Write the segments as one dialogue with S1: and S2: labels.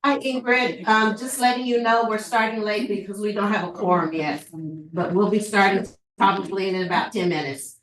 S1: Hi, Ingrid. Just letting you know, we're starting late because we don't have a quorum yet, but we'll be starting probably in about 10 minutes.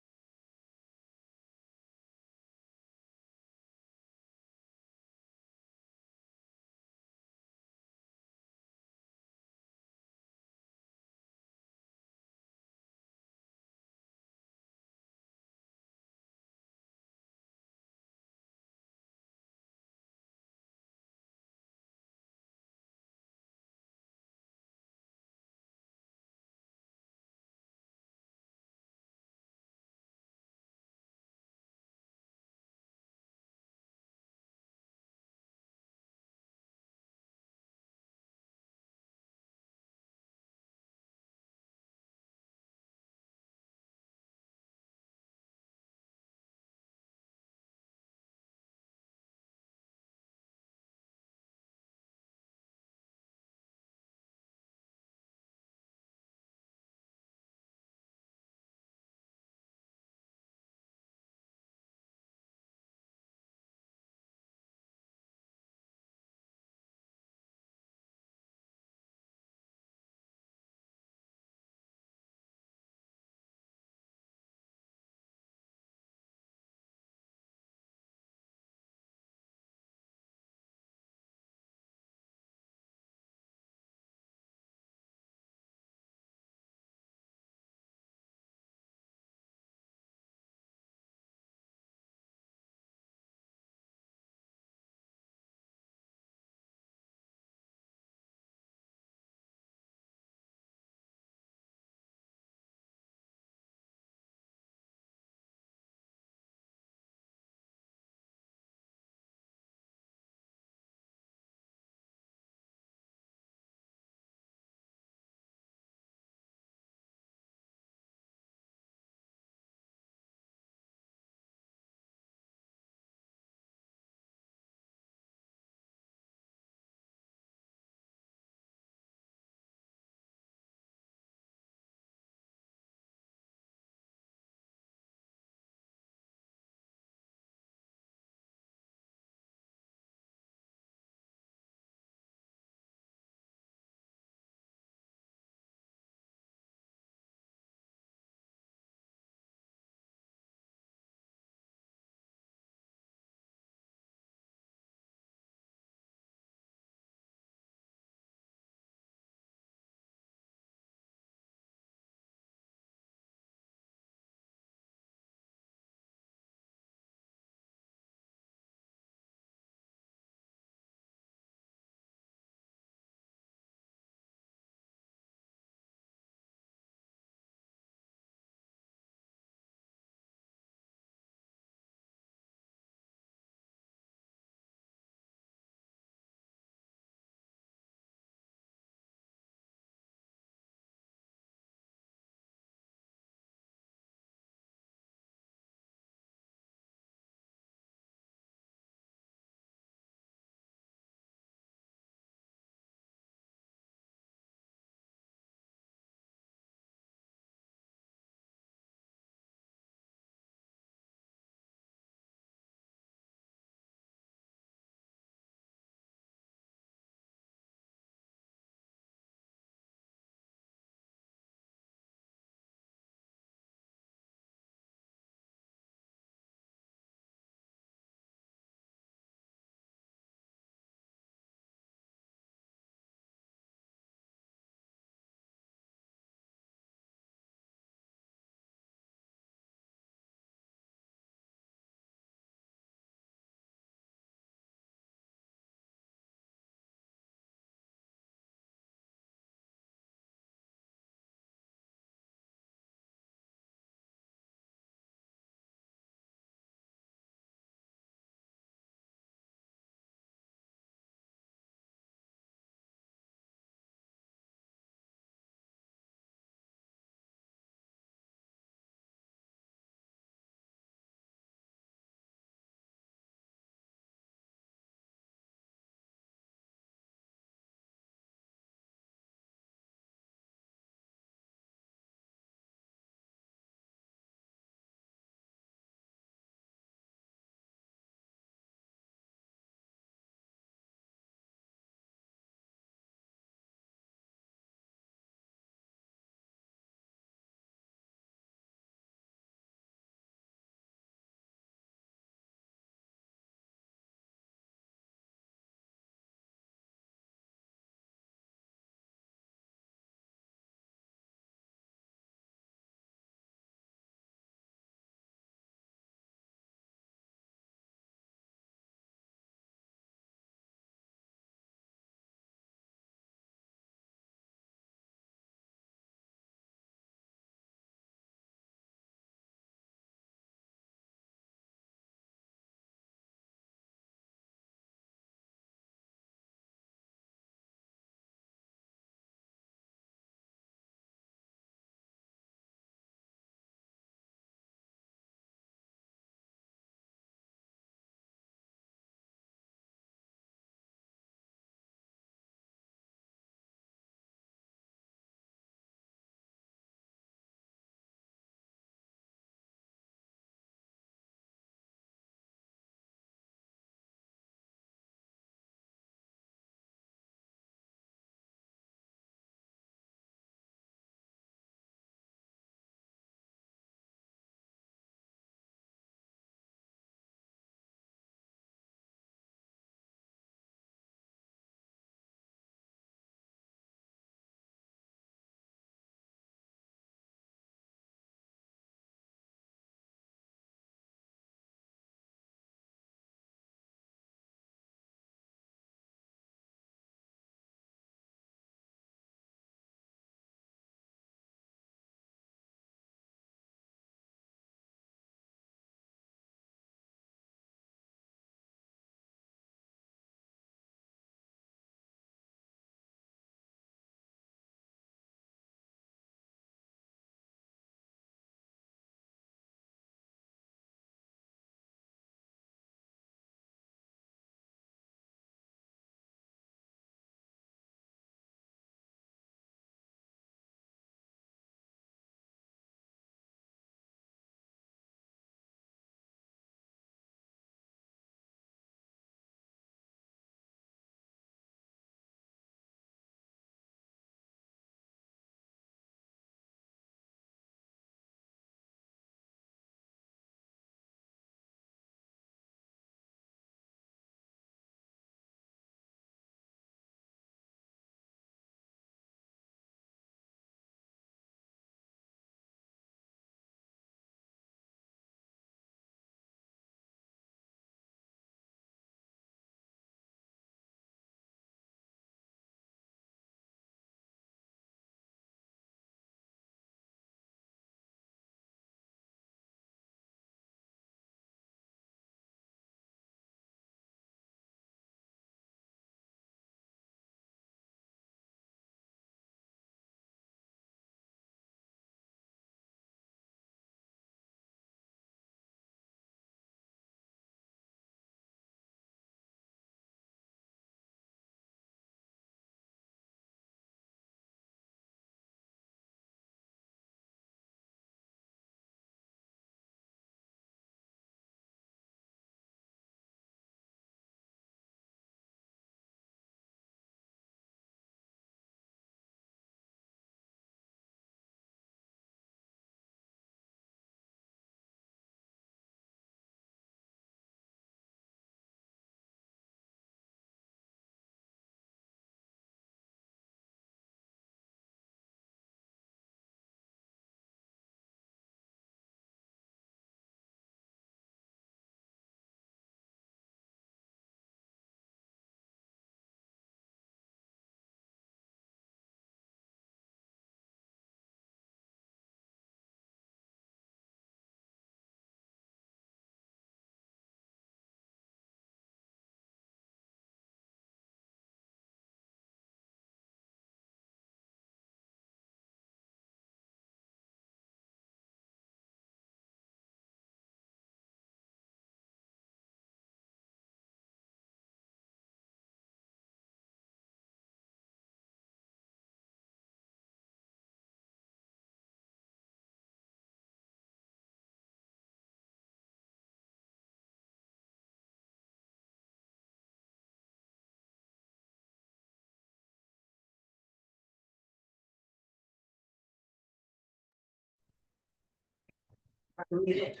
S1: Read it.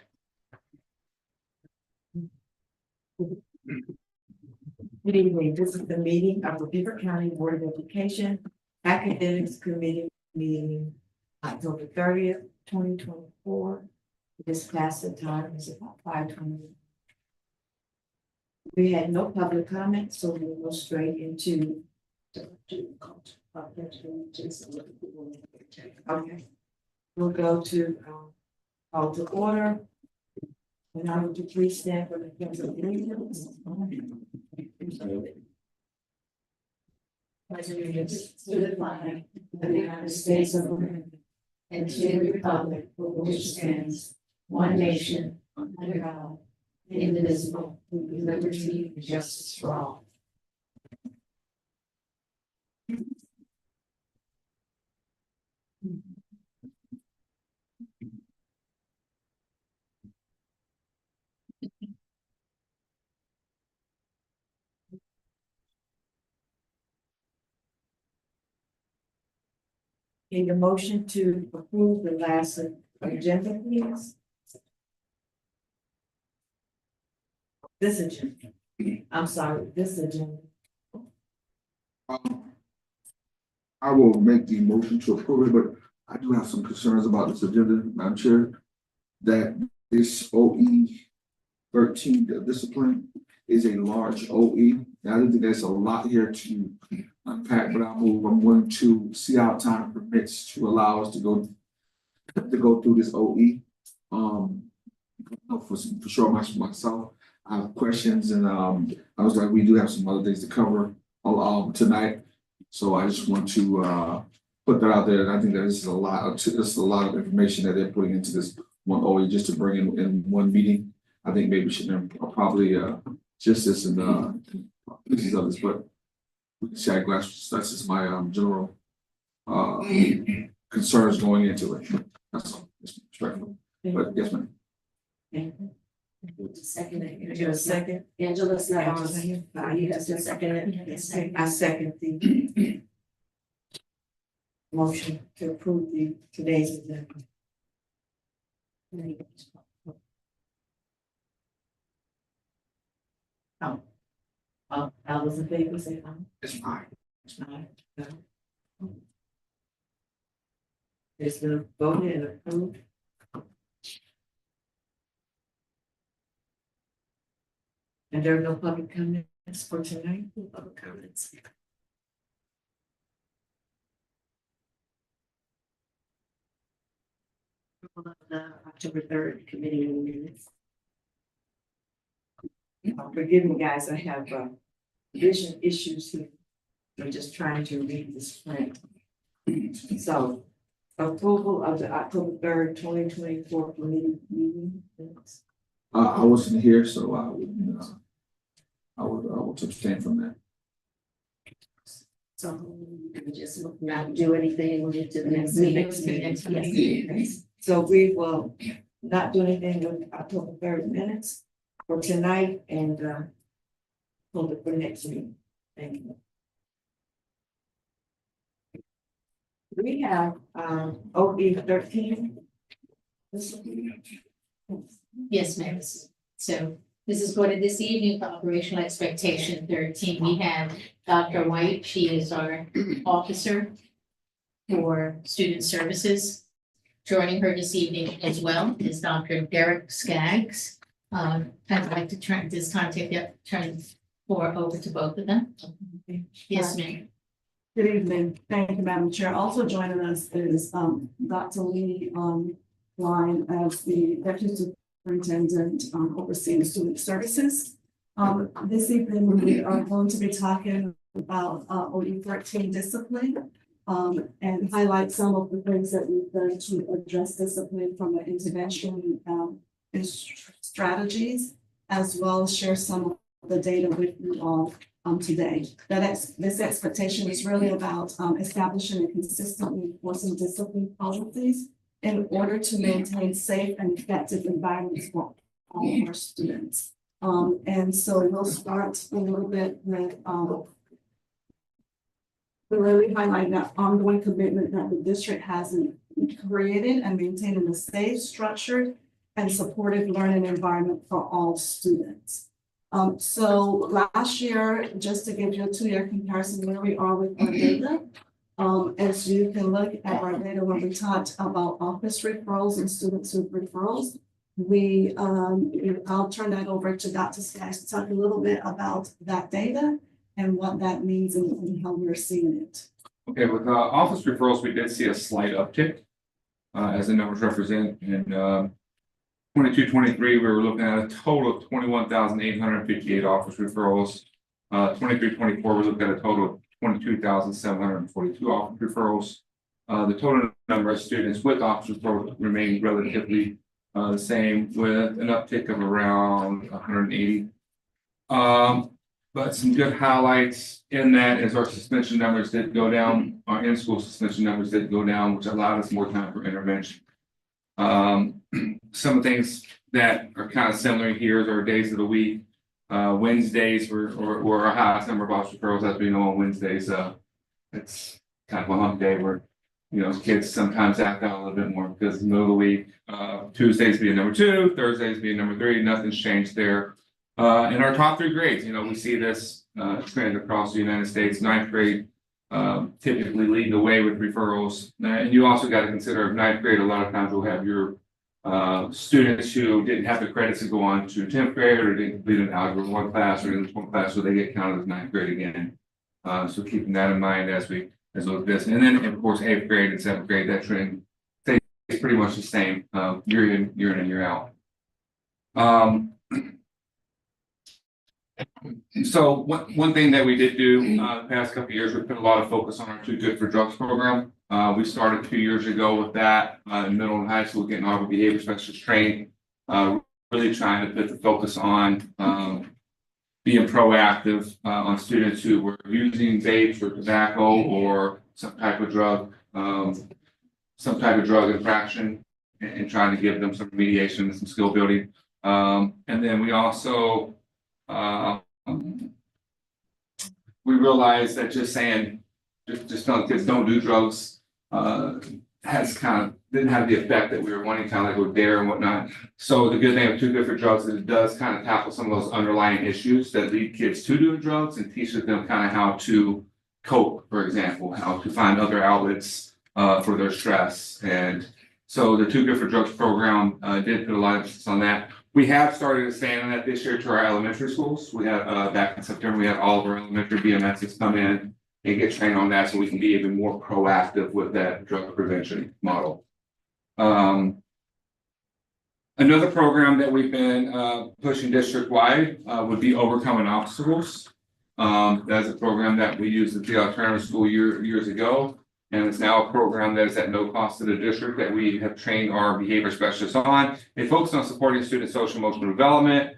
S2: Good evening, this is the meeting of the Beaufort County Board of Education Academics Committee meeting October 30th, 2024. This past the time is about 5:20. We had no public comment, so we'll go straight into. Okay. We'll go to call to order. And I would you please stand for the pledge of allegiance. Pledge allegiance to the flag of the United States of America and to the republic for which stands one nation under God, indivisible, with liberty and justice for all. Need a motion to approve the last agenda, please. This agenda. I'm sorry, this agenda.
S3: I will make the motion to approve it, but I do have some concerns about this agenda, Madam Chair. That this OE 13 discipline is a large OE. Now, I think there's a lot here to unpack, but I'm willing to see how time permits to allow us to go through this OE. For sure, myself, I have questions, and I was like, we do have some other things to cover tonight. So I just want to put that out there, and I think that this is a lot of information that they're putting into this one OE just to bring in one meeting. I think maybe we should probably just this and pieces of this, but shag glass, that's just my general concerns going into it. That's all. It's respectful. But yes, ma'am.
S2: Second, a second.
S1: Angela's not on.
S2: You have to second it. I second the motion to approve today's agenda. All those in favor say aye.
S3: It's fine.
S2: Aye. It's been voted and approved. And there are no public comments for tonight. No public comments. The October 3rd committee minutes. Forgive me, guys, I have vision issues here. I'm just trying to read this plan. So, approval of the October 3rd, 2024 committee meeting minutes.
S3: I wasn't here, so I would abstain from that.
S1: So we just not do anything, we'll get to the next meeting.
S2: Yes. So we will not do anything with October 3rd minutes for tonight and hold it for next meeting. Thank you. We have OE 13.
S4: Yes, ma'am. So this is for this evening for operational expectation 13. We have Dr. White. She is our officer for student services. Joining her this evening as well is Dr. Derek Skaggs. I'd like to turn the floor over to both of them. Yes, ma'am.
S5: Good evening. Thank you, Madam Chair. Also joining us is Dr. Lee Line as the Deputy Superintendent overseeing student services. This evening we are going to be talking about OE 13 discipline and highlight some of the things that we've done to address discipline from an intervention and strategies, as well as share some of the data with you all today. This expectation is really about establishing and consistently enforcing discipline policies in order to maintain safe and effective environments for all of our students. And so we'll start a little bit with really highlighting that ongoing commitment that the district has created and maintaining a safe, structured, and supportive learning environment for all students. So last year, just to give you a 2-year comparison where we are with our data, as you can look at our data when we talked about office referrals and students with referrals, I'll turn that over to Dr. Skaggs to talk a little bit about that data and what that means and how we're seeing it.
S6: Okay, with office referrals, we did see a slight uptick. As the numbers represent, in 22-23, we were looking at a total of 21,858 office referrals. 23-24, we're looking at a total of 22,742 office referrals. The total number of students with office referrals remained relatively the same, with an uptick of around 180. But some good highlights in that is our suspension numbers did go down, our in-school suspension numbers did go down, which allowed us more time for intervention. Some of the things that are kind of similar here is our days of the week. Wednesdays were our highest number of office referrals, as we know on Wednesdays. It's kind of a hump day where, you know, kids sometimes act out a little bit more because in the middle of the week. Tuesdays being number 2, Thursdays being number 3, nothing's changed there. In our top 3 grades, you know, we see this trend across the United States. 9th grade typically leading the way with referrals. And you also got to consider 9th grade, a lot of times you'll have your students who didn't have the credits to go on to 10th grade or didn't complete an Algebra 1 class or English 1 class, so they get counted as 9th grade again. So keeping that in mind as we look at this. And then, of course, 8th grade and 7th grade, that trend stays pretty much the same year in and year out. So one thing that we did do the past couple of years, we put a lot of focus on our Too Good for Drugs program. We started 2 years ago with that in middle and high school, getting all the behavior specialists trained, really trying to put the focus on being proactive on students who were using vapes or tobacco or some type of drug infraction, and trying to give them some remediation and some skill building. And then we also we realized that just saying just telling kids don't do drugs has kind of didn't have the effect that we were wanting, kind of like with DARE and whatnot. So the good thing of Too Good for Drugs is it does kind of tackle some of those underlying issues that lead kids to doing drugs and teaches them kind of how to cope, for example, how to find other outlets for their stress. And so the Too Good for Drugs program did put a lot of emphasis on that. We have started expanding that this year to our elementary schools. We have back in September, we had all of our elementary BMSs come in and get trained on that so we can be even more proactive with that drug prevention model. Another program that we've been pushing district-wide would be Overcoming Obstacles. That's a program that we used at the alternative school years ago. And it's now a program that is at no cost to the district that we have trained our behavior specialists on. It focuses on supporting student social emotional development,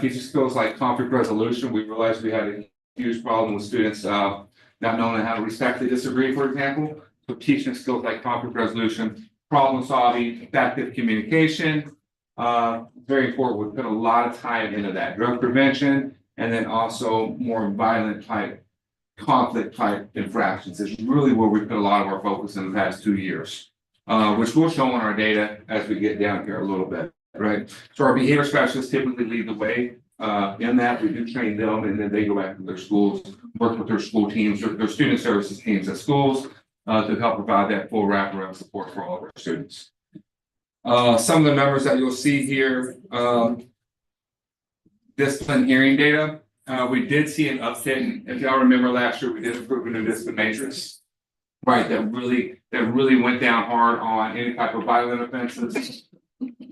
S6: teaching skills like conflict resolution. We realized we had a huge problem with students not knowing how to respectfully disagree, for example. So teaching skills like conflict resolution, problem solving, effective communication, very important. We put a lot of time into that. Drug prevention, and then also more violent type conflict type infractions is really where we put a lot of our focus in the past 2 years, which we'll show on our data as we get down here a little bit, right? So our behavior specialists typically lead the way in that. We do train them, and then they go back to their schools, work with their school teams or their student services teams at schools to help provide that full wraparound support for all of our students. Some of the numbers that you'll see here, discipline hearing data. We did see an uptick. If y'all remember last year, we did approve a new discipline matrix, right? That really went down hard on any type of violent offenses,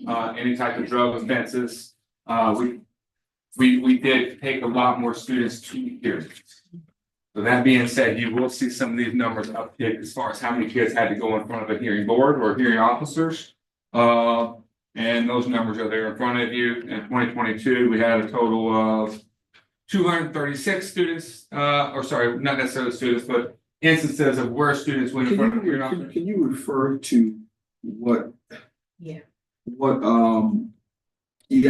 S6: any type of drug offenses. We did take a lot more students to hearings. So that being said, you will see some of these numbers uptick as far as how many kids had to go in front of a hearing board or hearing officers. And those numbers are there in front of you. In 2022, we had a total of 236 students, or sorry, not necessarily students, but instances of where students went in front of a hearing officer.
S3: Can you refer to what you're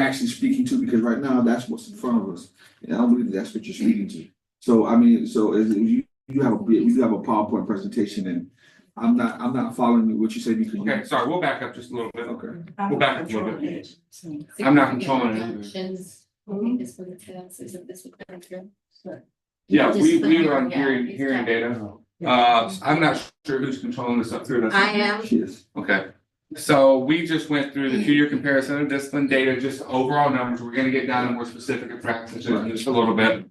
S3: actually speaking to? Because right now that's what's in front of us, and I don't believe that's what you're speaking to. So I mean, so is it, you have a PowerPoint presentation, and I'm not following what you say because you.
S6: Okay, sorry, we'll back up just a little bit.
S3: Okay.
S6: We'll back up a little bit.
S5: Page, so.
S6: I'm not controlling it either.
S4: Actions, I think is what it says, isn't this what they're doing?
S6: Yeah, we
S4: Disciplinary,
S6: are on
S4: yeah,
S6: hearing
S4: exactly.
S6: data. I'm not sure who's controlling this up through this.
S1: I am.
S3: Yes.
S6: Okay, so we just went through the 2-year comparison of discipline data, just overall numbers. We're gonna get down to more specific practices in just a little bit.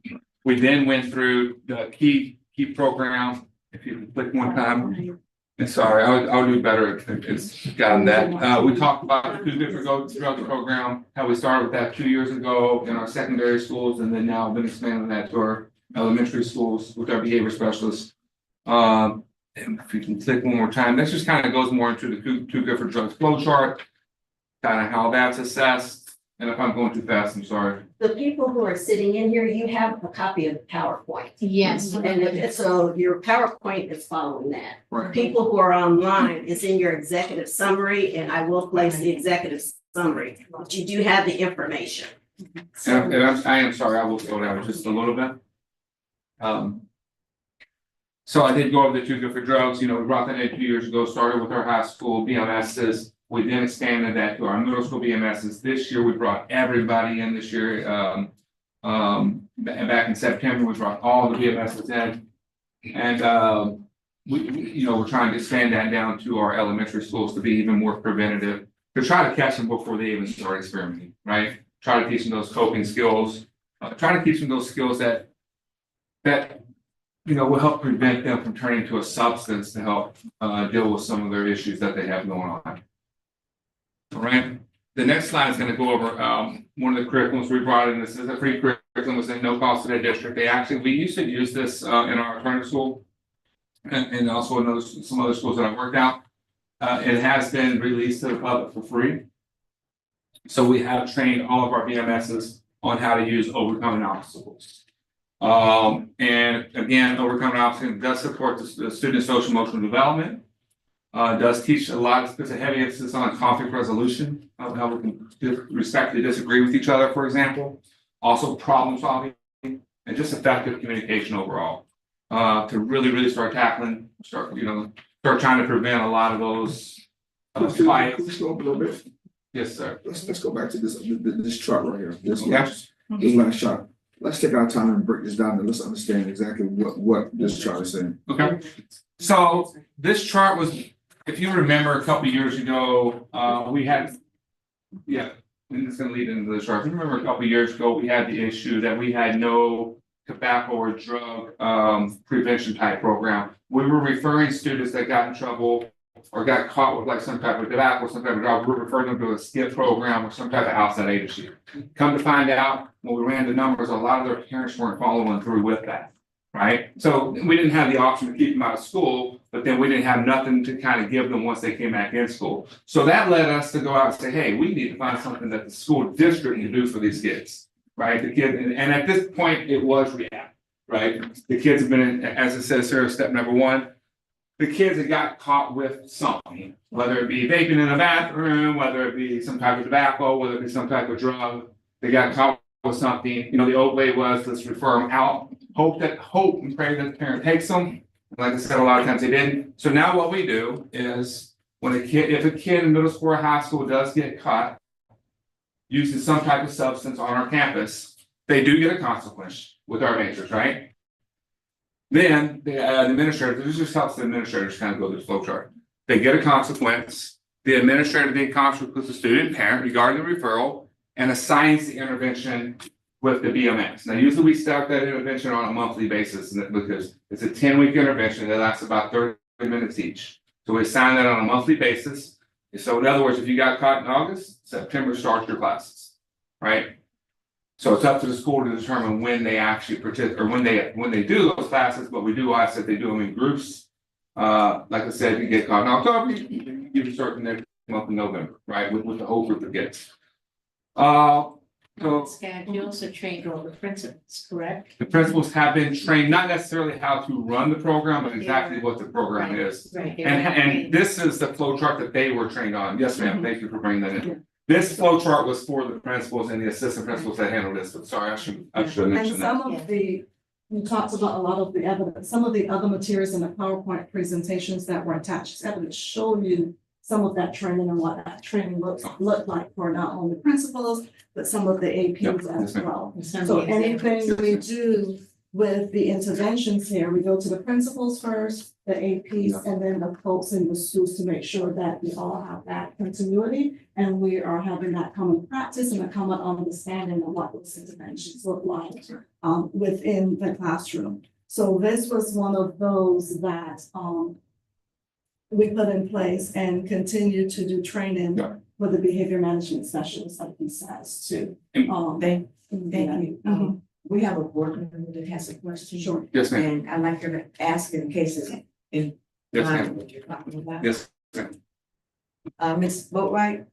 S6: We then went through the key program. If you can click one time. And sorry, I'll do better if it's gotten that. We talked about the 2 different drug program, how we started with that 2 years ago in our secondary schools, and then now been expanding that to our elementary schools with our behavior specialists. And if you can click one more time, that just kind of goes more into the 2 different drugs flow chart. Kind of how that's assessed, and if I'm going too fast, I'm sorry.
S7: The people who are sitting in here, you have a copy of PowerPoint.
S4: Yes.
S7: So your PowerPoint is following that.
S3: Right.
S7: People who are online is in your executive summary, and I will place the executive summary, but you do have the information.
S6: And I am sorry, I will slow down just a little bit. So I did go over the 2 different drugs, we brought that in 2 years ago, started with our high school BMSs. We then expanded that to our middle school BMSs. This year, we brought everybody in this year. Back in September, we brought all the BMSs in. And we're trying to expand that down to our elementary schools to be even more preventative. To try to catch them before they even start experimenting, right? Try to teach them those coping skills, try to teach them those skills that will help prevent them from turning to a substance to help deal with some of their issues that they have going on. All right, the next slide is going to go over one of the curriculums we brought in. This is a free curriculum, was at no cost to the district. We used to use this in our alternative school and also in some other schools that I've worked out. It has been released to the public for free. So we have trained all of our BMSs on how to use overcoming obstacles. And again, overcoming obstacles does support the student social emotional development. Does teach a lot, puts a heavy emphasis on conflict resolution, how we can respectfully disagree with each other, for example. Also problem solving and just effective communication overall. To really start tackling, start trying to prevent a lot of those fights.
S3: Can we go up a little bit?
S6: Yes, sir.
S3: Let's go back to this chart right here. This
S6: Okay.
S3: last chart. Let's take our time and break this down and let's understand exactly what this chart is saying.
S6: Okay. So this chart was, if you remember a couple of years ago, we had, and it's gonna lead into the chart. If you remember a couple of years ago, we had the issue that we had no tobacco or drug prevention type program. We were referring students that got in trouble or got caught with like some type of tobacco or some type of drug, we were referring them to a skip program or some type of outside agency. Come to find out, when we ran the numbers, a lot of their parents weren't following through with that. Right, so we didn't have the option to keep them out of school, but then we didn't have nothing to kind of give them once they came back in school. So that led us to go out and say, hey, we need to find something that the school district can do for these kids, right? The kid, and at this point, it was REACT, right? The kids have been in, as it says here, step number 1. The kids that got caught with something, whether it be vaping in the bathroom, whether it be some type of tobacco, whether it be some type of drug, they got caught with something. The old way was let's refer them out. Hope and pray that the parent takes them. Like I said, a lot of times they didn't. So now what we do is if a kid in middle school or high school does get caught using some type of substance on our campus, they do get a consequence with our matrix, right? Then the administrator, this just helps the administrators kind of go through the flow chart. They get a consequence. The administrator then consults with the student parent regarding the referral and assigns the intervention with the BMS. Now, usually we start that intervention on a monthly basis because it's a 10-week intervention that lasts about 30 minutes each. So we assign that on a monthly basis. So in other words, if you got caught in August, September starts your classes, right? So it's up to the school to determine when they actually participate or when they do those classes, but we do ask that they do them in groups. Like I said, if you get caught in October, you start the next month in November, right? With the whole group of kids. So
S4: Scott, you also trained all the principals, correct?
S6: the principals have been trained, not necessarily how to run the program, but exactly what the program is.
S4: Right.
S6: And this is the flow chart that they were trained on. Yes, ma'am, thank you for bringing that in. This flow chart was for the principals and the assistant principals that handle this, but sorry, I should have
S5: And
S6: mentioned that.
S5: some of the we talked about a lot of the evidence, some of the other materials in the PowerPoint presentations that were attached, as evidence show you some of that training and what that training look like for not only principals, but some of the APs as well.
S4: And some
S5: So
S4: of the examples.
S5: anything we do with the interventions here, we go to the principals first, the APs, and then the folks in the schools to make sure that we all have that continuity. And we are having that common practice and a common understanding of what those interventions look like within the classroom. So this was one of those that we put in place and continue to do training
S6: Yeah.
S5: with the behavior management specialists like he says too.
S2: Thank
S5: Yeah.
S2: you. We have a board member that has a question.
S5: Sure.
S6: Yes, ma'am.
S2: And I'd like her to ask in case it's in
S6: Yes,
S2: line
S6: ma'am.
S2: with what you're talking about.
S6: Yes.
S2: Ms. Boatright?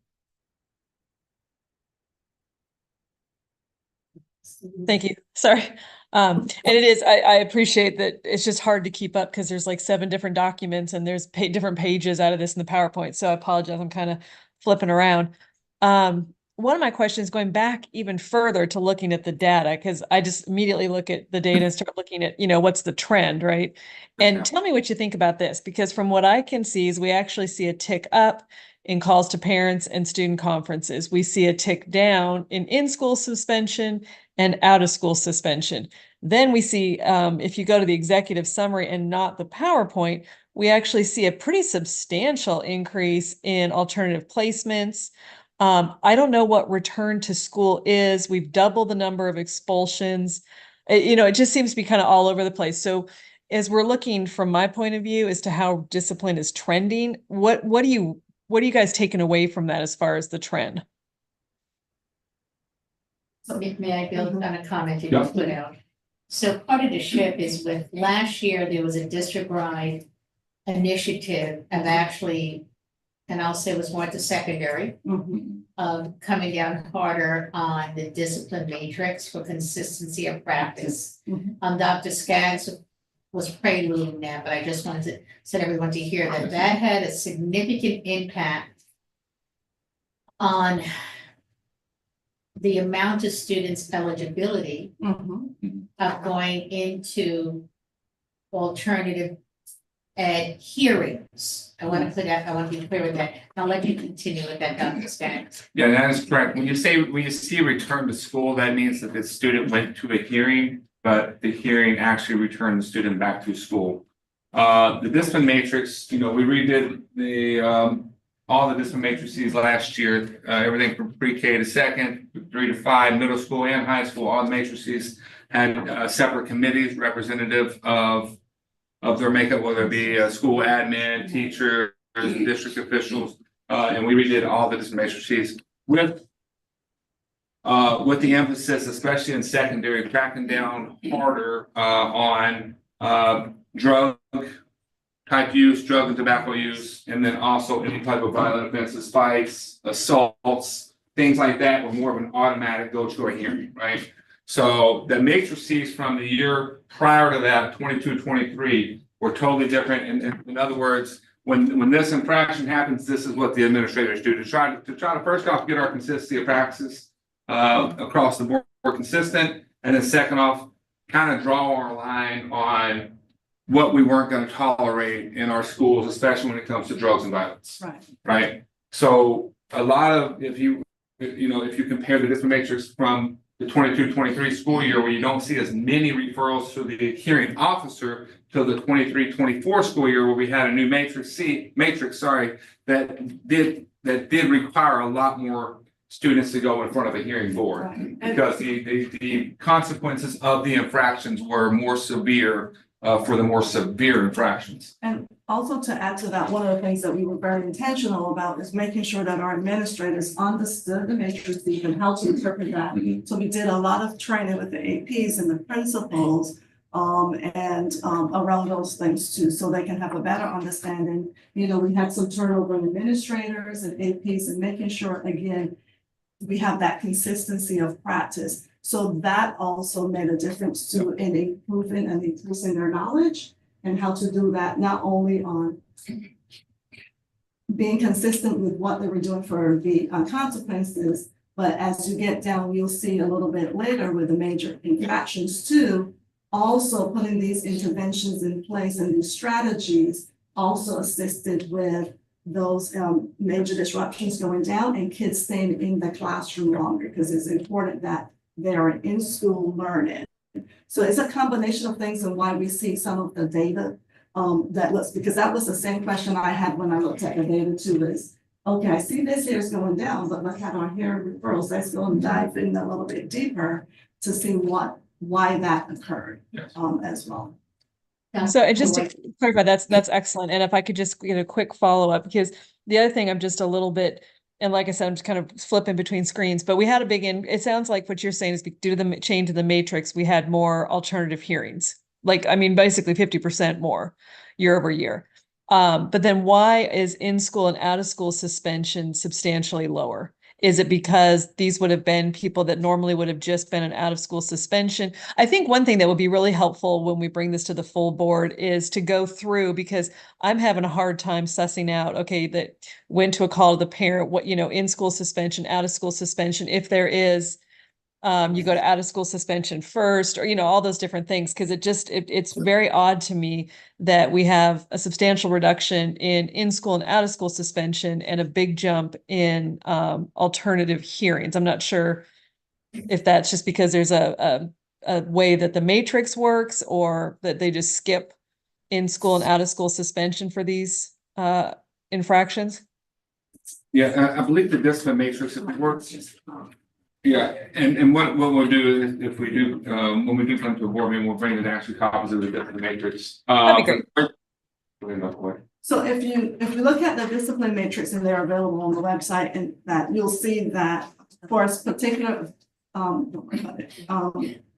S8: Thank you. Sorry. And it is, I appreciate that it's just hard to keep up because there's like 7 different documents and there's different pages out of this in the PowerPoint. So I apologize. I'm kind of flipping around. One of my questions going back even further to looking at the data, because I just immediately look at the data and start looking at, what's the trend, right? And tell me what you think about this, because from what I can see is we actually see a tick up in calls to parents and student conferences. We see a tick down in in-school suspension and out-of-school suspension. Then we see, if you go to the executive summary and not the PowerPoint, we actually see a pretty substantial increase in alternative placements. I don't know what return to school is. We've doubled the number of expulsions. It just seems to be kind of all over the place. So as we're looking from my point of view as to how discipline is trending, what are you guys taking away from that as far as the trend?
S4: So may I build on a comment you
S6: Yeah.
S4: just put out? So part of the shift is with last year, there was a district-wide initiative of actually, and I'll say it was more at the secondary, of coming down harder on the discipline matrix for consistency of practice. Dr. Skaggs was preluding that, but I just wanted to set everyone to hear that that had a significant impact on the amount of students' eligibility of going into alternative ed hearings. I want to be clear with that. I'll let you continue with that, Dr. Skaggs.
S6: Yeah, that is correct. When you see return to school, that means that the student went to a hearing, but the hearing actually returned the student back to school. The discipline matrix, we redid all the discipline matrices last year, everything from pre-K to second, 3 to 5, middle school and high school, all the matrices had separate committees representative of their makeup, whether it be school admin, teachers, district officials, and we redid all the discipline matrices with the emphasis, especially in secondary, cracking down harder on drug type use, drug and tobacco use, and then also any type of violent offenses, fights, assaults, things like that were more of an automatic go to a hearing, right? So the matrices from the year prior to that, 22-23, were totally different. And in other words, when this infraction happens, this is what the administrators do to try to first off get our consistency of practices across the board consistent, and then second off, kind of draw our line on what we weren't going to tolerate in our schools, especially when it comes to drugs and violence. Right. So a lot of if you compare the discipline matrix from the 22-23 school year, where you don't see as many referrals to the hearing officer, to the 23-24 school year, where we had a new matrix that did require a lot more students to go in front of a hearing board, because the consequences of the infractions were more severe for the more severe infractions.
S5: And also to add to that, one of the things that we were very intentional about is making sure that our administrators understood the matrix and how to interpret that. So we did a lot of training with the APs and the principals and around those things too, so they can have a better understanding. We had some turnover in administrators and APs, and making sure, again, we have that consistency of practice. So that also made a difference too in improving and increasing their knowledge and how to do that, not only on being consistent with what they were doing for the consequences, but as you get down, you'll see a little bit later with the major infractions too, also putting these interventions in place and these strategies also assisted with those major disruptions going down and kids staying in the classroom longer, because it's important that they are in school learning. So it's a combination of things and why we see some of the data that looks, because that was the same question I had when I looked at the data too, is, okay, I see this here is going down, but look at our hearing referrals, let's go and dive in a little bit deeper to see why that occurred
S6: Yes.
S5: As well.
S8: So and just to
S5: Right.
S8: clarify, that's excellent. And if I could just get a quick follow-up, because the other thing I'm just a little bit, and like I said, I'm just kind of flipping between screens, but we had a big it sounds like what you're saying is due to the change in the matrix, we had more alternative hearings. Like, I mean, basically 50% more year over year. But then why is in-school and out-of-school suspension substantially lower? Is it because these would have been people that normally would have just been an out-of-school suspension? I think one thing that would be really helpful when we bring this to the full board is to go through, because I'm having a hard time sussing out, okay, that went to a call to the parent, what, in-school suspension, out-of-school suspension, if there is, you go to out-of-school suspension first, or, all those different things, because it's very odd to me that we have a substantial reduction in-school and out-of-school suspension and a big jump in alternative hearings. I'm not sure if that's just because there's a way that the matrix works, or that they just skip in-school and out-of-school suspension for these infractions.
S6: Yeah, I believe the discipline matrix works. Yeah, and what we'll do is, if we do, when we do come to a board meeting, we'll bring in actually copies of the discipline matrix.
S8: That'd be
S6: great.
S5: So if you look at the discipline matrix, and they're available on the website, and that you'll see that for a particular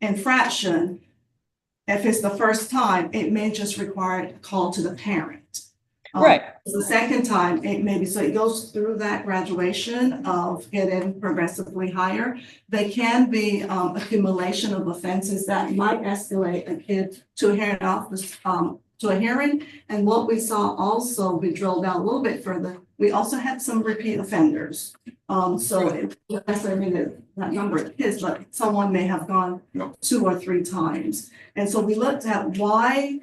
S5: infraction, if it's the first time, it may just require a call to the parent.
S8: Right.
S5: The second time, it may be, so it goes through that graduation of getting progressively higher. They can be accumulation of offenses that might escalate a kid to a hearing office, to a hearing. And what we saw also, we drilled down a little bit further, we also had some repeat offenders. So it doesn't necessarily mean that number of kids, but someone may have gone 2 or 3 times. And so we looked at why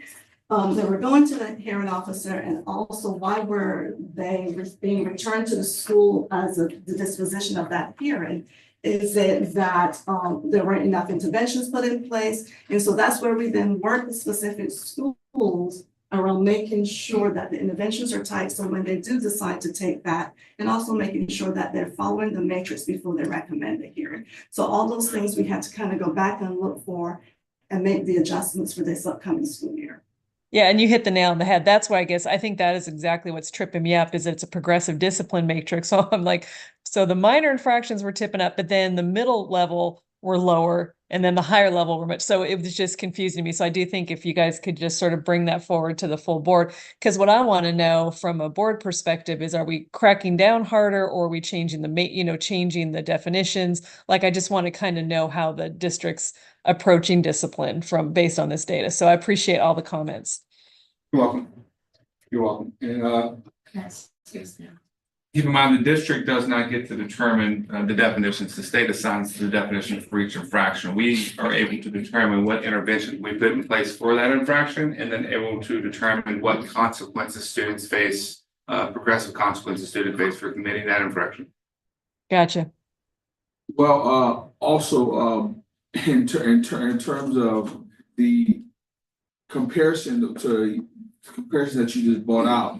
S5: they were going to the hearing officer, and also why were they being returned to the school as the disposition of that hearing. Is it that there weren't enough interventions put in place? And so that's where we then work with specific schools around making sure that the interventions are tight. So when they do decide to take that, and also making sure that they're following the matrix before they recommend a hearing. So all those things we had to kind of go back and look for and make the adjustments for this upcoming school year.
S8: Yeah, and you hit the nail on the head. That's why I think that is exactly what's tripping me up, is it's a progressive discipline matrix. So I'm like, so the minor infractions were tipping up, but then the middle level were lower, and then the higher level were much. So it was just confusing me. So I do think if you guys could just sort of bring that forward to the full board, because what I want to know from a board perspective is, are we cracking down harder, or are we changing changing the definitions? Like, I just want to kind of know how the district's approaching discipline based on this data. So I appreciate all the comments.
S6: You're welcome. You're welcome. And keep in mind, the district does not get to determine the definitions. The state assigns the definition for each infraction. We are able to determine what intervention we put in place for that infraction, and then able to determine what consequences students face, progressive consequences students face for committing that infraction.
S8: Gotcha.
S3: Well, also, in terms of the comparison that you just brought out,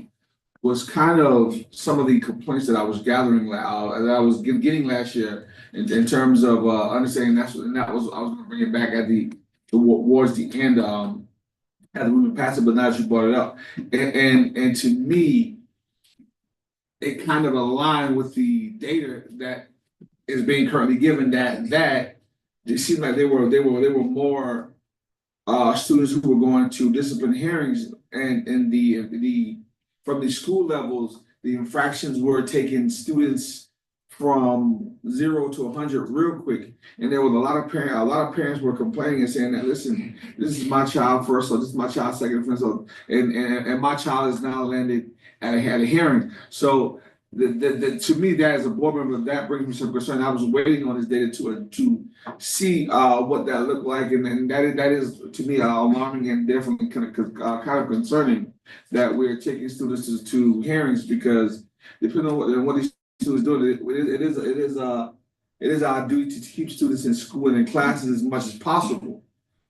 S3: was kind of some of the complaints that I was gathering, that I was getting last year, in terms of understanding. I was going to bring it back towards the end, as we were passing, but now that you brought it up, and to me, it kind of aligned with the data that is being currently given, that it seemed like there were more students who were going to discipline hearings, and the from the school levels, the infractions were taking students from 0 to 100 real quick. And there was a lot of parents were complaining and saying that, listen, this is my child first, or this is my child second offense, and my child is now landed at a hearing. So to me, that as a board member, that brings me some concern. I was waiting on this data to see what that looked like, and that is to me alarming and definitely kind of concerning that we're taking students to hearings, because depending on what these students doing, it is our duty to keep students in school and in classes as much as possible.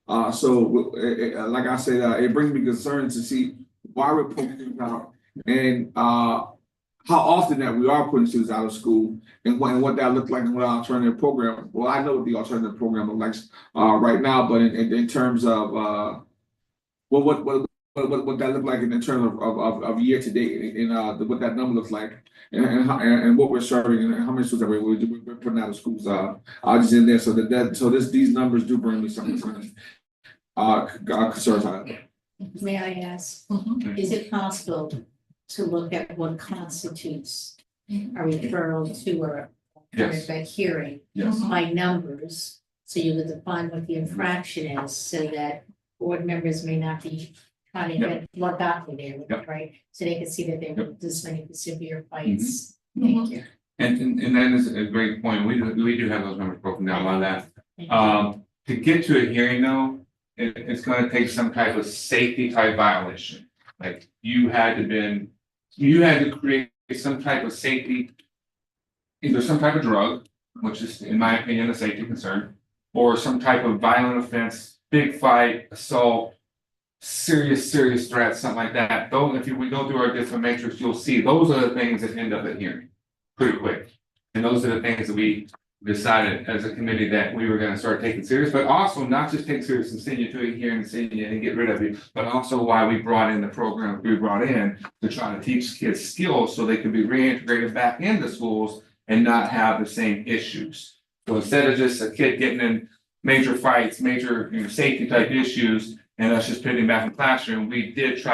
S3: Like I said, it brings me concern to see why we're putting things out, and how often that we are putting students out of school, and what that looks like, and what our alternative program. Well, I know what the alternative program looks like right now, but in terms of what that look like in terms of year to date, and what that number looks like, and what we're serving, and how many students that we're putting out of schools are just in there. So these numbers do bring me some concerns. Concerns.
S4: May I ask, is it possible to look at what constitutes a referral to or
S6: Yes.
S4: a hearing
S6: Yes.
S4: by numbers? So you would define what the infraction is, so that board members may not be trying to get what doctor there,
S6: Yep.
S4: right? So they can see that there were this many severe fights.
S6: Mm-hmm.
S4: Thank you.
S6: And that is a great point. We do have those numbers broken down on that.
S4: Thank you.
S6: To get to a hearing though, it's gonna take some type of safety type violation. Like you had to create some type of safety. Either some type of drug, which is in my opinion, a safety concern, or some type of violent offense, big fight, assault, serious threat, something like that. Though if we go through our different matrix, you'll see those are the things that end up at hearing pretty quick. And those are the things that we decided as a committee that we were gonna start taking serious, but also not just take serious and send you to a hearing and send you and get rid of you, but also why we brought in the program we brought in to try to teach kids skills so they can be reintegrated back into schools and not have the same issues. So instead of just a kid getting in major fights, major safety type issues, and us just putting them back in the classroom, we did set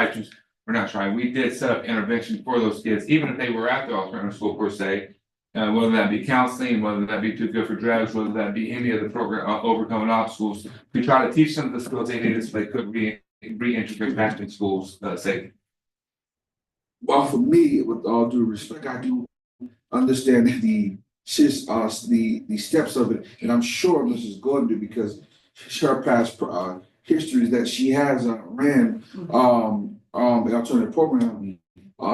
S6: up intervention for those kids, even if they were at the alternative school per se. Whether that be counseling, whether that be Too Good for Drugs, whether that be any of the program overcoming obstacles, we try to teach them the skills they needed so they could reintegrate back in schools safely.
S3: Well, for me, with all due respect, I do understand the steps of it, and I'm sure Mrs. Gordon do, because her past history is that she has ran an alternative program.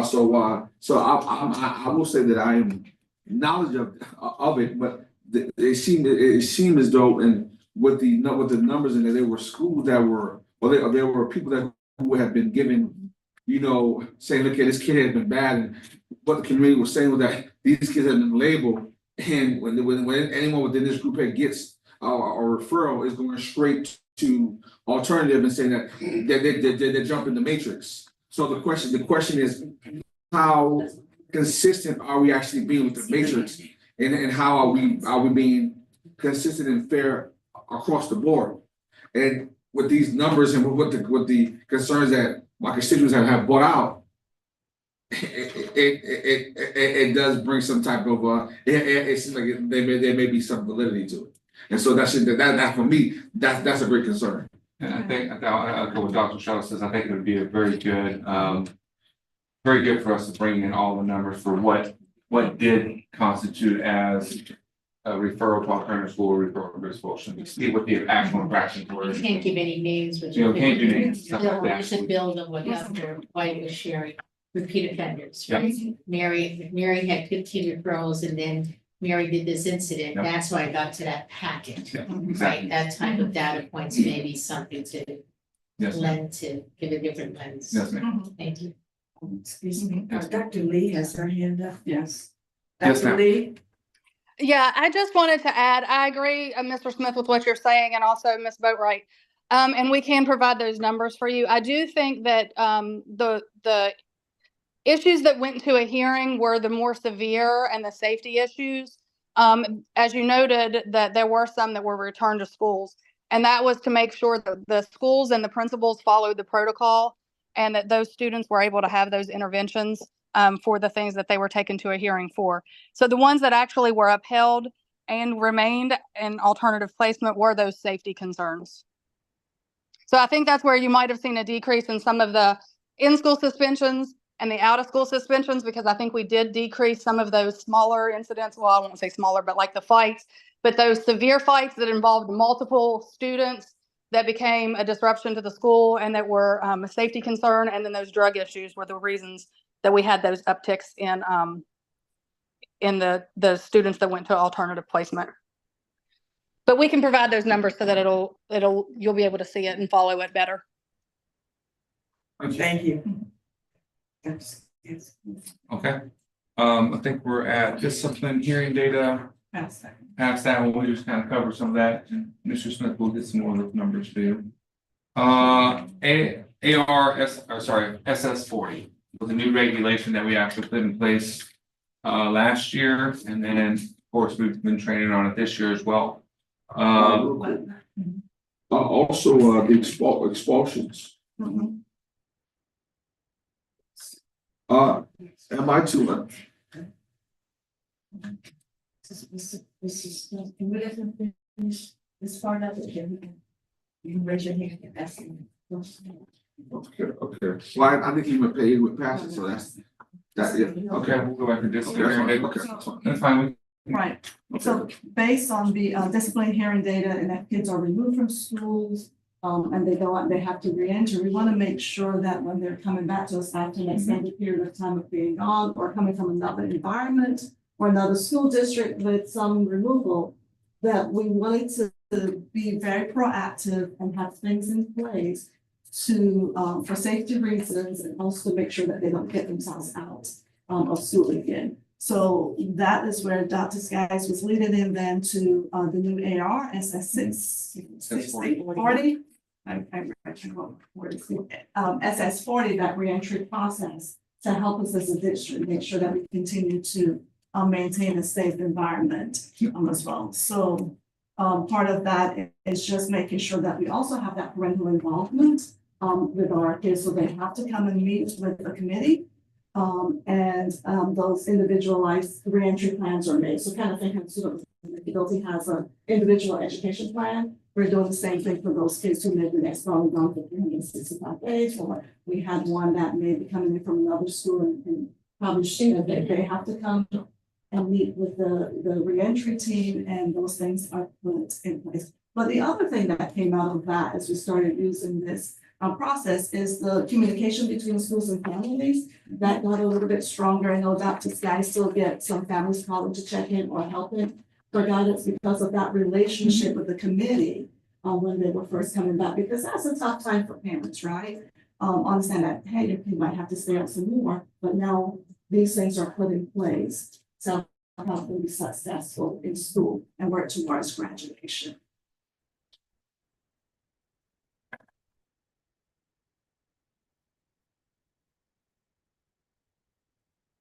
S3: So I will say that I am knowledge of it, but it seemed as though, and with the numbers in there, there were schools that were, well, there were people that who had been given, saying, look, this kid has been bad, and what the community was saying was that these kids have been labeled, and when anyone within this group gets a referral, is going straight to alternative and saying that they're jumping the matrix. So the question is, how consistent are we actually being with the matrix, and how are we being consistent and fair across the board? And with these numbers and with the concerns that my constituents have brought out, it does bring some type of it seems like there may be some validity to it, and so that for me that's a great concern.
S6: And I think I'll go with Dr. Shaw says. I think it would be a very good for us to bring in all the numbers for what did constitute as a referral to alternative school or referral to expulsion. We see what the actual infractions were.
S4: You can't give any names, but
S6: Can't do names.
S4: You should build on what Dr. White was sharing, repeat offenders, right? Mary had 15 referrals, and then Mary did this incident.
S6: Yep.
S4: That's why I got to that packet.
S6: Yeah,
S4: Right,
S6: exactly.
S4: that type of data points may be something to
S6: Yes, ma'am.
S4: lend to, give a different lens.
S6: Yes, ma'am.
S4: Thank you.
S2: Excuse me, Dr. Lee has her hand up.
S5: Yes.
S6: Yes,
S2: Dr.
S6: ma'am.
S2: Lee?
S9: Yeah, I just wanted to add, I agree, Mr. Smith, with what you're saying, and also Ms. Boatright. And we can provide those numbers for you. I do think that the issues that went to a hearing were the more severe and the safety issues. As you noted, that there were some that were returned to schools, and that was to make sure that the schools and the principals followed the protocol, and that those students were able to have those interventions for the things that they were taken to a hearing for. So the ones that actually were upheld and remained in alternative placement were those safety concerns. So I think that's where you might have seen a decrease in some of the in-school suspensions, and the out of school suspensions, because I think we did decrease some of those smaller incidents. Well, I won't say smaller, but like the fights, but those severe fights that involved multiple students that became a disruption to the school and that were a safety concern. And then those drug issues were the reasons that we had those upticks in the students that went to alternative placement. But we can provide those numbers so that you'll be able to see it and follow it better.
S2: Thank you. Yes.
S6: Okay. I think we're at discipline hearing data. Past that, we'll just kind of cover some of that, and Mr. Smith will get some more of those numbers for you. SS40 was a new regulation that we actually put in place last year, and then of course we've been training on it this year as well.
S3: Also, the expulsions. Am I too much?
S2: This part of it, you can raise your hand and ask him.
S3: Okay. Well, I think he would pay with passes, so that's yeah.
S6: Okay, we'll go back to discipline hearing data. That's fine.
S5: Right, so based on the discipline hearing data and that kids are removed from schools, and they go out, they have to re-enter, we want to make sure that when they're coming back to us after an extended period of time of being gone or coming from another environment or another school district with some removal, that we wanted to be very proactive and have things in place to, for safety reasons, and also to make sure that they don't get themselves out of school again. So that is where Dr. Skies was leading in then to the new AR SS 640. SS 40, that reentry process to help us as a district, make sure that we continue to maintain a safe environment as well. So part of that is just making sure that we also have that parental involvement with our kids. So they have to come and meet with the committee. Those individualized reentry plans are made. So kind of thinking the building has an individual education plan. We're doing the same thing for those kids who may be next only gone for 365 days, or we had one that may be coming in from another school and probably they have to come and meet with the reentry team, and those things are put in place. But the other thing that came out of that as we started using this process is the communication between schools and families that got a little bit stronger. I know Dr. Sky still get some families calling to check in or helping for guidance because of that relationship with the committee when they were first coming back, because that's a tough time for parents, right? Understand that, hey, you might have to stay up some more, but now these things are put in place to help them be successful in school and work towards graduation.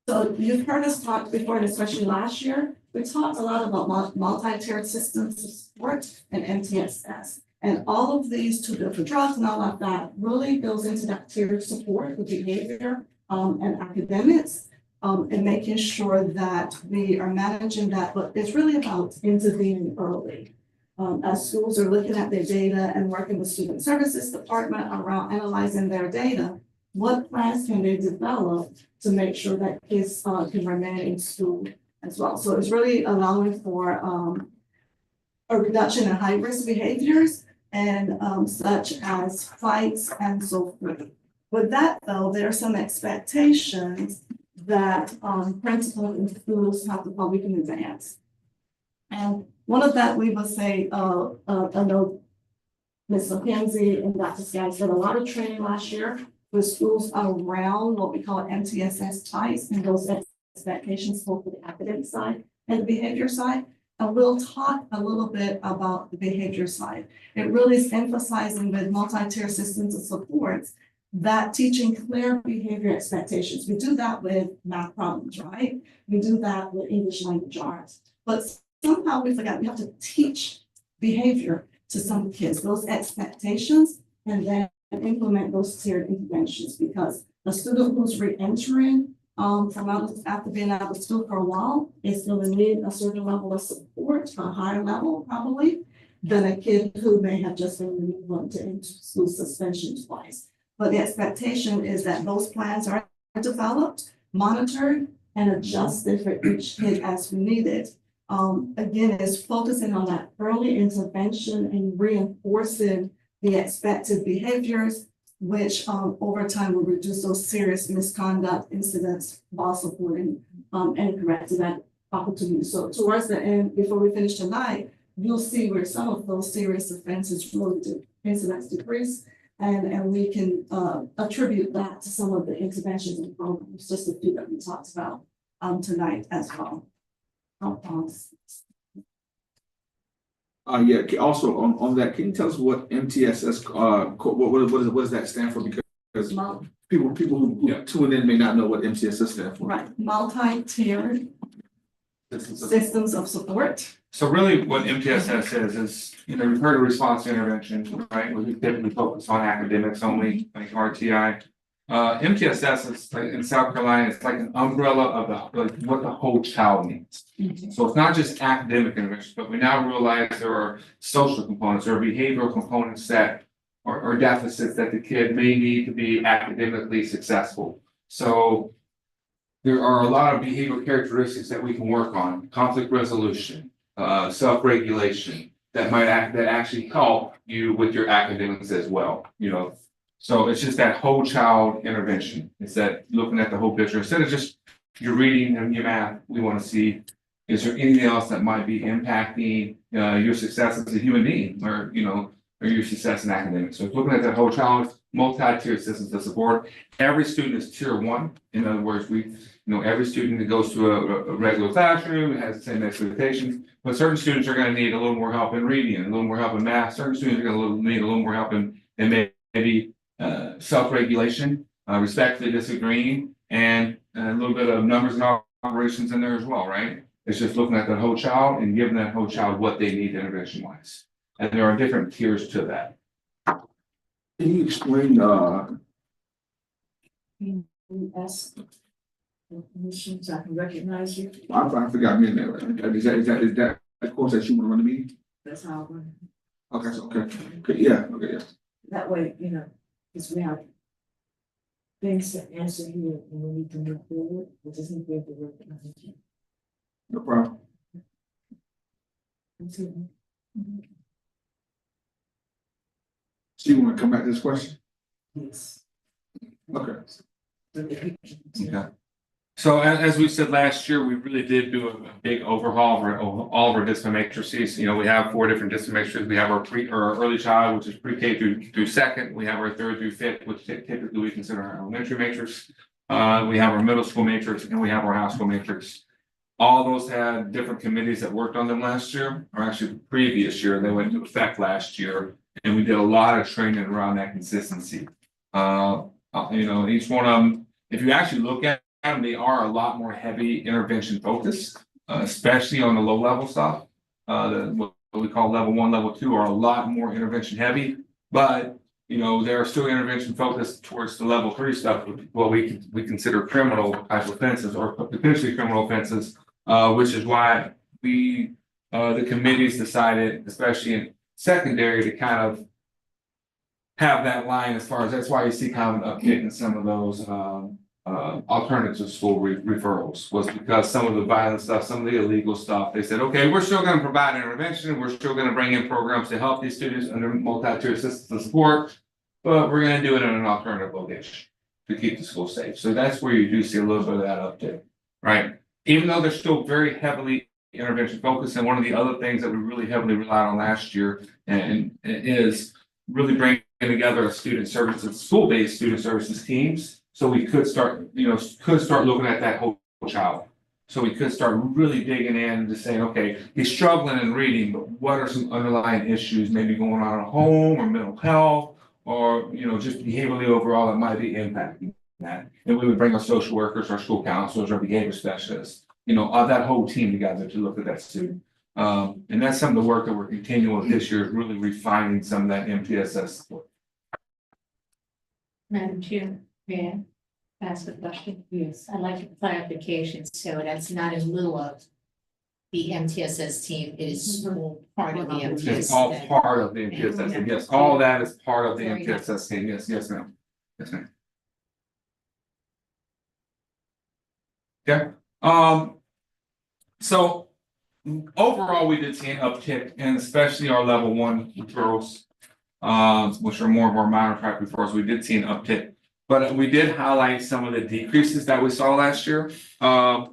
S5: So you've heard us talk before, and especially last year, we talked a lot about multi-tiered systems of support and MTSS. And all of these two different drugs and all of that really goes into that tiered support with behavior and academics and making sure that we are managing that. But it's really about intervening early. As schools are looking at their data and working with student services department around analyzing their data, what plans can they develop to make sure that kids can remain in school as well? So it's really allowing for a reduction in high risk behaviors and such as fights and so forth. With that though, there are some expectations that principals and schools have to public in advance. And one of that we will say, I know Ms. Mackenzie and Dr. Sky did a lot of training last year with schools around what we call MTSS ties and those expectations both for the academic side and the behavior side. And we'll talk a little bit about the behavior side. It really is emphasizing with multi-tier systems of supports that teaching clear behavior expectations. We do that with math problems, right? We do that with English language arts, but somehow we forgot we have to teach behavior to some kids, those expectations, and then implement those tiered interventions, because a student who's re-entering after being out of school for a while is going to need a certain level of support, a higher level probably, than a kid who may have just been removed to into school suspension twice. But the expectation is that those plans are developed, monitored, and adjusted for each kid as we need it. Again, it's focusing on that early intervention and reinforcing the expected behaviors, which over time will reduce those serious misconduct incidents while supporting and correcting that opportunity. So towards the end, before we finish tonight, you'll see where some of those serious offenses really incidents decrease. And we can attribute that to some of the interventions and programs, just a few that we talked about tonight as well.
S3: Yeah, also on that, can you tell us what MTSS, what does that stand for? Because people who tune in may not know what MTSS stands for.
S5: Right, multi-tiered systems of support.
S6: So really what MTSS is, you've heard of response to intervention, right? We typically focus on academics only, like RTI. MTSS is like in South Carolina, it's like an umbrella of what the whole child needs. So it's not just academic intervention, but we now realize there are social components, there are behavioral components that or deficits that the kid may need to be academically successful. So there are a lot of behavioral characteristics that we can work on: conflict resolution, self-regulation, that actually help you with your academics as well, So it's just that whole child intervention. It's that looking at the whole picture instead of just your reading and your math. We want to see, is there anything else that might be impacting your success as a human being, or your success in academics? So it's looking at that whole child, multi-tiered systems of support. Every student is tier 1. In other words, every student that goes to a regular classroom has the same expectations, but certain students are going to need a little more help in reading, a little more help in math. Certain students are going to need a little more help in maybe self-regulation, respectfully disagreeing, and a little bit of numbers and operations in there as well, right? It's just looking at the whole child and giving that whole child what they need intervention-wise. And there are different tiers to that.
S3: Can you explain
S2: Ask permissions, I can recognize you.
S3: I forgot your name. Is that the course that you want to run the meeting?
S2: That's how I run.
S3: Okay, yeah.
S2: That way, because we have things to answer here and we need to move forward, we just need to be able to recognize you.
S3: No problem. So you want to come back to this question?
S2: Yes.
S3: Okay.
S6: Okay. So as we said last year, we really did do a big overhaul of all of our discipline matrices. We have 4 different discipline matrices. We have our early child, which is pre-K through second. We have our 3rd through 5th, which typically we consider our elementary matrix. We have our middle school matrix, and we have our high school matrix. All those had different committees that worked on them last year, or actually the previous year. They went into effect last year, and we did a lot of training around that consistency. Each one of them, if you actually look at them, they are a lot more heavy intervention focused, especially on the low level stuff. What we call level 1, level 2 are a lot more intervention heavy, but they're still intervention focused towards the level 3 stuff, what we consider criminal type offenses or potentially criminal offenses, which is why the committees decided, especially in secondary, to kind of have that line as far as that's why you see kind of an uptick in some of those alternative school referrals, was because some of the violent stuff, some of the illegal stuff, they said, okay, we're still going to provide intervention, we're still going to bring in programs to help these students under multi-tier systems of support, but we're going to do it in an alternative location to keep the school safe. So that's where you do see a little bit of that uptick, right? Even though they're still very heavily intervention focused, and one of the other things that we really heavily relied on last year and is really bringing together a student services, school-based student services teams. So we could start looking at that whole child. So we could start really digging in and just saying, okay, he's struggling in reading, but what are some underlying issues maybe going on at home or mental health or, just behaviorally overall that might be impacting that. And we would bring our social workers, our school counselors, our behavior specialists, that whole team together to look at that student. And that's some of the work that we're continuing this year, is really refining some of that MTSS support.
S4: Madam Chair, may I ask a question?
S2: Yes.
S4: I'd like a clarification, so that's not in lieu of the MTSS team, it is all part of the MTSS.
S6: It's all part of the MTSS team, yes, all that is part of the MTSS team, yes, ma'am. Yes, ma'am. Okay, so overall, we did see an uptick in especially our level one referrals, which are more of our minor track referrals. We did see an uptick. But we did highlight some of the decreases that we saw last year. For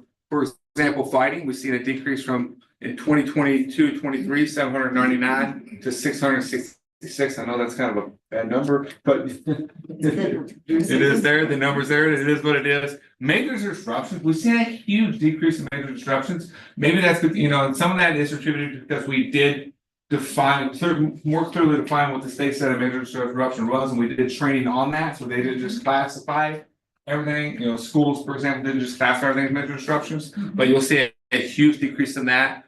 S6: example, fighting, we've seen a decrease from in 2022-23, 799 to 666. I know that's kind of a bad number, but it is there, the number's there, it is what it is. Major disruptions, we've seen a huge decrease in major disruptions. Maybe that's, you know, some of that is attributed because we did more clearly define what the state said a major disruption was, and we did training on that, so they didn't just classify everything, you know, schools, for example, didn't just classify everything as major disruptions, but you'll see a huge decrease in that.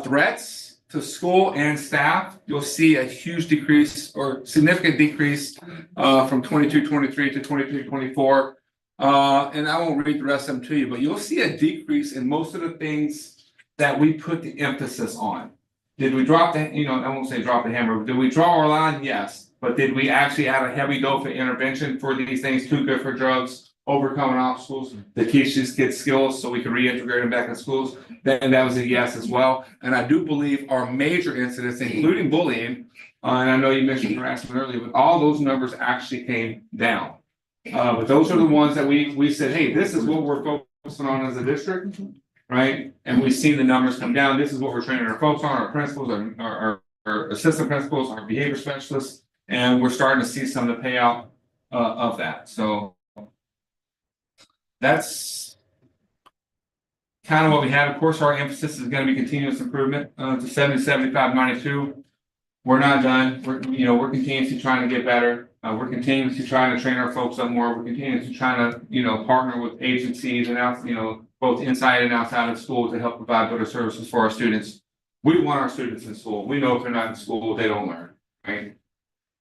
S6: Threats to school and staff, you'll see a huge decrease or significant decrease from 22-23 to 23-24. And I won't read the rest of them to you, but you'll see a decrease in most of the things that we put the emphasis on. Did we drop the, you know, I won't say drop the hammer, did we draw our line? Yes. But did we actually add a heavy dose of intervention for these things, too good for drugs, overcoming obstacles, to teach these kids skills so we can reintegrate them back in schools? Then that was a yes as well. And I do believe our major incidents, including bullying, and I know you mentioned harassment earlier, but all those numbers actually came down. But those are the ones that we said, hey, this is what we're focusing on as a district. Right, and we've seen the numbers come down. This is what we're training our folks on, our principals, our assistant principals, our behavior specialists, and we're starting to see some of the payout of that. So that's kind of what we have. Of course, our emphasis is going to be continuous improvement to 70, 75, 92. We're not done. We're continuously trying to get better. We're continuously trying to train our folks up more. We're continuously trying to, partner with agencies and out, both inside and outside of school to help provide better services for our students. We want our students in school. We know if they're not in school, they don't learn, right?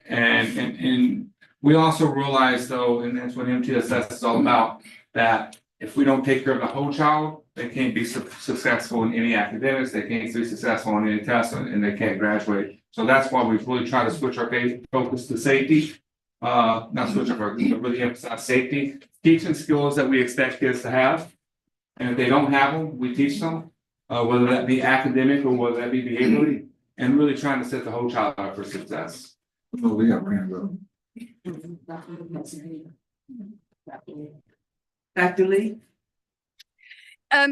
S6: And we also realize though, and that's what MTSS is all about, that if we don't take care of the whole child, they can't be successful in any academics, they can't be successful in any test, and they can't graduate. So that's why we've really tried to switch our focus to safety. Not switch up our, really emphasize safety, teaching skills that we expect kids to have. And if they don't have them, we teach them, whether that be academic or whether that be behaviorally, and really trying to set the whole child up for success.
S3: Oh, we got hands up.
S2: Dr. Lee?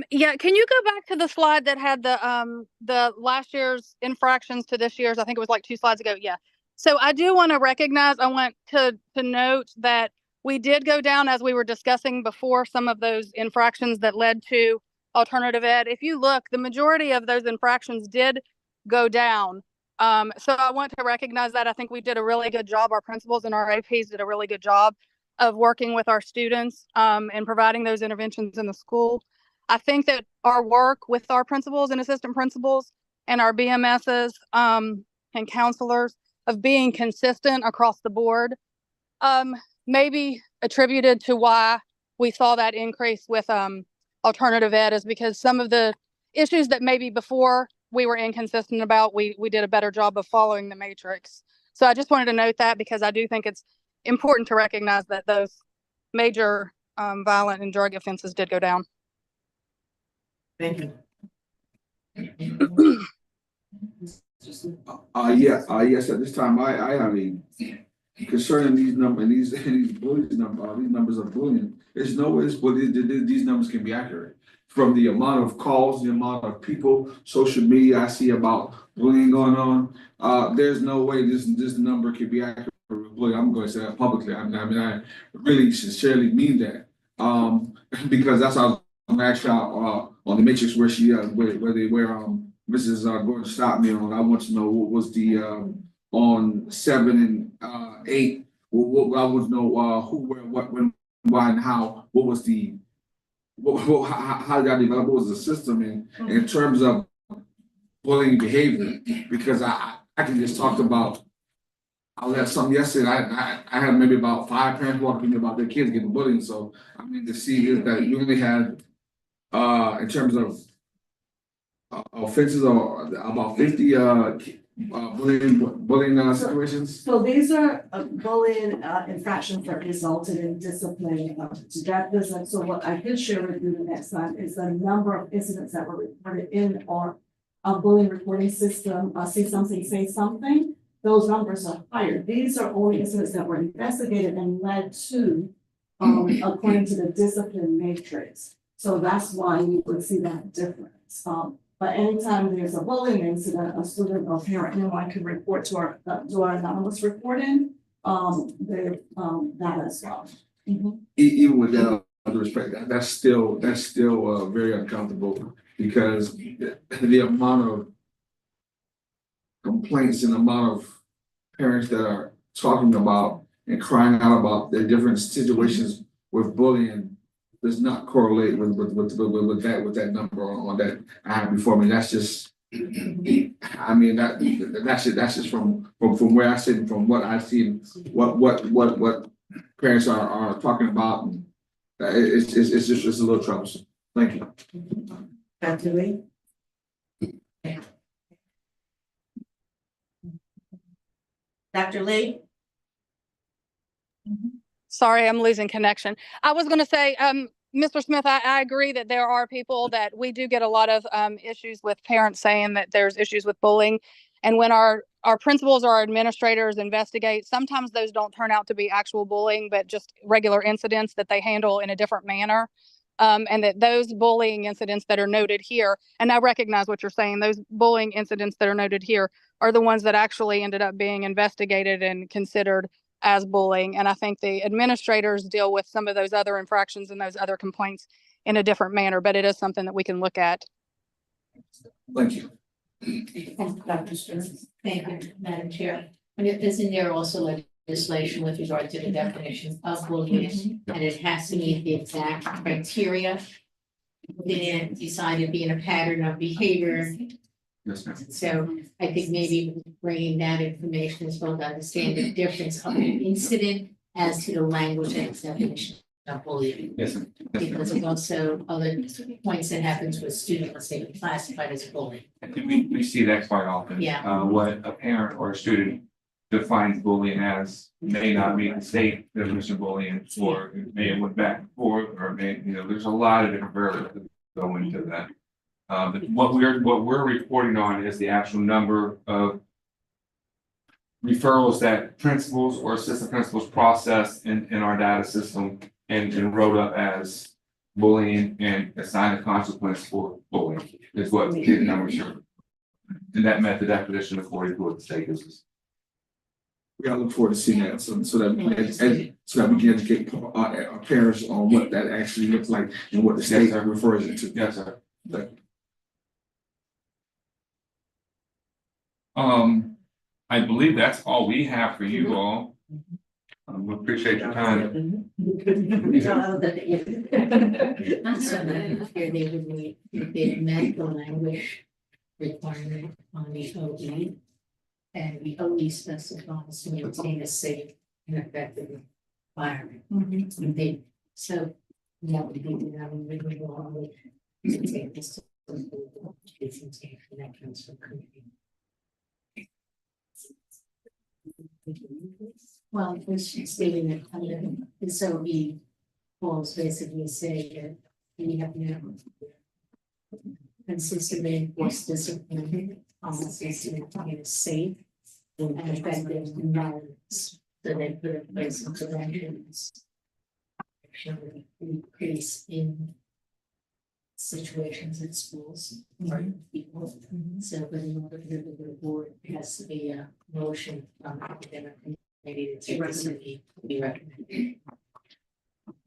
S9: Yeah, can you go back to the slide that had the last year's infractions to this year's? I think it was like 2 slides ago. Yeah. So I do want to recognize, I want to note that we did go down, as we were discussing before, some of those infractions that led to alternative ed. If you look, the majority of those infractions did go down. So I want to recognize that. I think we did a really good job. Our principals and our APs did a really good job of working with our students and providing those interventions in the school. I think that our work with our principals and assistant principals and our BMSs and counselors of being consistent across the board may be attributed to why we saw that increase with alternative ed, is because some of the issues that maybe before we were inconsistent about, we did a better job of following the matrix. So I just wanted to note that, because I do think it's important to recognize that those major violent and drug offenses did go down.
S2: Thank you.
S3: Yes, at this time, I have a concerning these numbers of bullying. There's no way these numbers can be accurate. From the amount of calls, the amount of people, social media I see about bullying going on, there's no way this number can be accurate. I'm going to say that publicly. I really sincerely mean that, because that's how I'm actually on the matrix where Mrs. Gordon stopped me on. I want to know what was the on 7 and 8. What I want to know who, where, what, when, why, and how. What was the how did I develop? What was the system in terms of bullying behavior? Because I can just talk about. I left some yesterday. I had maybe about 5 parents walking to me about their kids getting bullied. So I mean, to see is that you only had in terms of offenses, or about 50 bullying situations?
S5: So these are bullying infractions that resulted in discipline. That doesn't, so what I could share with you the next time is the number of incidents that were reported in our bullying reporting system. See something, say something. Those numbers are higher. These are only incidents that were investigated and led to, according to the discipline matrix. So that's why you would see that difference. But anytime there's a bullying incident, a student or parent, anyone can report to our anonymous reporting, that as well.
S3: Even with that, other respect, that's still very uncomfortable because the amount of complaints and the amount of parents that are talking about and crying out about the different situations with bullying does not correlate with that number on that I have before me. That's just, I mean, that's just from where I sit and from what I see, what parents are talking about. And it's just a little troublesome. Thank you.
S2: Dr. Lee?
S7: Dr. Lee?
S9: Sorry, I'm losing connection. I was gonna say, Mr. Smith, I agree that there are people that we do get a lot of issues with parents saying that there's issues with bullying. And when our principals or our administrators investigate, sometimes those don't turn out to be actual bullying, but just regular incidents that they handle in a different manner. And that those bullying incidents that are noted here, and I recognize what you're saying, those bullying incidents that are noted here are the ones that actually ended up being investigated and considered as bullying. And I think the administrators deal with some of those other infractions and those other complaints in a different manner, but it is something that we can look at.
S3: Thank you.
S2: Dr. Stearns?
S4: Thank you, Madam Chair. And isn't there also legislation with regard to the definition of bullying? And it has to meet the exact criteria. Then decide to be in a pattern of behavior.
S6: Yes, ma'am.
S4: So I think maybe bringing that information as well to understand the difference of an incident as to the language and its definition of bullying.
S6: Yes, ma'am. Yes, ma'am.
S4: Because there's also other points that happens with students, let's say, classified as bullying.
S6: And we see that quite often.
S4: Yeah.
S6: What a parent or a student defines bullying as may not be the state definition of bullying, or it may have went back and forth, or may, there's a lot of different variables that go into that. But what we're reporting on is the actual number of referrals that principals or assistant principals process in our data system and wrote up as bullying and assign a consequence for bullying is what the numbers show. And that met the definition according to what the state is.
S3: We gotta look forward to seeing that, so that we can educate our parents on what that actually looks like and what the state
S6: Yes, sir.
S3: refers it to.
S6: Yes, sir.
S3: Thank you.
S6: I believe that's all we have for you all. We appreciate your time.
S4: I'm sorry, here they would need, if they met the language requirement on the OE. And the OE specifies to maintain a safe and effective environment. And they, so that would be the really long to take this to the presentation that comes from community. Well, it's stating that under this OE falls basically say that we have now consistently enforced discipline policies to maintain a safe and effective environments. So they put in place interventions. Showing increase in situations in schools or people. So, but in order for the board, it has to be a motion from academic committee to take this to be recommended.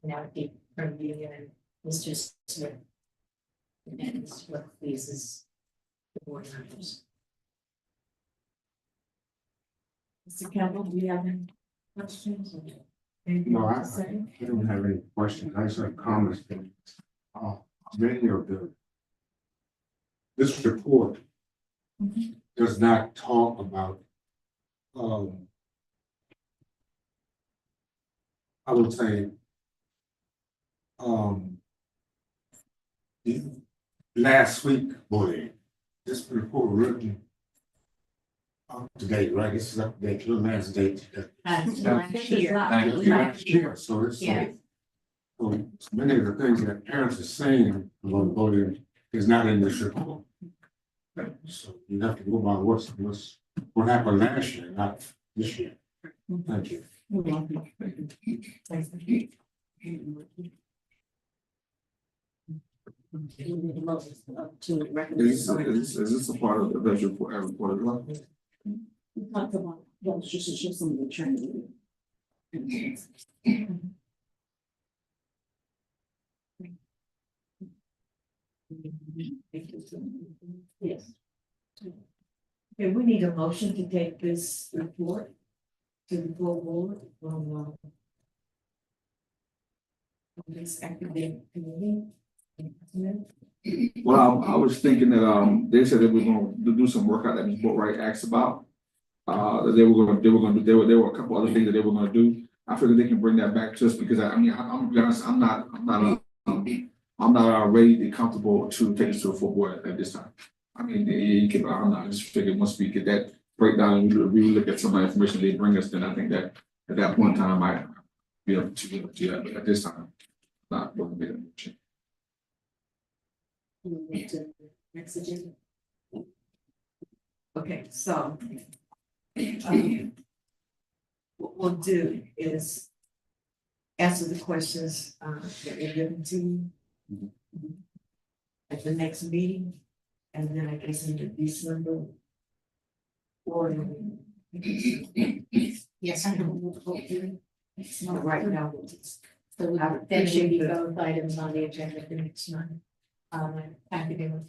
S4: Now, from the Mr. Smith. And it's what pleases the board members.
S2: Mr. Campbell, do you have any questions?
S10: No, I don't have any questions. I just have comments. Many of this report does not talk about, I would say, last week bullying. This report written up to date, right? This is up to date, last date.
S4: Last year.
S10: Last year, so it's.
S4: Yeah.
S10: So many of the things that parents are saying about voting is not in this report. So you have to go by what happened last year, not this year. Thank you.
S7: To
S3: Is this a part of the budget report as well?
S5: We talked about, well, it's just some of the training.
S2: Yes. Okay, we need a motion to take this report to the full board from this academic committee.
S3: Well, I was thinking that, they said they were going to do some work out that Ms. Boatright asked about. That they were a couple other things that they were gonna do. I figured they can bring that back to us because I'm gonna be honest, I'm not ready and comfortable to take this to a full board at this time. I mean, you can, I just figured once we get that breakdown and we look at some of the information they bring us, then I think that at that point in time, I might be able to do that, but at this time, not going to be able to.
S2: Next agenda. Okay, so. What we'll do is answer the questions that we're given to you at the next meeting, and then I guess in the December or
S4: Yes.
S2: right now. We'll just-
S4: So we
S2: I
S4: then
S2: appreciate
S4: we
S2: the-
S4: both items on the agenda for next month. Academic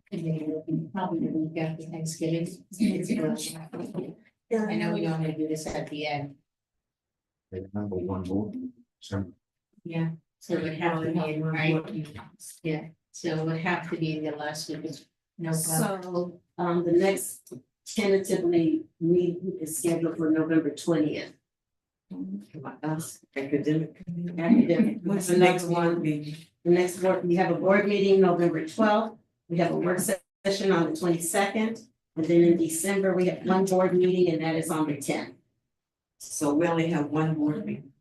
S4: committee will be probably the week after Thanksgiving. I know we normally do this at the end.
S10: Number one vote. So
S4: Yeah. So it would have to be, right? Yeah, so it would have to be the last week of November.
S7: So, the next tentatively meeting is scheduled for November 20th.
S2: Us, academic committee.
S7: Academic.
S2: What's the next one? Meeting?
S7: The next board, we have a board meeting November 12th, we have a work session on the 22nd, and then in December, we have one board meeting, and that is on the 10th.
S2: So we only have one board meeting.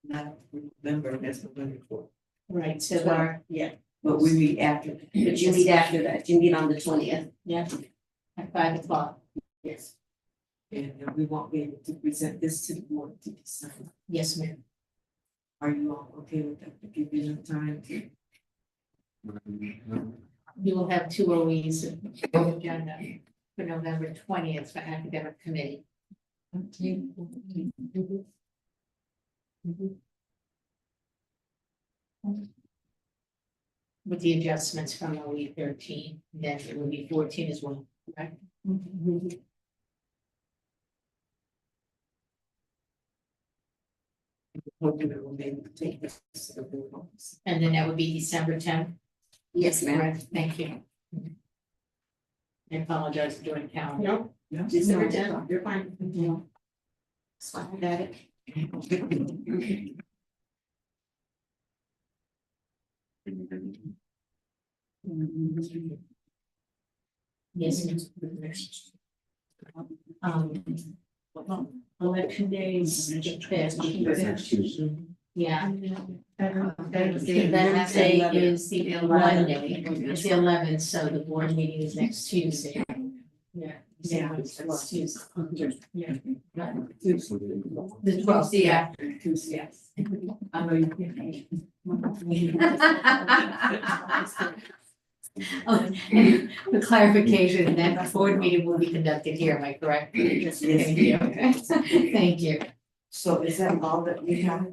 S2: Not November, that's November 4th,
S4: Right, so our,
S7: Yeah,
S2: but we meet after.
S7: but you meet after that, you meet on the 20th.
S4: yeah, at 5 o'clock.
S7: Yes.
S2: And we won't be able to present this to the board to decide.
S4: Yes, ma'am.
S2: Are you all okay with that? To give you enough time to?
S4: You will have two OEs on the agenda for November 20th for academic committee. With the adjustments from OE 13, then it will be 14 as well, correct?
S2: Hoping that we'll be able to take this to the board.
S4: And then that would be December 10th.
S7: Yes, ma'am.
S4: Correct, thank you. I apologize for doing calendar.
S7: No, December 10th, you're fine. It's fine, I got it.
S4: Yes. Election days.
S10: Next Tuesday.
S4: Yeah. Wednesday is the 11th, it's the 11th, so the board meeting is next Tuesday. Yeah.
S2: Yeah.
S4: It's next Tuesday. Yeah.
S2: The
S4: 12th, yeah.
S2: Tuesday, yes. I know you can.
S4: Oh, and for clarification, that board meeting will be conducted here, am I correct?
S2: Yes.
S4: Thank you. Thank you.
S2: So is that all that we have?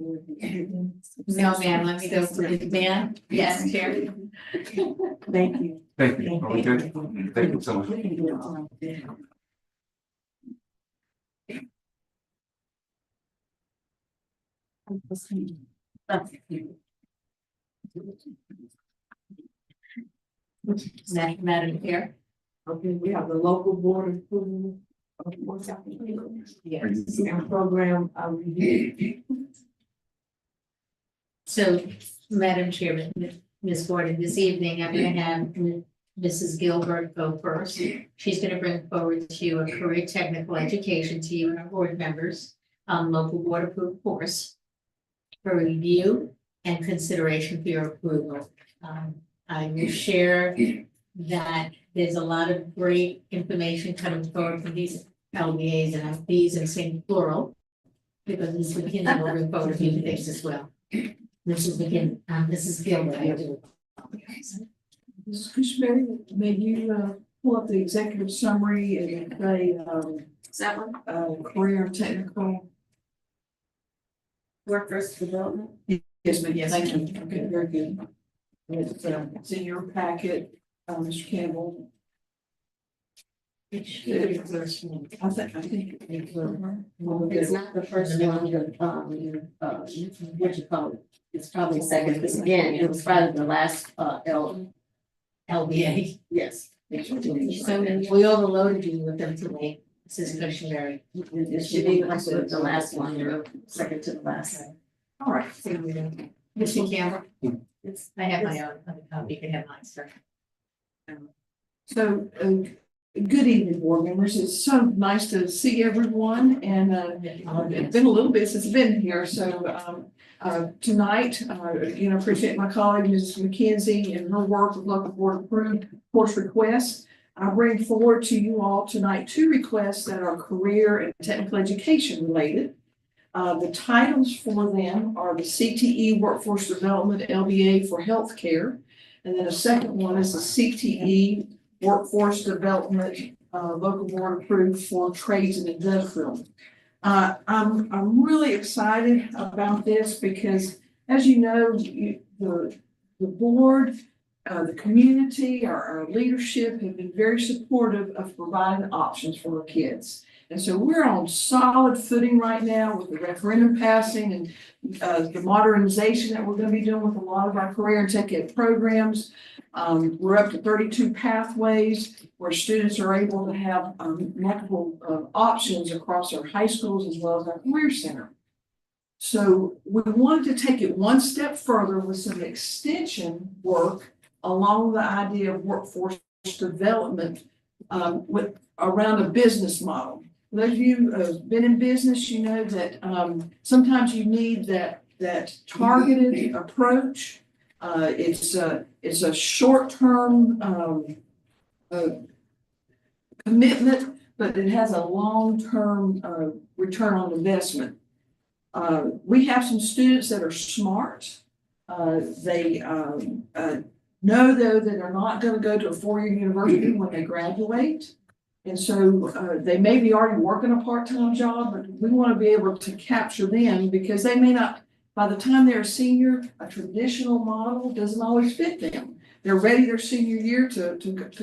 S4: No, ma'am, let me go through, ma'am, yes, Chair.
S2: Thank you.
S6: Thank you. Are we good? Thank you so much.
S4: Madam Chair.
S2: Okay, we have the local board approval of what's happening. Yes, and program review.
S4: So, Madam Chairman, Ms. Gordon, this evening I'm gonna have Mrs. Gilbert go first. She's gonna bring forward to you a career technical education to you and our board members, local board approved course for review and consideration for your approval. I will share that there's a lot of great information coming forward from these LBAs and FBs and saying plural, because Mrs. McKinnon will bring forward a few things as well. Mrs. Gilbert, I do apologize.
S11: Mrs. Cushberry, may you pull up the executive summary and say, career technical?
S7: Workforce development.
S11: Yes, ma'am, yes, thank you. Okay, very good. It's in your packet, Mr. Campbell. I think it's,
S7: It's not the first one, what you call it, it's probably second, because again, it was probably the last,
S4: LBA.
S7: yes.
S4: So we overloaded you with them today. This is Cushionberry.
S7: It should be the last one, or second to the last.
S4: All right. Mr. Campbell? I have my own, you can have mine, sir.
S11: so, good evening, board members. It's so nice to see everyone and, it's been a little bit since I've been here, so, tonight, again, I appreciate my colleague, Mrs. McKenzie, and her work with local board approved course requests. I bring forward to you all tonight 2 requests that are career and technical education related. The titles for them are the CTE Workforce Development LBA for Healthcare, and then a second one is the CTE Workforce Development Local Board Approved for Trades and Industrial. I'm really excited about this because, as you know, the board, the community, our leadership have been very supportive of providing options for our kids. And so we're on solid footing right now with the referendum passing and the modernization that we're going to be doing with a lot of our career and tech ed programs. We're up to 32 pathways where students are able to have multiple options across our high schools as well as our career center. So we wanted to take it one step further with some extension work along the idea of workforce development with around a business model. Those of you who have been in business, you know that sometimes you need that targeted approach. It's a short-term commitment, but it has a long-term return on investment. We have some students that are smart. They know though that they're not going to go to a 4-year university when they graduate. And so they may be already working a part-time job, but we want to be able to capture them because they may not, by the time they're a senior, a traditional model doesn't always fit them. They're ready their senior year to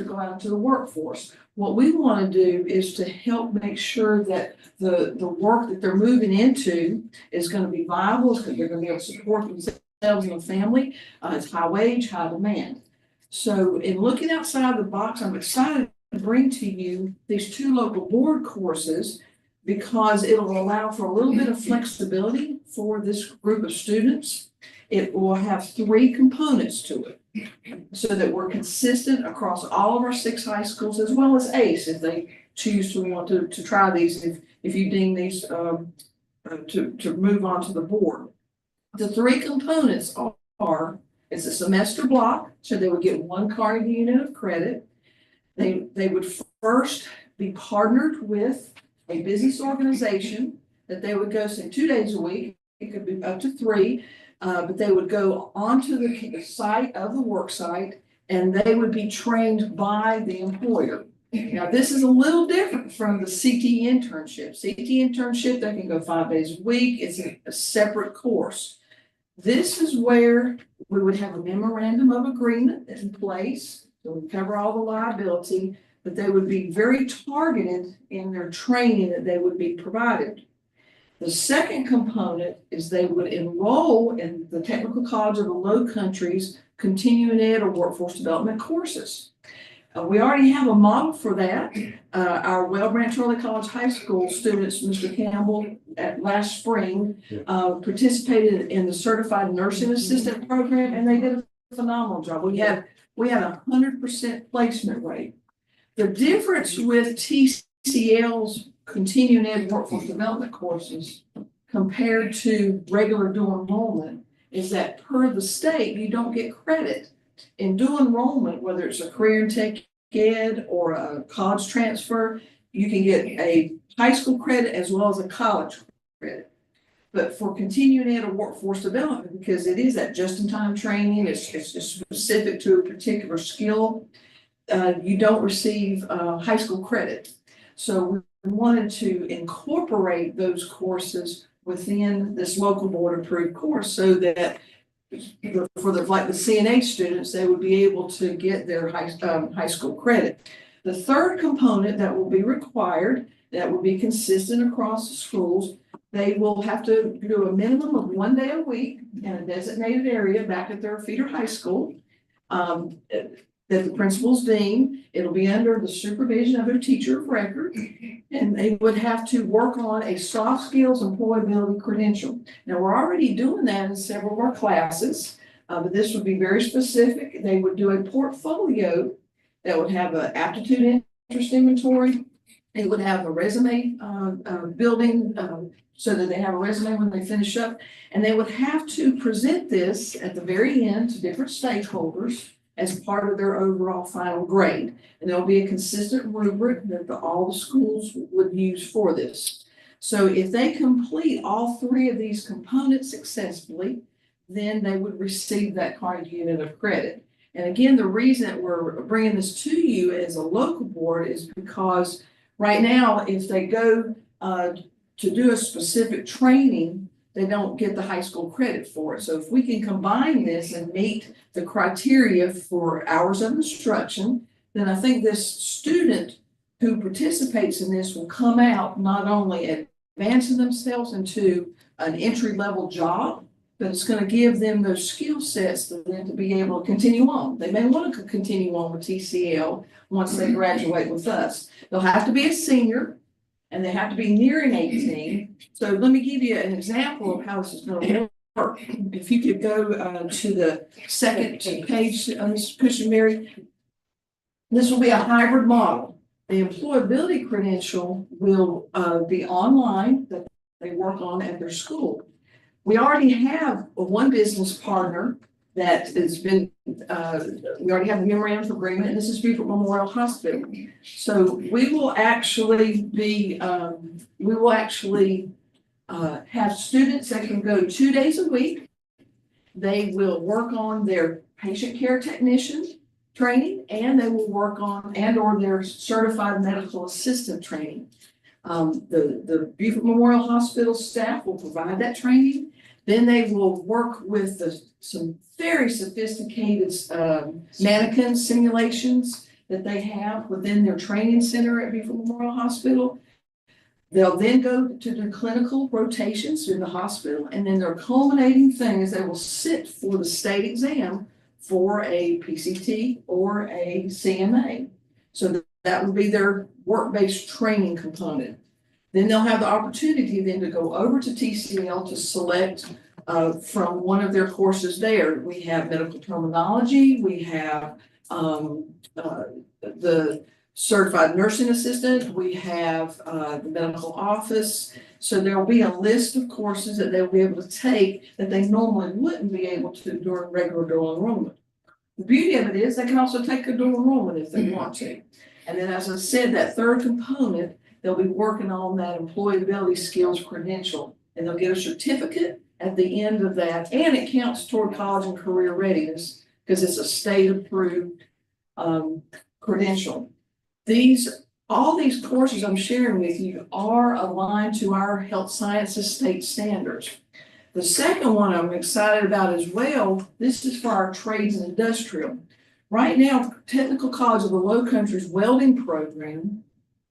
S11: go out to the workforce. What we want to do is to help make sure that the work that they're moving into is going to be viable, because they're going to be able to support themselves and a family. It's high wage, high demand. So in looking outside the box, I'm excited to bring to you these 2 local board courses because it'll allow for a little bit of flexibility for this group of students. It will have 3 components to it so that we're consistent across all of our 6 high schools as well as ACE if they choose to want to try these, if you deem these to move on to the board. The 3 components are it's a semester block, so they would get 1 credit unit of credit. They would first be partnered with a business organization that they would go, say, 2 days a week. It could be up to 3, but they would go onto the site of the work site and they would be trained by the employer. Now, this is a little different from the CT internship. CT internship, they can go 5 days a week. It's a separate course. This is where we would have a memorandum of agreement in place. So we cover all the liability, but they would be very targeted in their training that they would be provided. The second component is they would enroll in the Technical College of the Low Countries continuing ed or workforce development courses. We already have a model for that. Our Well Branch Early College High School students, Mr. Campbell, last spring participated in the Certified Nursing Assistant program, and they did a phenomenal job. We have 100% placement rate. The difference with TCL's continuing ed workforce development courses compared to regular dual enrollment is that per the state, you don't get credit. In dual enrollment, whether it's a career and tech ed or a college transfer, you can get a high school credit as well as a college credit. But for continuing ed or workforce development, because it is that just-in-time training, it's specific to a particular skill, you don't receive high school credit. So we wanted to incorporate those courses within this local board approved course so that for the CNA students, they would be able to get their high school credit. The third component that will be required, that will be consistent across the schools, they will have to do a minimum of 1 day a week in a designated area back at their feeder high school. That the principals deem, it'll be under the supervision of their teacher of record, and they would have to work on a soft skills employability credential. Now, we're already doing that in several of our classes, but this would be very specific. They would do a portfolio that would have an aptitude interest inventory. It would have a resume building so that they have a resume when they finish up, and they would have to present this at the very end to different stakeholders as part of their overall final grade. And there'll be a consistent rubric that all the schools would use for this. So if they complete all three of these components successfully, then they would receive that card unit of credit. And again, the reason that we're bringing this to you as a local board is because right now, if they go to do a specific training, they don't get the high school credit for it. So if we can combine this and meet the criteria for hours of instruction, then I think this student who participates in this will come out not only advancing themselves into an entry-level job, but it's going to give them those skill sets for them to be able to continue on. They may want to continue on with TCL once they graduate with us. They'll have to be a senior, and they have to be nearing 18. So let me give you an example of how this is going to work. If you could go to the second page, Ms. Cushenberry, this will be a hybrid model. The employability credential will be online that they work on at their school. We already have one business partner that has been, we already have the memorandum of agreement, and this is Beaufort Memorial Hospital. So we will actually be, have students that can go 2 days a week. They will work on their patient care technician training, and they will work on or their certified medical assistant training. The Beaufort Memorial Hospital staff will provide that training. Then they will work with some very sophisticated mannequin simulations that they have within their training center at Beaufort Memorial Hospital. They'll then go to do clinical rotations in the hospital, and then their culminating thing is they will sit for the state exam for a PCT or a CMA. So that would be their work-based training component. Then they'll have the opportunity then to go over to TCL to select from one of their courses there. We have medical terminology, we have the certified nursing assistant, we have the medical office. So there will be a list of courses that they'll be able to take that they normally wouldn't be able to during regular dual enrollment. The beauty of it is they can also take a dual enrollment if they want to. And then, as I said, that third component, they'll be working on that employability skills credential, and they'll get a certificate at the end of that, and it counts toward college and career readiness because it's a state approved credential. All these courses I'm sharing with you are aligned to our health sciences state standards. The second one I'm excited about as well, this is for our trades and industrial. Right now, Technical College of the Lowcountry's welding program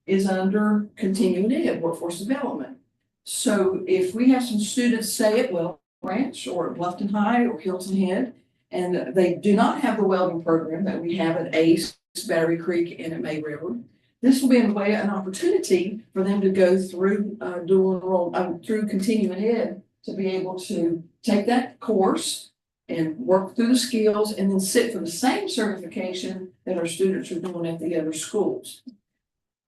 S11: is under continuing ed, workforce development. So if we have some students, say at Well Branch or at Bluffton High or Hilton Head, and they do not have the welding program that we have at ACE, Battery Creek, and at May Railroad, this will be in a way an opportunity for them to go through dual enroll through continuing ed to be able to take that course and work through the skills and then sit for the same certification that our students are doing at the other schools.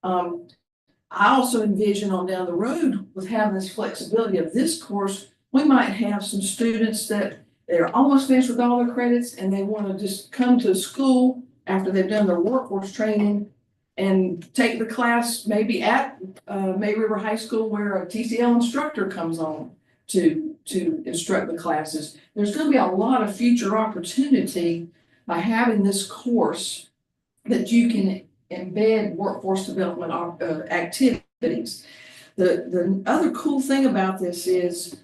S11: I also envision on down the road with having this flexibility of this course, we might have some students that they're almost finished with all their credits and they want to just come to school after they've done their workforce training and take the class maybe at May River High School where a TCL instructor comes on to instruct the classes. There's going to be a lot of future opportunity by having this course that you can embed workforce development activities. The other cool thing about this is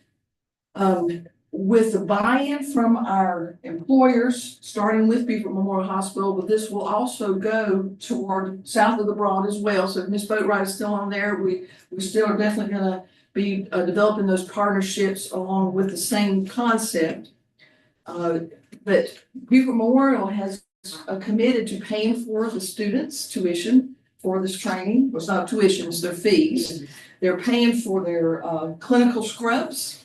S11: with the buy-in from our employers, starting with Beaufort Memorial Hospital, but this will also go toward south of the Broad as well. So if Ms. Boatwright is still on there, we still are definitely gonna be developing those partnerships along with the same concept. But Beaufort Memorial has committed to paying for the students' tuition for this training. Well, it's not tuition, it's their fees. They're paying for their clinical scrubs.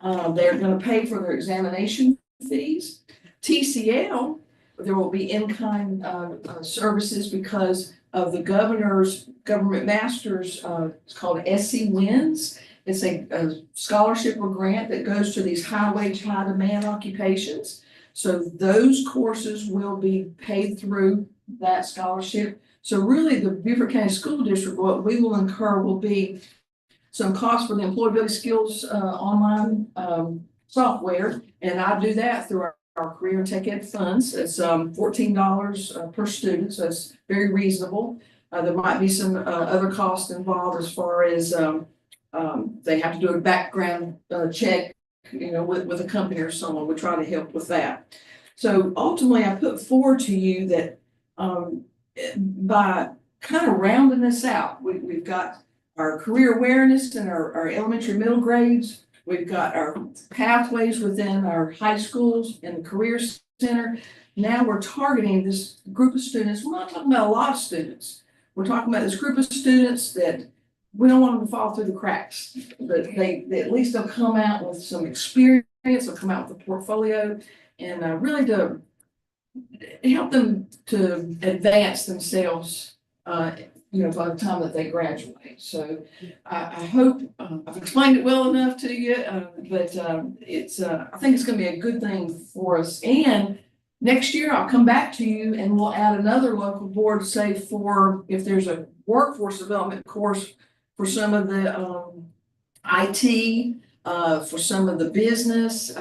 S11: They're gonna pay for their examination fees. TCL, there will be in-kind services because of the governor's government masters, it's called SC Wins. It's a scholarship or grant that goes to these high wage, high demand occupations. So those courses will be paid through that scholarship. So really the Beaufort County School District, what we will incur will be some cost for the employability skills online software. And I do that through our career and tech ed funds. It's $14 per student, so it's very reasonable. There might be some other costs involved as far as they have to do a background check, you know, with a company or someone. We try to help with that. So ultimately, I put forward to you that by kind of rounding this out, we've got our career awareness in our elementary middle grades. We've got our pathways within our high schools and the career center. Now we're targeting this group of students. We're not talking about a lot of students. We're talking about this group of students that we don't want them to fall through the cracks, but they at least they'll come out with some experience, they'll come out with a portfolio, and really to help them to advance themselves, you know, by the time that they graduate. So I hope I've explained it well enough to you, but it's I think it's going to be a good thing for us. And next year I'll come back to you and we'll add another local board, say for if there's a workforce development course for some of the IT, for some of the business.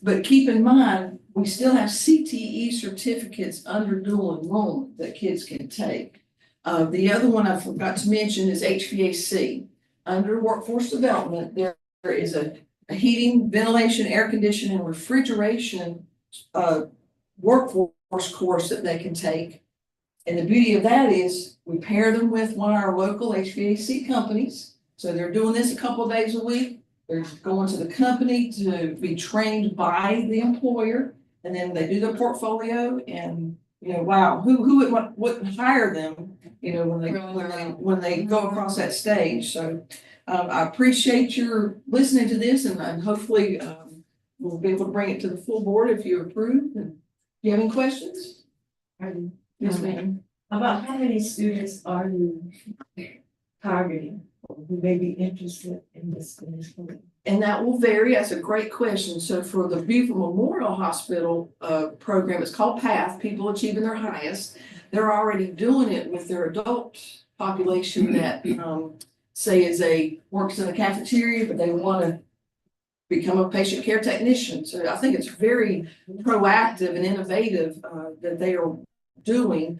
S11: But keep in mind, we still have CTE certificates under dual enrollment that kids can take. The other one I forgot to mention is HVAC. Under workforce development, there is a heating, ventilation, air conditioning, and refrigeration workforce course that they can take. And the beauty of that is we pair them with one of our local HVAC companies. So they're doing this a couple of days a week. They're going to the company to be trained by the employer, and then they do their portfolio. And you know, wow, who wouldn't hire them? You know, when they go across that stage. So I appreciate your listening to this, and hopefully we'll be able to bring it to the full board if you approve. And do you have any questions? Yes, ma'am.
S2: About how many students are you targeting who may be interested in this program?
S11: And that will vary. That's a great question. So for the Beaufort Memorial Hospital program, it's called PATH, People Achieving Their Highest. They're already doing it with their adult population that say works in a cafeteria, but they want to become a patient care technician. So I think it's very proactive and innovative that they are doing.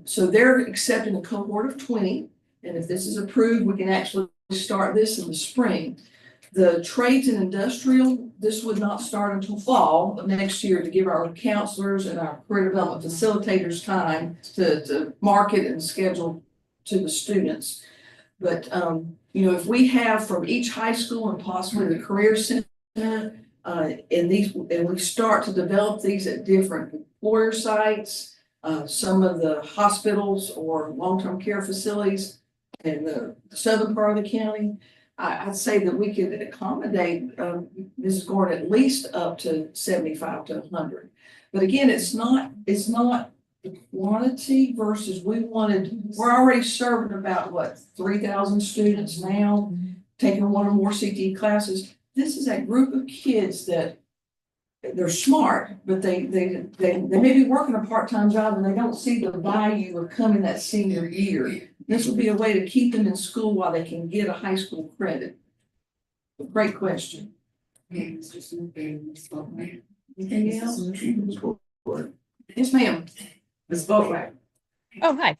S11: So they're accepting a cohort of 20. And if this is approved, we can actually start this in the spring. The trades and industrial, this would not start until fall of next year to give our counselors and our career development facilitators time to market and schedule to the students. But, you know, if we have from each high school and possibly the career center, and we start to develop these at different employer sites, some of the hospitals or long-term care facilities in the southern part of the county, I'd say that we could accommodate, Mrs. Gordon at least up to 75 to 100. But again, it's not the quantity versus we're already serving about what, 3,000 students now, taking one or more CTE classes. This is a group of kids that they're smart, but they may be working a part-time job and they don't see the value of coming that senior year. This will be a way to keep them in school while they can get a high school credit. Great question. Anything else? Yes, ma'am. Ms. Boatright.
S8: Oh, hi.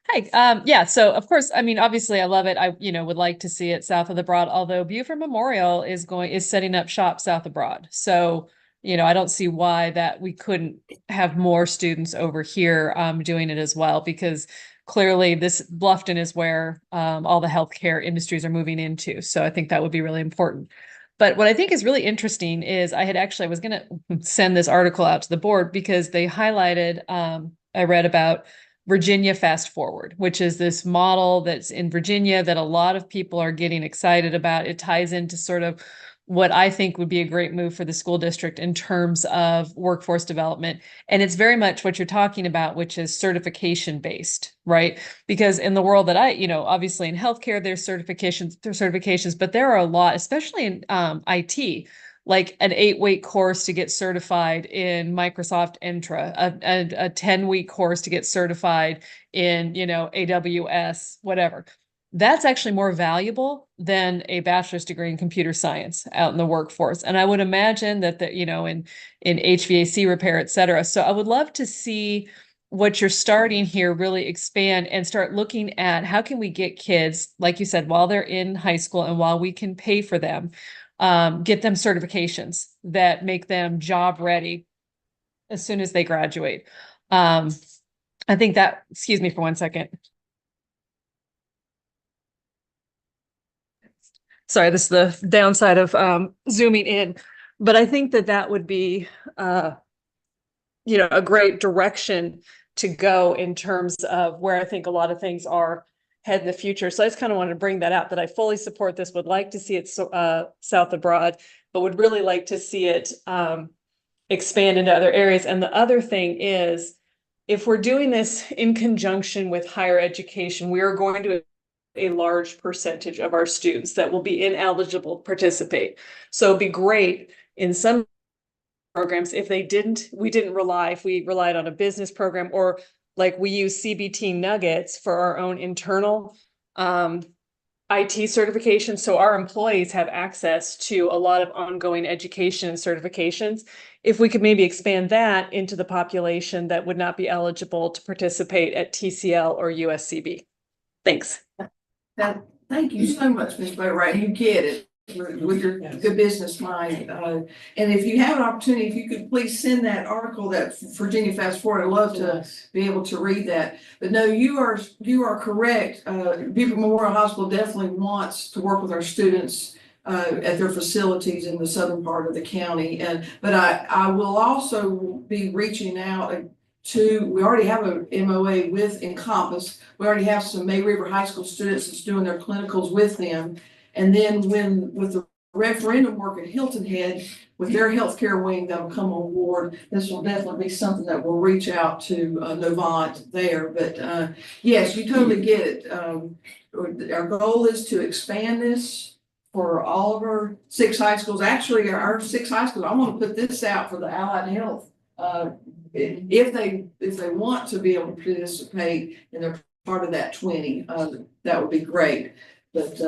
S8: Hi. Yeah, so of course, I mean, obviously I love it. I, would like to see it south of the Broad, although Buford Memorial is setting up shop south of Broad. So, I don't see why that we couldn't have more students over here doing it as well, because clearly this Bluffton is where all the healthcare industries are moving into. So I think that would be really important. But what I think is really interesting is I was going to send this article out to the board because they highlighted, I read about Virginia Fast Forward, which is this model that's in Virginia that a lot of people are getting excited about. It ties into sort of what I think would be a great move for the school district in terms of workforce development. And it's very much what you're talking about, which is certification based, right? Because in the world that obviously in healthcare, there's certifications, but there are a lot, especially in IT, like an 8-week course to get certified in Microsoft Entra, a 10-week course to get certified in, AWS, whatever. That's actually more valuable than a bachelor's degree in computer science out in the workforce. And I would imagine that, in HVAC repair, et cetera. So I would love to see what you're starting here really expand and start looking at how can we get kids, like you said, while they're in high school and while we can pay for them, get them certifications that make them job ready as soon as they graduate. I think that, excuse me for 1 second. Sorry, this is the downside of zooming in, but I think that would be, a great direction to go in terms of where I think a lot of things are head in the future. So I just kind of wanted to bring that out, that I fully support this, would like to see it south of Broad, but would really like to see it expand into other areas. And the other thing is, if we're doing this in conjunction with higher education, we are going to a large percentage of our students that will be ineligible to participate. So it'd be great in some programs if we relied on a business program, or like we use CBT nuggets for our own internal IT certification. So our employees have access to a lot of ongoing education and certifications. If we could maybe expand that into the population that would not be eligible to participate at TCL or USCB. Thanks.
S11: Thank you so much, Ms. Boatright. You get it with your good business mind. And if you have an opportunity, if you could please send that article, that Virginia Fast Forward, I'd love to be able to read that. But no, you are correct. Buford Memorial Hospital definitely wants to work with our students at their facilities in the southern part of the county. But I will also be reaching out we already have a MOA with Encompass. We already have some May River High School students that's doing their clinicals with them. And then with the referendum work at Hilton Head, with their healthcare wing that'll come on board, this will definitely be something that will reach out to Novant there. But yes, you totally get it. Our goal is to expand this for all of our 6 high schools. Actually, our 6 high schools, I want to put this out for the allied health. If they want to be able to participate and they're part of that 20, that would be great. But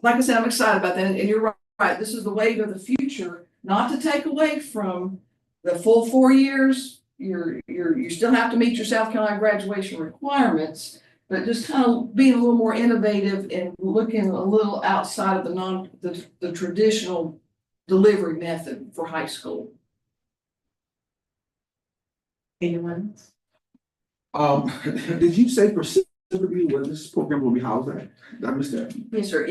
S11: like I said, I'm excited about that. And you're right, this is the wave of the future, not to take away from the full 4 years. You still have to meet your South Carolina graduation requirements, but just kind of being a little more innovative and looking a little outside of the traditional delivery method for high school.
S2: Anyone?
S3: Did you say specifically where this program will be housed at? I missed that.
S11: Yes, sir.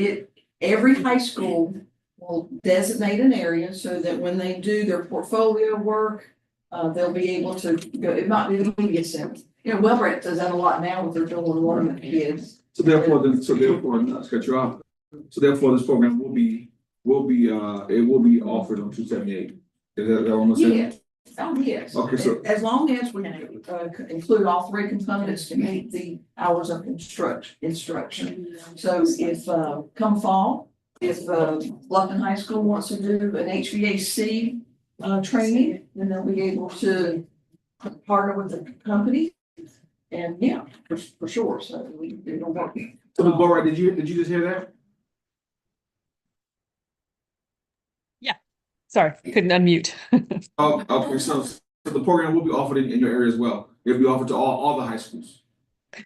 S11: Every high school will designate an area so that when they do their portfolio work, they'll be able to go. It might be the media center. Wellbrant does that a lot now with their dual enrollment kids.
S3: So therefore, not to cut you off, So therefore, this program will be offered on 278. Is that what I'm saying?
S11: Yes, oh, yes.
S3: Okay, so-
S11: As long as we include all three components to meet the hours of instruction. So if come fall, if Bluffton High School wants to do an HVAC training, then they'll be able to partner with the company. And yeah, for sure, so it'll work.
S3: So Ms. Boatright, did you just hear that?
S8: Sorry, couldn't unmute.
S3: Oh, okay, so the program will be offered in your area as well. It'll be offered to all the high schools.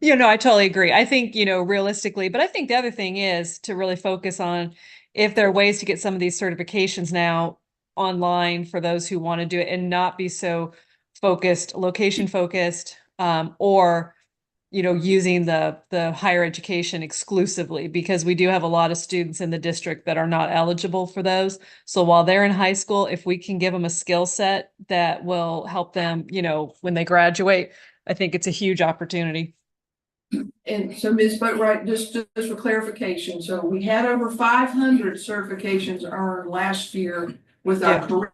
S8: You know, I totally agree. I think, you know, realistically, but I think the other thing is to really focus on if there are ways to get some of these certifications now online for those who want to do it and not be so focused, location focused, or, you know, using the higher education exclusively, because we do have a lot of students in the district that are not eligible for those. So while they're in high school, if we can give them a skill set that will help them, you know, when they graduate, I think it's a huge opportunity.
S11: And so Ms. Boatright, just for clarification, so we had over 500 certifications earned last year with our
S8: Yeah.
S11: career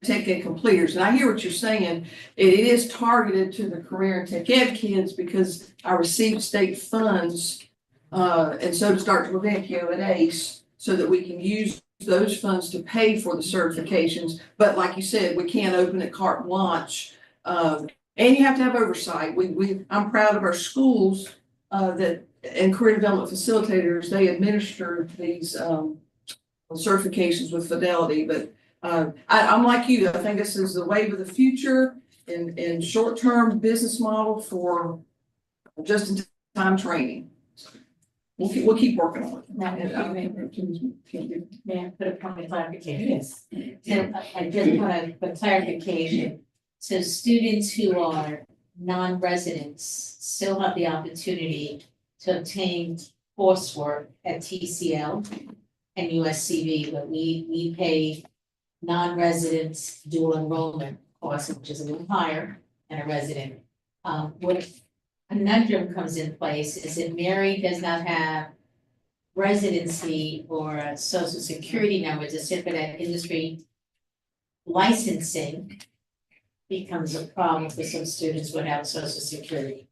S11: tech ed completers. And I hear what you're saying. It is targeted to the career and tech ed kids because I received state funds, and so does Dr. Levencio at ACE, so that we can use those funds to pay for the certifications. But like you said, we can't open it carte blanche. And you have to have oversight. I'm proud of our schools that and career development facilitators, they administer these certifications with fidelity, but I'm like you, I think this is the wave of the future and short-term business model for just-in-time training. We'll keep working on it.
S4: Now, may I put a point of clarification? Yes. So I just want a clarification. So students who are non-residents still have the opportunity to obtain coursework at TCL and USCB, but we pay non-residents dual enrollment course, which is a little higher than a resident. What conundrum comes in place is if Mary does not have residency or a social security number to sit for that industry licensing becomes a problem for some students without social security.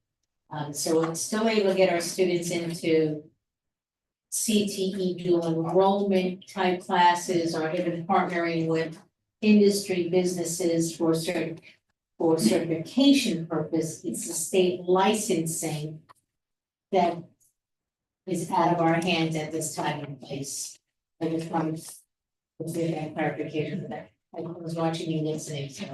S4: So we're still able to get our students into CTE dual enrollment type classes or even partnering with industry businesses for certification purpose. It's the state licensing that is out of our hands at this time and place. I just wanted to get that clarification of that. I was watching you listening, so.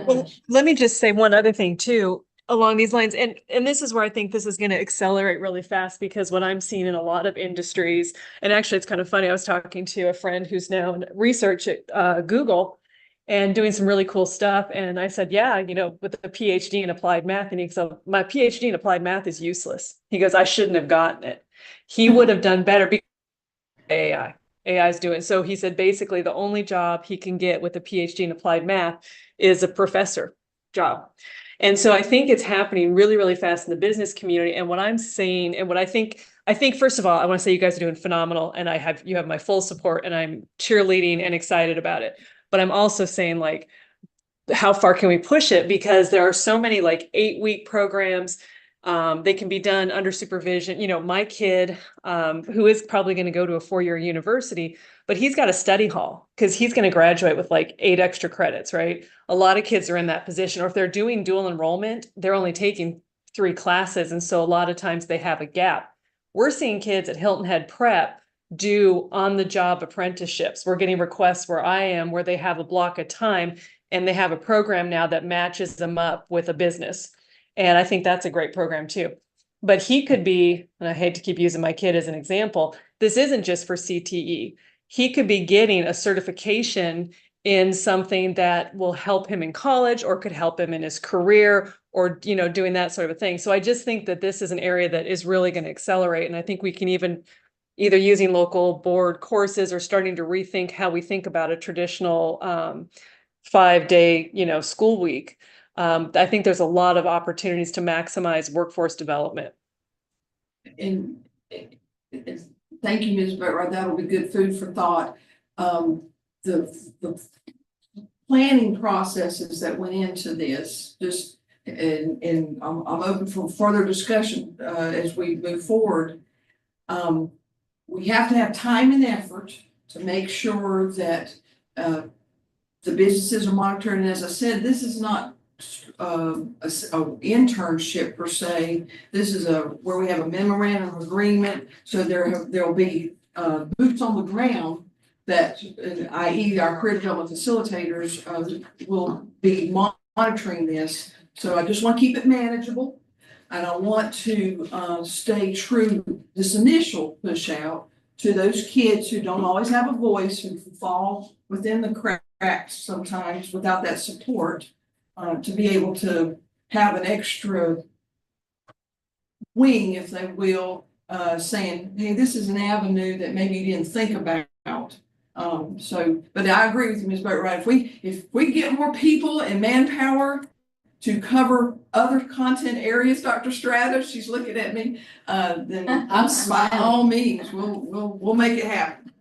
S8: Well, let me just say one other thing too, along these lines, and this is where I think this is going to accelerate really fast, because what I'm seeing in a lot of industries, and actually it's kind of funny, I was talking to a friend who's now in research at Google and doing some really cool stuff, and I said, yeah, you know, with a PhD in applied math, and he goes, my PhD in applied math is useless. He goes, I shouldn't have gotten it. He would have done better because AI is doing. So he said basically the only job he can get with a PhD in applied math is a professor job. And so I think it's happening really, really fast in the business community. And what I'm saying, and what I think first of all, I want to say you guys are doing phenomenal, and you have my full support, and I'm cheerleading and excited about it. But I'm also saying, like, how far can we push it? Because there are so many like 8-week programs. They can be done under supervision. You know, my kid, who is probably going to go to a 4-year university, but he's got a study hall because he's going to graduate with like 8 extra credits, right? A lot of kids are in that position, or if they're doing dual enrollment, they're only taking 3 classes. And so a lot of times they have a gap. We're seeing kids at Hilton Head Prep do on-the-job apprenticeships. We're getting requests where I am, where they have a block of time and they have a program now that matches them up with a business. And I think that's a great program too. But he could be, and I hate to keep using my kid as an example, this isn't just for CTE. He could be getting a certification in something that will help him in college or could help him in his career, or, you know, doing that sort of thing. So I just think that this is an area that is really going to accelerate. And I think we can even either using local board courses or starting to rethink how we think about a traditional 5-day, you know, school week. I think there's a lot of opportunities to maximize workforce development.
S11: And thank you, Ms. Boatright, that'll be good food for thought. The planning processes that went into this, just, and I'm open for further discussion, as we move forward. We have to have time and effort to make sure that, the businesses are monitored, and as I said, this is not a internship per se. This is where we have a memorandum of agreement, so there'll be boots on the ground that, i.e. our career development facilitators, will be monitoring this. So I just want to keep it manageable, and I want to stay true, this initial push out to those kids who don't always have a voice, who fall within the cracks sometimes without that support, to be able to have an extra wing, if they will, saying, hey, this is an avenue that maybe you didn't think about. But I agree with you, Ms. Boatright. If we get more people and manpower to cover other content areas, Dr. Strata, she's looking at me, then
S4: I'm
S11: by all means, we'll make it happen.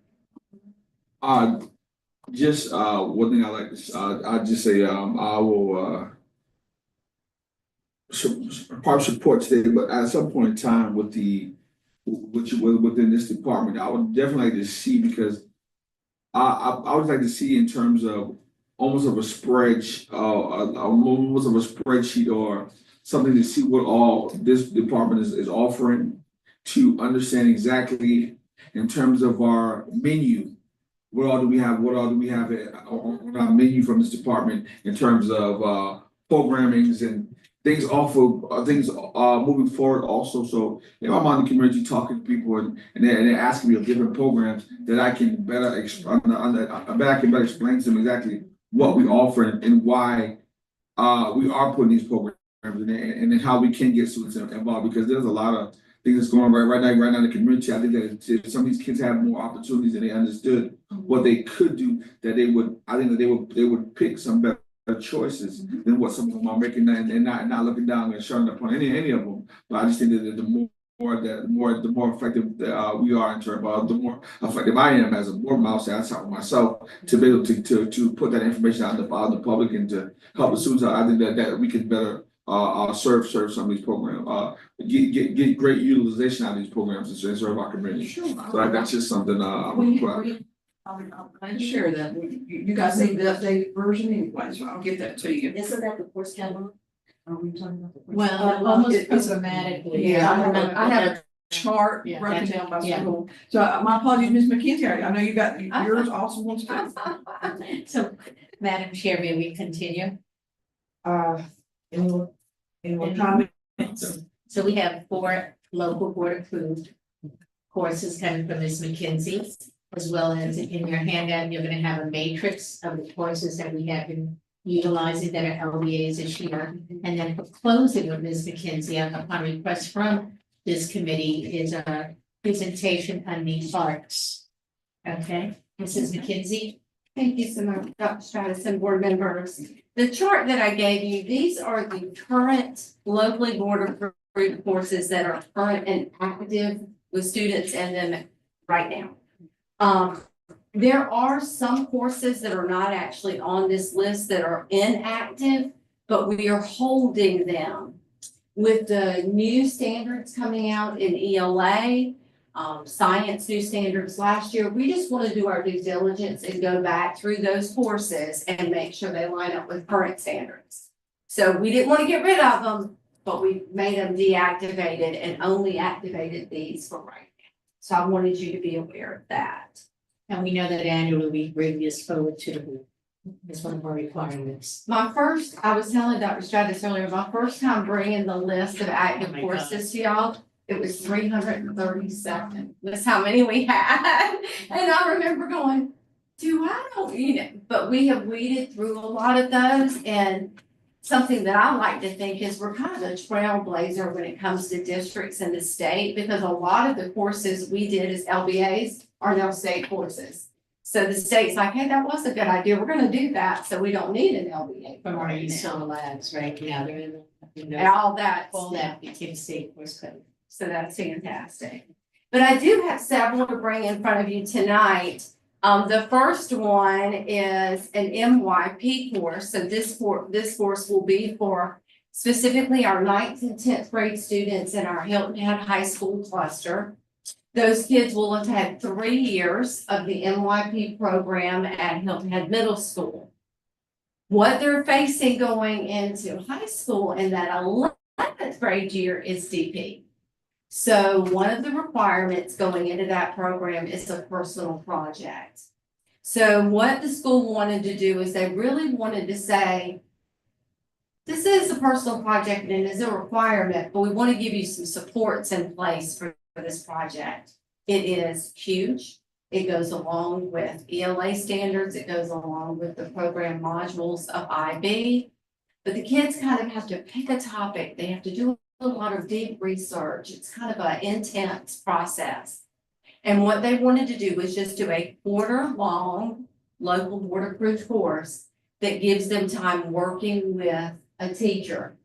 S3: Just one thing I like to I just say I will probably support today, but at some point in time within this department, I would definitely like to see, because I would like to see in terms of almost of a spreadsheet or something to see what all this department is offering, to understand exactly in terms of our menu. What all do we have on our menu from this department in terms of programmings and things moving forward also. So if I'm on the community talking to people and they're asking me of different programs, that I can better explain to them exactly what we offer and why we are putting these programs in there, and then how we can get students involved, because there's a lot of things that's going on right now in the community. I think that some of these kids have more opportunities and they understood what they could do, that they would pick some better choices than what some of them are making, and not looking down and shutting upon any of them. But I just think that the more effective we are in terms of, the more effective I am as a board member, outside of myself, to be able to put that information out in the public and to help the students out. I think that we can better serve some of these programs, get great utilization out of these programs and serve our community.
S11: Sure.
S3: So that's just something I'm put out.
S11: I'll share that. You guys need the updated version anyway, so I'll get that to you.
S7: Isn't that the course catalog? Are we talking about the course?
S4: Well, almost
S11: it's-
S4: programmatically.
S11: Yeah, I have a chart
S4: Yeah,
S11: broken
S4: that's-
S11: down by
S4: yeah.
S11: school. So my apologies, Ms. McKenzie. I know you got yours awesome ones too.
S4: So, Madam Chair, may we continue?
S2: Any more comments?
S4: So we have 4 local board approved courses coming from Ms. McKinsey, as well as in your handout, you're gonna have a matrix of the courses that we have been utilizing that are LBAs this year. And then for closing with Ms. McKinsey, upon request from this committee, is a presentation on the arts. Okay, Mrs. McKinsey?
S1: Thank you so much, Dr. Stratus and board members. The chart that I gave you, these are the current locally board approved courses that are current and active with students in them right now. There are some courses that are not actually on this list that are inactive, but we are holding them. With the new standards coming out in ELA, science new standards last year, we just want to do our due diligence and go back through those courses and make sure they line up with current standards. So we didn't want to get rid of them, but we made them deactivated and only activated these for right now. So I wanted you to be aware of that.
S4: And we know that annually we bring this forward to the board. It's one of our requirements.
S1: I was telling Dr. Stratus earlier, my first time bringing the list of active
S4: Oh my
S1: courses to y'all, it was 337. That's how many we had. And I remember going, I don't need it, but we have weeded through a lot of those, and something that I like to think is we're kind of a trailblazer when it comes to districts in the state, because a lot of the courses we did as LBAs are now state courses. So the state's like, hey, that was a good idea. We're gonna do that, so we don't need an LBA
S4: From our
S1: right
S4: USON
S1: now.
S4: labs right now, they're in
S1: And all that,
S4: all that became state course code.
S1: so that's fantastic. But I do have several to bring in front of you tonight. The first one is an MYP course, so this course will be for specifically our 9th and 10th grade students in our Hilton Head High School cluster. Those kids will have had 3 years of the MYP program at Hilton Head Middle School. What they're facing going into high school in that 11th grade year is DP. So one of the requirements going into that program is a personal project. So what the school wanted to do is they really wanted to say, this is a personal project and it is a requirement, but we want to give you some supports in place for this project. It is huge. It goes along with ELA standards. It goes along with the program modules of IB. But the kids kind of have to pick a topic. They have to do a lot of deep research. It's kind of an intense process. And what they wanted to do was just do a quarter-long local board-approved course that gives them time working with a teacher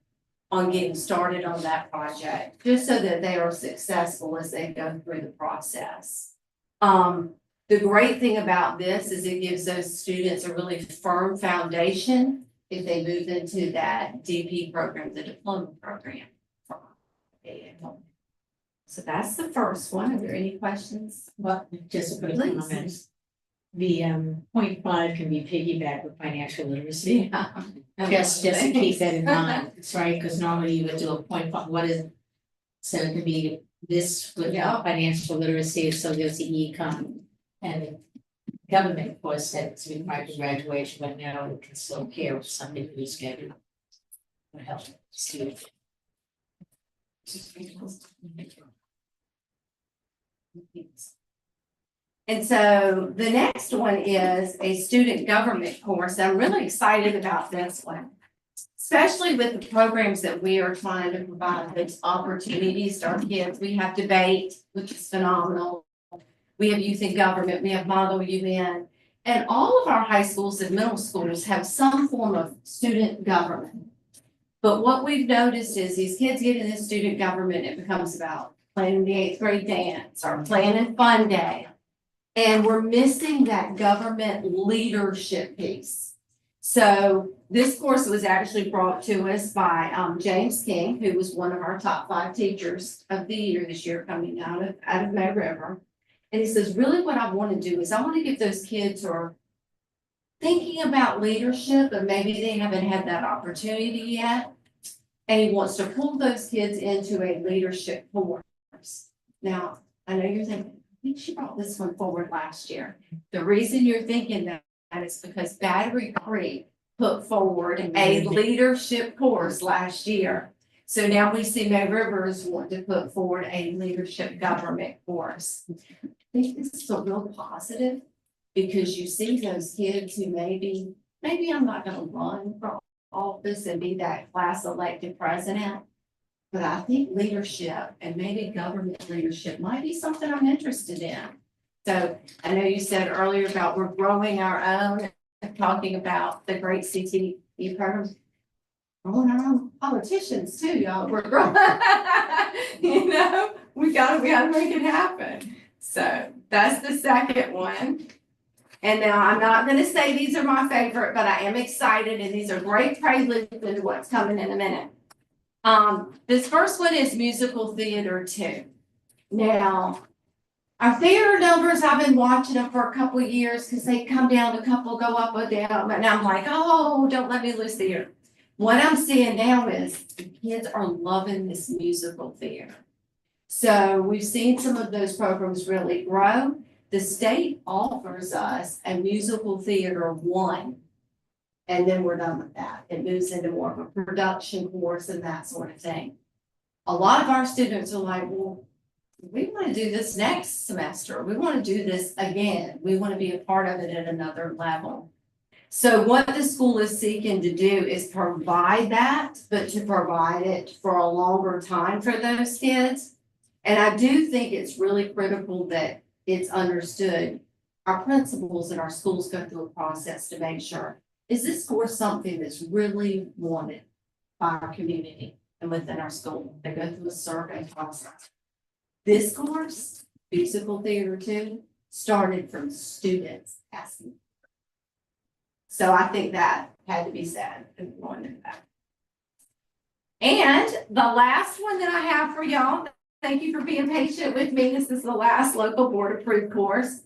S1: on getting started on that project, just so that they are successful as they go through the process. The great thing about this is it gives those students a really firm foundation if they move into that DP program, the diploma program. So that's the first one. Are there any questions?
S4: Well, just a quick
S1: Please.
S4: comment. The 0.5 can be piggybacked with financial literacy.
S1: Yeah.
S4: Just to keep that in mind, it's right, because normally you would do a 0.5, what is? So it can be this with
S1: Yeah.
S4: financial literacy, so there's the econ and the government course that's required to graduation, but now it can still care if something who's getting. Would help students.
S1: And so the next one is a student government course. I'm really excited about this one, especially with the programs that we are trying to provide those opportunities to our kids. We have debate, which is phenomenal. We have youth in government, we have model UN, and all of our high schools and middle schools have some form of student government. But what we've noticed is these kids get into student government, it becomes about planning the 8th grade dance or planning fun day. And we're missing that government leadership piece. So this course was actually brought to us by James King, who was one of our top 5 teachers of the year this year coming out of May River. And he says, really what I want to do is I want to give those kids who are thinking about leadership, but maybe they haven't had that opportunity yet. And he wants to pull those kids into a leadership course. Now, I know you're thinking, I think she brought this one forward last year. The reason you're thinking that is because Battery Creek put forward a leadership course last year. So now we see May Rivers want to put forward a leadership government course. I think this is a real positive because you see those kids who maybe I'm not gonna run for office and be that class elected president. But I think leadership and maybe government leadership might be something I'm interested in. So I know you said earlier about we're growing our own, talking about the great CTE programs. Growing our own politicians too, y'all. We're growing, you know, we gotta make it happen. So that's the second one. And now I'm not gonna say these are my favorite, but I am excited and these are great preludes into what's coming in a minute. This first one is musical theater 2. Now, our theater numbers, I've been watching them for a couple of years because they come down, a couple go up or down, but now I'm like, oh, don't let me lose theater. What I'm seeing now is the kids are loving this musical theater. So we've seen some of those programs really grow. The state offers us a musical theater 1. And then we're done with that. It moves into more of a production course and that sort of thing. A lot of our students are like, well, we want to do this next semester. We want to do this again. We want to be a part of it at another level. So what the school is seeking to do is provide that, but to provide it for a longer time for those kids. And I do think it's really critical that it's understood. Our principals in our schools go through a process to make sure, is this course something that's really wanted by our community and within our school? They go through a survey process. This course, musical theater too, started from students asking. So I think that had to be said and going into that. And the last one that I have for y'all, thank you for being patient with me. This is the last local board approved course.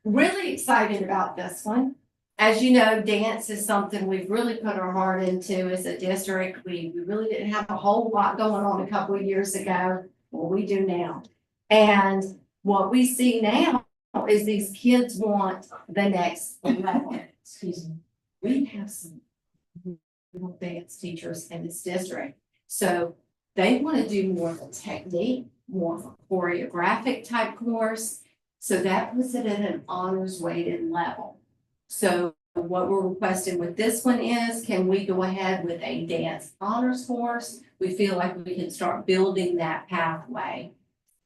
S1: Really excited about this one. As you know, dance is something we've really put our heart into as a district. We really didn't have a whole lot going on a couple of years ago. Well, we do now. And what we see now is these kids want the next level. Excuse me. We have some real dance teachers in this district. So they want to do more of a technique, more of a choreographic type course. So that puts it at an honors weighted level. So what we're requesting with this one is, can we go ahead with a dance honors course? We feel like we can start building that pathway.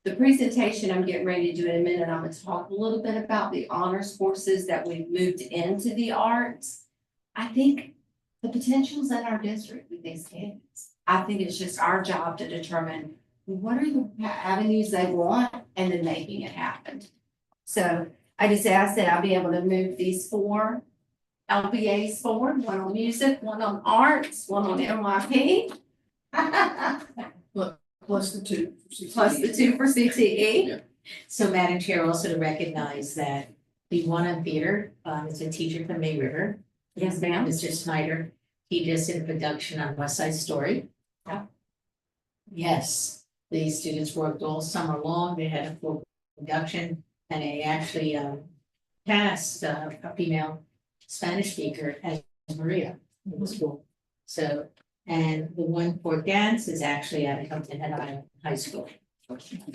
S1: The presentation I'm getting ready to do in a minute, I'm going to talk a little bit about the honors courses that we've moved into the arts. I think the potential's in our district with these kids. I think it's just our job to determine what are the avenues they want and then making it happen. So I just asked that I'll be able to move these 4 LBAs forward, one on music, one on arts, one on NYP.
S11: Plus the 2.
S1: Plus the 2 for CTE.
S4: So Madam Chair, also to recognize that the one on theater, is a teacher from May River.
S1: Yes, ma'am.
S4: Mr. Snyder, he just did a production on West Side Story.
S1: Yeah.
S4: Yes, the students worked all summer long, they had a full production, and they actually cast a female Spanish speaker as Maria in the school. So, and the one for dance is actually at Compton Head Island High School.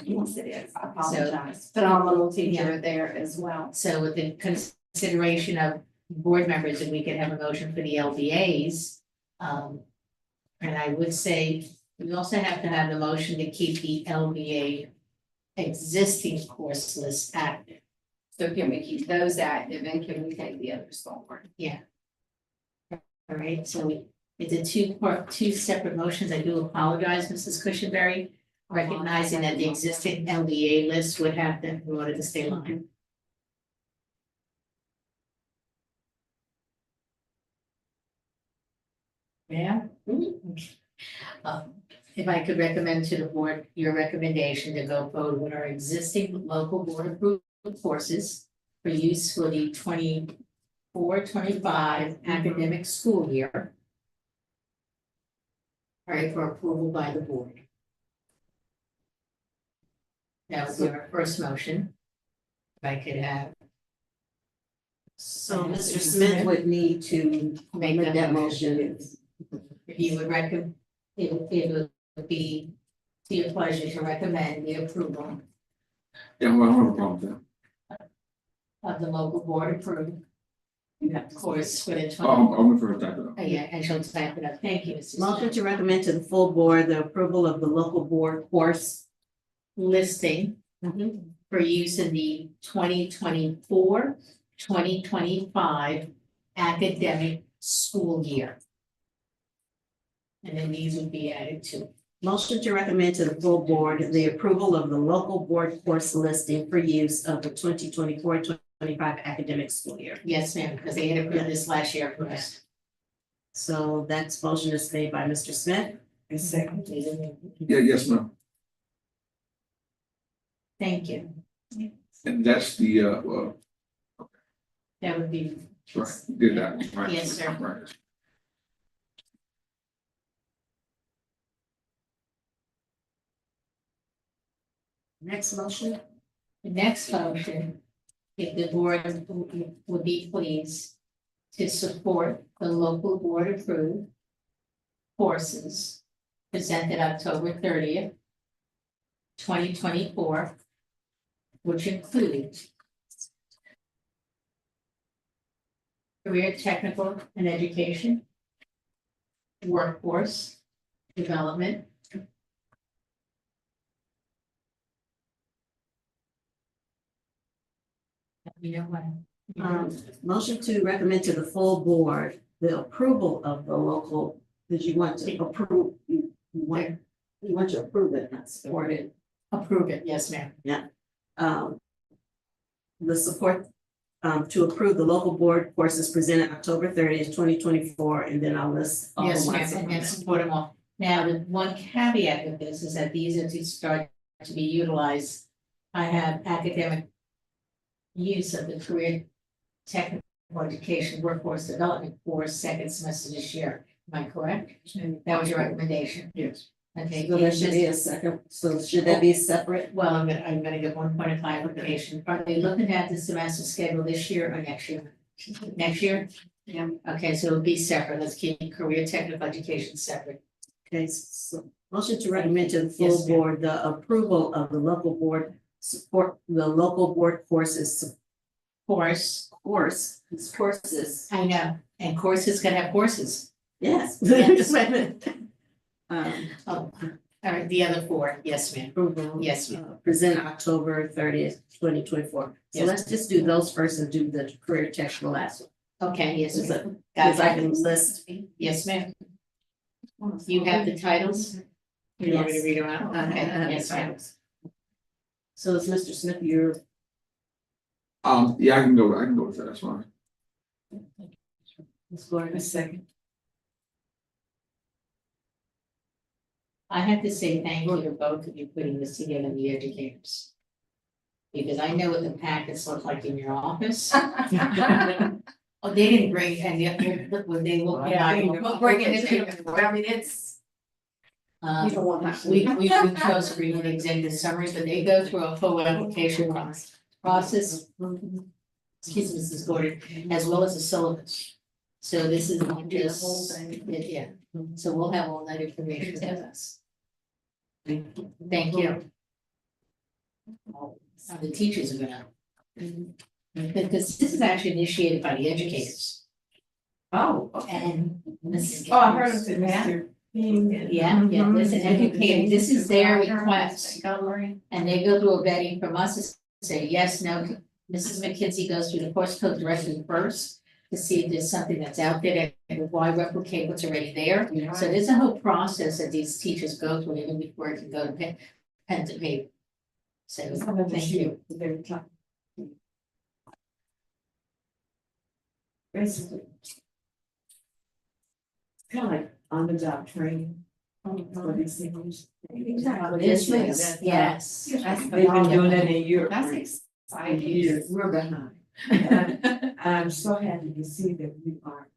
S1: Yes, it is. I apologize. Phenomenal teacher there as well.
S4: So with the consideration of board members, if we could have a motion for the LBAs. And I would say, we also have to have the motion to keep the LBA existing course list active.
S1: So can we keep those active and can we take the others forward?
S4: All right, so it's a two separate motions. I do apologize, Mrs. Cushenberry, recognizing that the existing LBA list would have them in order to stay on. Yeah. If I could recommend to the board your recommendation to go forward with our existing local board approved courses for use for the 24-25 academic school year. All right, for approval by the board. That was our first motion. If I could have.
S7: So Mr. Smith would need to
S4: Make
S7: make
S4: that
S7: that
S4: motion.
S7: motion.
S4: If you would recommend, it would be to your pleasure to recommend the approval
S3: Yeah, well, I don't have a problem with that.
S4: of the local board approved. Of course, for the
S3: I'll refer that up.
S4: Yeah, and she'll type it up. Thank you, Mrs.
S7: Motion to recommend to the full board the approval of the local board course.
S4: Listing for use in the 2024-2025 academic school year. And then these would be added to.
S7: Motion to recommend to the full board the approval of the local board course listing for use of the 2024-2025 academic school year.
S4: Yes, ma'am, because they had approved this last year for us.
S7: So that's motion is made by Mr. Smith.
S2: And second.
S3: Yeah, yes, ma'am.
S4: Thank you.
S3: And that's the,
S4: That would be,
S3: right, did that, right?
S4: Yes, sir.
S3: Right.
S7: Next motion.
S4: the next motion, if the board would be pleased to support the local board approved courses presented October 30th, 2024, which include career technical and education, workforce development, you know what?
S7: Motion to recommend to the full board the approval of the local, because you want to approve, you want to approve it, not support it.
S4: Approve it, yes, ma'am.
S7: the support to approve the local board courses presented October 30th, 2024, and then I'll list all the
S4: Yes,
S7: ones.
S4: ma'am, and support them all. Now, the one caveat with this is that these are to start to be utilized. I have academic use of the career technical education workforce development course second semester this year. Am I correct? That was your recommendation?
S11: Yes.
S4: Okay.
S7: So that should be a second, so should that be separate?
S4: Well, I'm gonna get one point of clarification. Are they looking at the semester schedule this year or next year? Next year?
S11: Yeah.
S4: Okay, so it'll be separate. Let's keep career technical education separate.
S7: Okay, so motion to recommend to the full
S4: Yes, ma'am.
S7: board the approval of the local board support, the local board courses
S4: Course,
S7: courses.
S4: I know, and courses can have courses.
S7: Yes.
S4: Yes.
S7: Wait a minute.
S4: Oh, all right, the other four, yes, ma'am.
S7: Approval.
S4: Yes, ma'am.
S7: Present October 30th, 2024. So
S4: Yes.
S7: let's just do those first and do the career technical last one.
S4: Okay, yes,
S7: Is
S4: ma'am.
S7: it- Because I can
S4: Got it.
S7: list.
S4: Yes, ma'am. You have the titles? You want me to
S7: Yes.
S4: read them out?
S7: I
S4: Okay,
S7: have the
S4: yes, ma'am.
S7: titles. So it's Mr. Smith, you're,
S3: Yeah, I can go with that, that's fine.
S7: Ms. Gordon.
S11: A second.
S4: I have to say thank you to both of you putting this together, the educators. Because I know what the packets look like in your office. Oh, they didn't bring, and yet, look what they look like.
S1: We'll bring it in, I mean, it's.
S4: Um,
S1: You don't want that.
S4: we chose to read an executive summary, but they go through a full application process. Excuse me, Mrs. Gordon, as well as a syllabus. So this is not just, yeah, so we'll have all that information with us. Thank you. The teachers are gonna. Because this is actually initiated by the educators
S11: Oh,
S4: and Mrs.
S11: Oh, I heard of it,
S4: Yeah.
S11: Mr. King.
S4: Yeah, listen, educating, this is their request. And they go through a vetting from us to say yes, no. Mrs. McKinsey goes through the course code directly first to see if there's something that's out there and why replicate what's already there. So there's a whole process that these teachers go through even before it can go to pen to paper. So thank you.
S2: Basically. It's kind of like on the job training. For these things.
S4: This was, yes.
S2: They've been doing that in Europe.
S1: That's
S2: for
S1: exciting.
S2: years. We're behind. I'm so happy to see that we are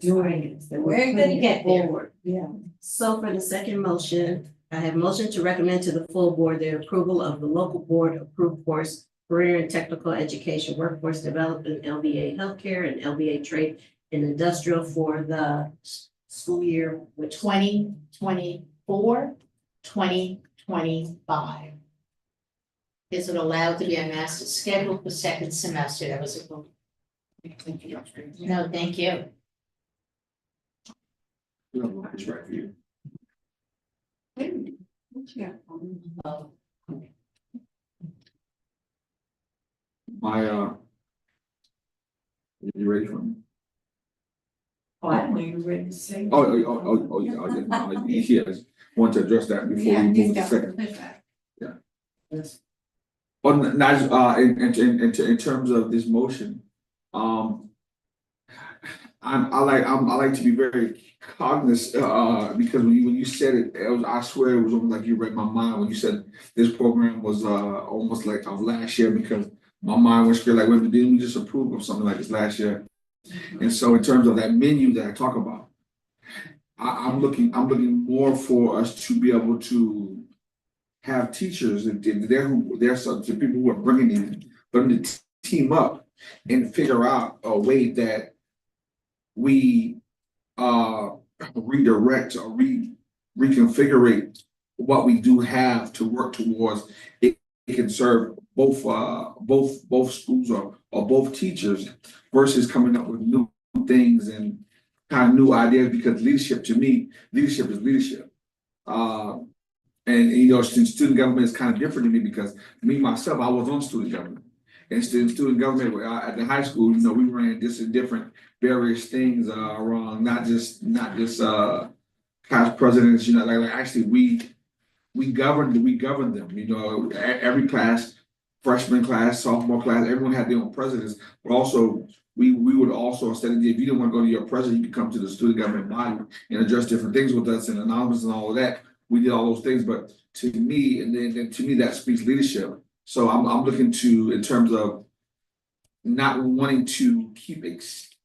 S2: doing it. that
S4: We're gonna
S2: putting it
S4: get there.
S2: forward. Yeah.
S7: So for the second motion, I have motion to recommend to the full board the approval of the local board approved course, career and technical education, workforce development, LBA healthcare and LBA trade and industrial for the school year, which
S4: 2024, 2025. Is it allowed to be a master schedule for second semester? That was a vote. No, thank you.
S3: It's right for you.
S4: Oh,
S3: You ready for me?
S2: Oh, I don't even ready to say.
S3: Yes, want to address that before we move to second.
S2: Yes.
S3: Well, not, in terms of this motion, I like to be very cognizant, because when you said it, I swear it was almost like you read my mind when you said this program was, almost like of last year, because my mind was scared, like, wait, didn't we just approve of something like this last year? And so in terms of that menu that I talk about, I'm looking more for us to be able to have teachers and there's some people who are bringing in, but to team up and figure out a way that we redirect or reconfigure what we do have to work towards. It can serve both schools or both teachers versus coming up with new things and kind of new ideas, because leadership, to me, leadership is leadership. And student government is kind of different to me, because me myself, I was on student government. And student government at the high school, we ran different various things around not just class presidents, like actually we govern them, you know, every class, freshman class, sophomore class, everyone had their own presidents. But also, we would also, instead of, if you didn't want to go to your president, you could come to the student government body and address different things with us and anonymous and all of that. We did all those things, but to me, and then to me, that speaks leadership. So I'm looking to, in terms of not wanting to keep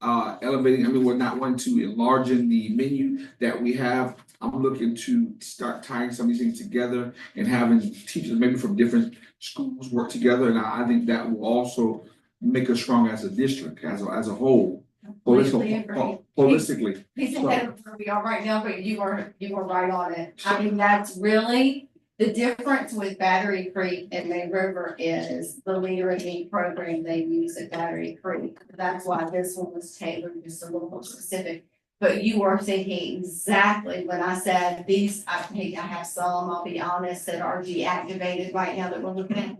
S3: elevating, I mean, we're not wanting to enlarge in the menu that we have. I'm looking to start tying some of these things together and having teachers maybe from different schools work together. And I think that will also make us strong as a district, as a whole.
S1: Completely agree.
S3: Holistically.
S1: He's ahead of where we are right now, but you were right on it. I mean, that's really the difference with Battery Creek and May River is the Leader in Me program they use at Battery Creek. That's why this one was tailored just a little more specific. But you were thinking exactly when I said these, I have some, I'll be honest, that are deactivated right now that we're looking at.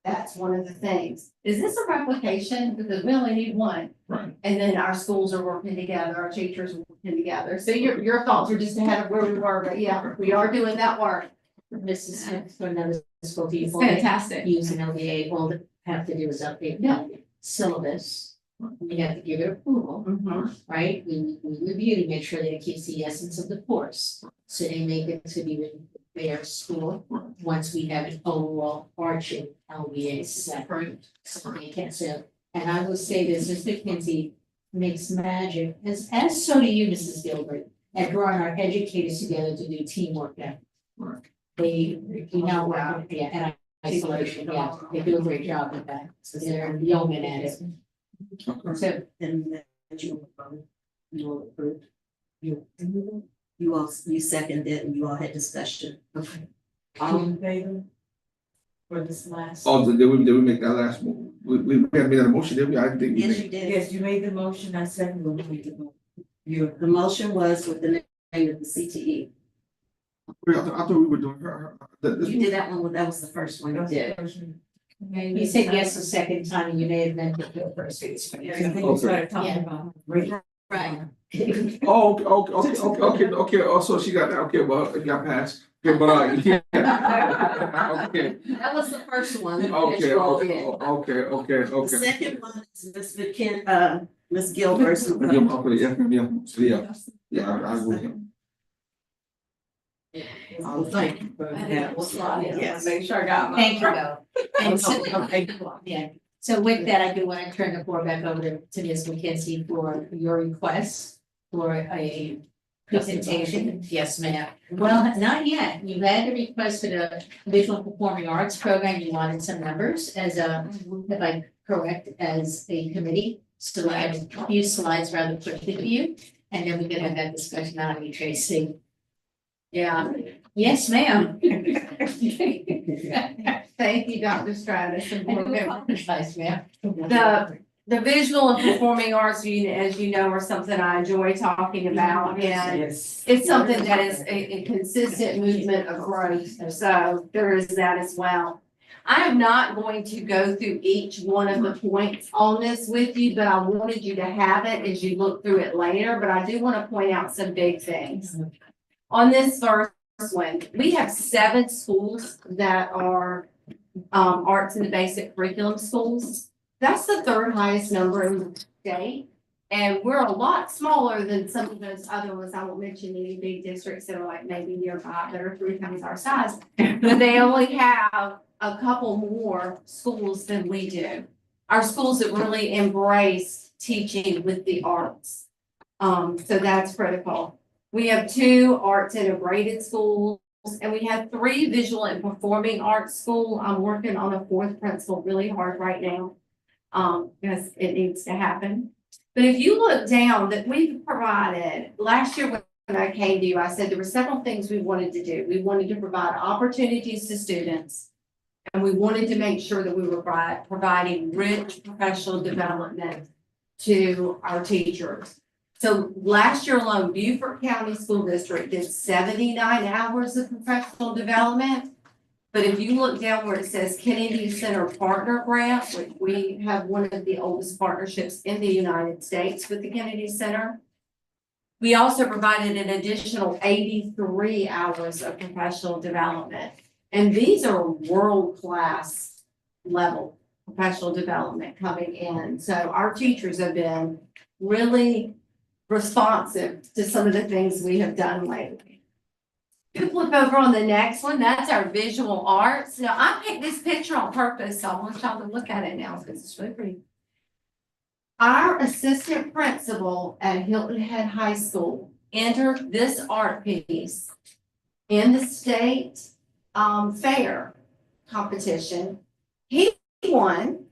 S1: That's one of the things. Is this a replication? Because we only need one.
S3: Right.
S1: And then our schools are working together, our teachers are working together. So your thoughts are just ahead of where we were, but yeah, we are doing that work.
S4: Mrs. Smith, for another school
S1: It's
S4: people.
S1: fantastic.
S4: Use an LDA, all they have to do is update the syllabus. We have to give it approval,
S1: Mhm.
S4: right? We review to make sure that it keeps the essence of the course. So they make it to be their school, once we have an overall arching LBA set. So they can say, and I will say this, Ms. McKenzie makes magic, as so do you, Mrs. Gilbert, at drawing our educators together to do teamwork now.
S3: Right.
S4: They, you know, yeah, and isolation, yeah, they do a great job with that, so they're yeomen at it. So,
S7: And that you will approve. You all, you seconded and you all had discussion. Okay.
S2: All in favor? For this last?
S3: Oh, did we make that last move? We haven't made that motion, did we? I think we
S7: Yes,
S3: made.
S7: you did.
S2: Yes, you made the motion, I second the motion. You.
S7: The motion was with the name of the CTE.
S3: I thought we were doing her.
S7: You did that one, that was the first one you did.
S4: you said yes the second time, and you may have meant it the first.
S2: Yeah, I think we started talking
S4: Yeah.
S2: about. Right.
S3: Oh, okay. Oh, so she got that. Okay, well, it got passed. Okay, but yeah. Okay,
S7: That was the first one. that
S3: okay,
S7: you all
S3: okay,
S7: did.
S3: okay.
S7: The second one is Ms. Gilbert.
S3: Yeah, I agree.
S2: Thank you for that.
S7: Yes.
S2: Make sure I got my.
S4: Thank you, though. And so,
S2: Okay.
S4: yeah, so with that, I do want to turn the floor back over to Ms. McKenzie for your request for a presentation. Yes, ma'am. Well, not yet. You had a request for the visual performing arts program. You wanted some numbers as a, if I'm correct, as a committee. So I have a few slides rather quickly for you, and then we can have that discussion on you, Tracy.
S1: Yeah.
S4: Yes, ma'am.
S1: Thank you, Dr. Stratus. and board members.
S4: Apologize, ma'am.
S1: The visual and performing arts, as you know, are something I enjoy talking about, and
S2: Yes.
S1: it's something that is a consistent movement of growth, so there is that as well. I am not going to go through each one of the points on this with you, but I wanted you to have it as you look through it later, but I do want to point out some big things. On this first one, we have 7 schools that are arts in the basic curriculum schools. That's the 3rd highest number in the state. And we're a lot smaller than some of those other ones. I won't mention any big districts that are like maybe nearby that are 3 times our size. But they only have a couple more schools than we do. Our schools that really embrace teaching with the arts. So that's critical. We have 2 arts integrated schools, and we have 3 visual and performing arts school. I'm working on a 4th principal really hard right now. Because it needs to happen. But if you look down that we've provided, last year when I came to you, I said there were several things we wanted to do. We wanted to provide opportunities to students. And we wanted to make sure that we were providing rich professional development to our teachers. So last year alone, Beaufort County School District did 79 hours of professional development. But if you look down where it says Kennedy Center Partner Grant, which we have one of the oldest partnerships in the United States with the Kennedy Center, We also provided an additional 83 hours of professional development. And these are world-class level professional development coming in. So our teachers have been really responsive to some of the things we have done lately. You flip over on the next one, that's our visual arts. Now, I picked this picture on purpose, so I want y'all to look at it now because it's really pretty. Our assistant principal at Hilton Head High School entered this art piece in the state fair competition. He won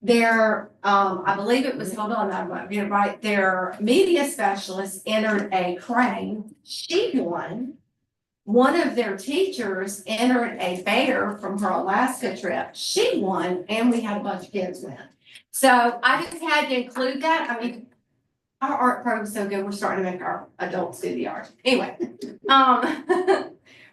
S1: their, I believe it was, hold on, I might get it right, their media specialist entered a crane. She won. One of their teachers entered a bear from her Alaska trip. She won, and we had a bunch of kids win. So I just had to include that. I mean, our art program's so good, we're starting to make our adults do the art. Anyway,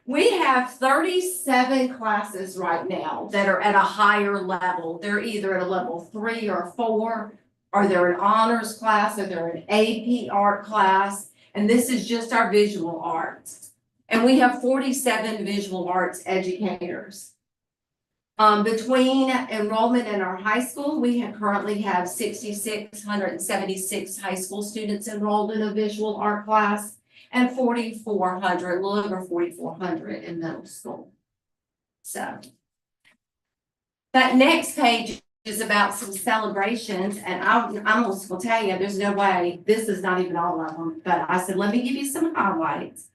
S1: we have 37 classes right now that are at a higher level. They're either at a level 3 or 4, or they're an honors class, or they're an AP art class. And this is just our visual arts. And we have 47 visual arts educators. Between enrollment in our high school, we currently have 6,676 high school students enrolled in a visual art class and 4,400, a little over 4,400 in middle school. So that next page is about some celebrations, and I almost will tell you, there's no way, this is not even all of them, but I said, let me give you some highlights.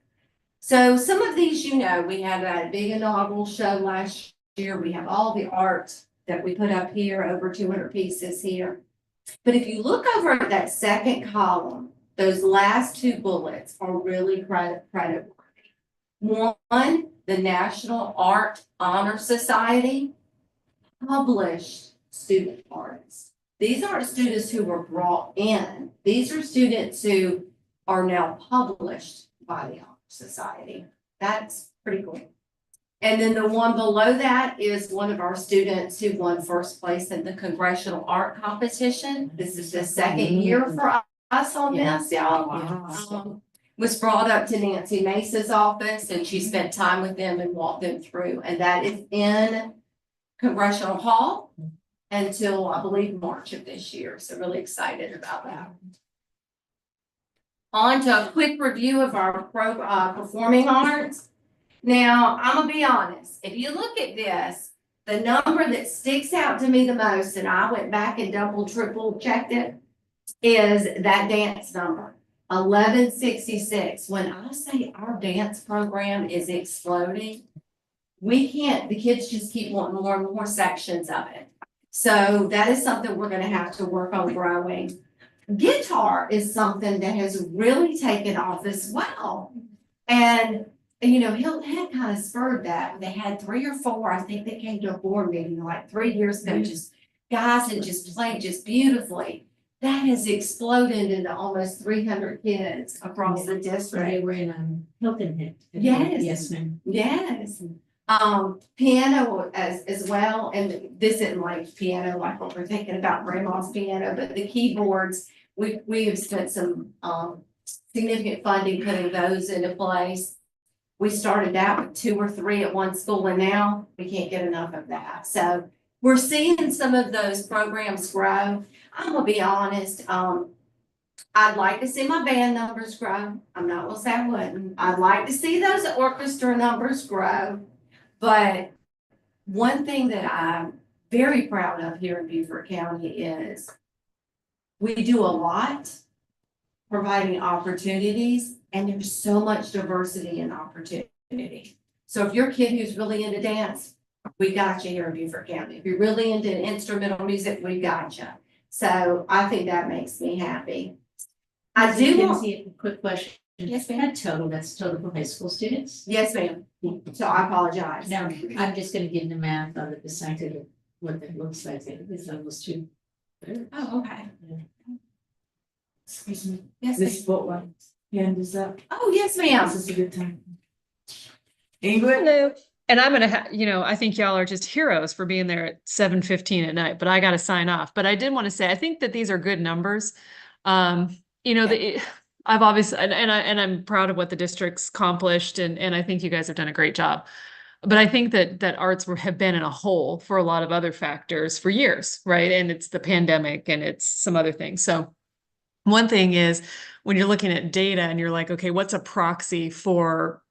S1: So some of these, you know, we had a big inaugural show last year. We have all the art that we put up here, over 200 pieces here. But if you look over at that second column, those last 2 bullets are really creditworthy. One, the National Art Honor Society published student artists. These aren't students who were brought in. These are students who are now published by the Honor Society. That's pretty cool. And then the one below that is one of our students who won first place in the Congressional Art Competition. This is the second year for us on this, y'all. Was brought up to Nancy Mace's office, and she spent time with them and walked them through. And that is in Congressional Hall until, I believe, March of this year. So really excited about that. On to a quick review of our performing arts. Now, I'm gonna be honest, if you look at this, the number that sticks out to me the most, and I went back and double, triple checked it, is that dance number, 1166. When I say our dance program is exploding, the kids just keep wanting more and more sections of it. So that is something we're gonna have to work on growing. Guitar is something that has really taken off as well. And you know, Hilton Head kind of spurred that. They had 3 or 4, I think they came to a board meeting like 3 years ago, just guys that just played just beautifully. That has exploded into almost 300 kids across the district.
S4: They were in Hilton Head.
S1: Yes.
S4: Yes, ma'am.
S1: Yes. Piano as well, and this isn't like piano like what we're thinking about grandma's piano, but the keyboards, we have spent some significant funding putting those into place. We started out with 2 or 3 at one school, and now we can't get enough of that. So we're seeing some of those programs grow. I'm gonna be honest, I'd like to see my band numbers grow. I'm not gonna say I wouldn't. I'd like to see those orchestra numbers grow. But one thing that I'm very proud of here in Beaufort County is we do a lot providing opportunities, and there's so much diversity and opportunity. So if you're a kid who's really into dance, we got you here in Beaufort County. If you're really into instrumental music, we got you. So I think that makes me happy. I do want.
S4: A quick question.
S1: Yes, ma'am.
S4: That's total for high school students?
S1: Yes, ma'am. So I apologize.
S4: No, I'm just gonna give the math on the percentage of what that looks like. It's almost 2.
S1: Oh, okay.
S2: Excuse me,
S1: Yes,
S2: Miss
S1: ma'am.
S2: Boatwright, hand is up.
S1: Oh, yes, ma'am.
S2: This is a good time. Ingrid?
S8: Hello. And I'm gonna, I think y'all are just heroes for being there at 7:15 at night, but I gotta sign off. But I did want to say, I think that these are good numbers. I've obviously, and I'm proud of what the district's accomplished, and I think you guys have done a great job. But I think that arts have been in a hole for a lot of other factors for years, right? And it's the pandemic and it's some other things. So one thing is when you're looking at data and you're like, okay, what's a proxy for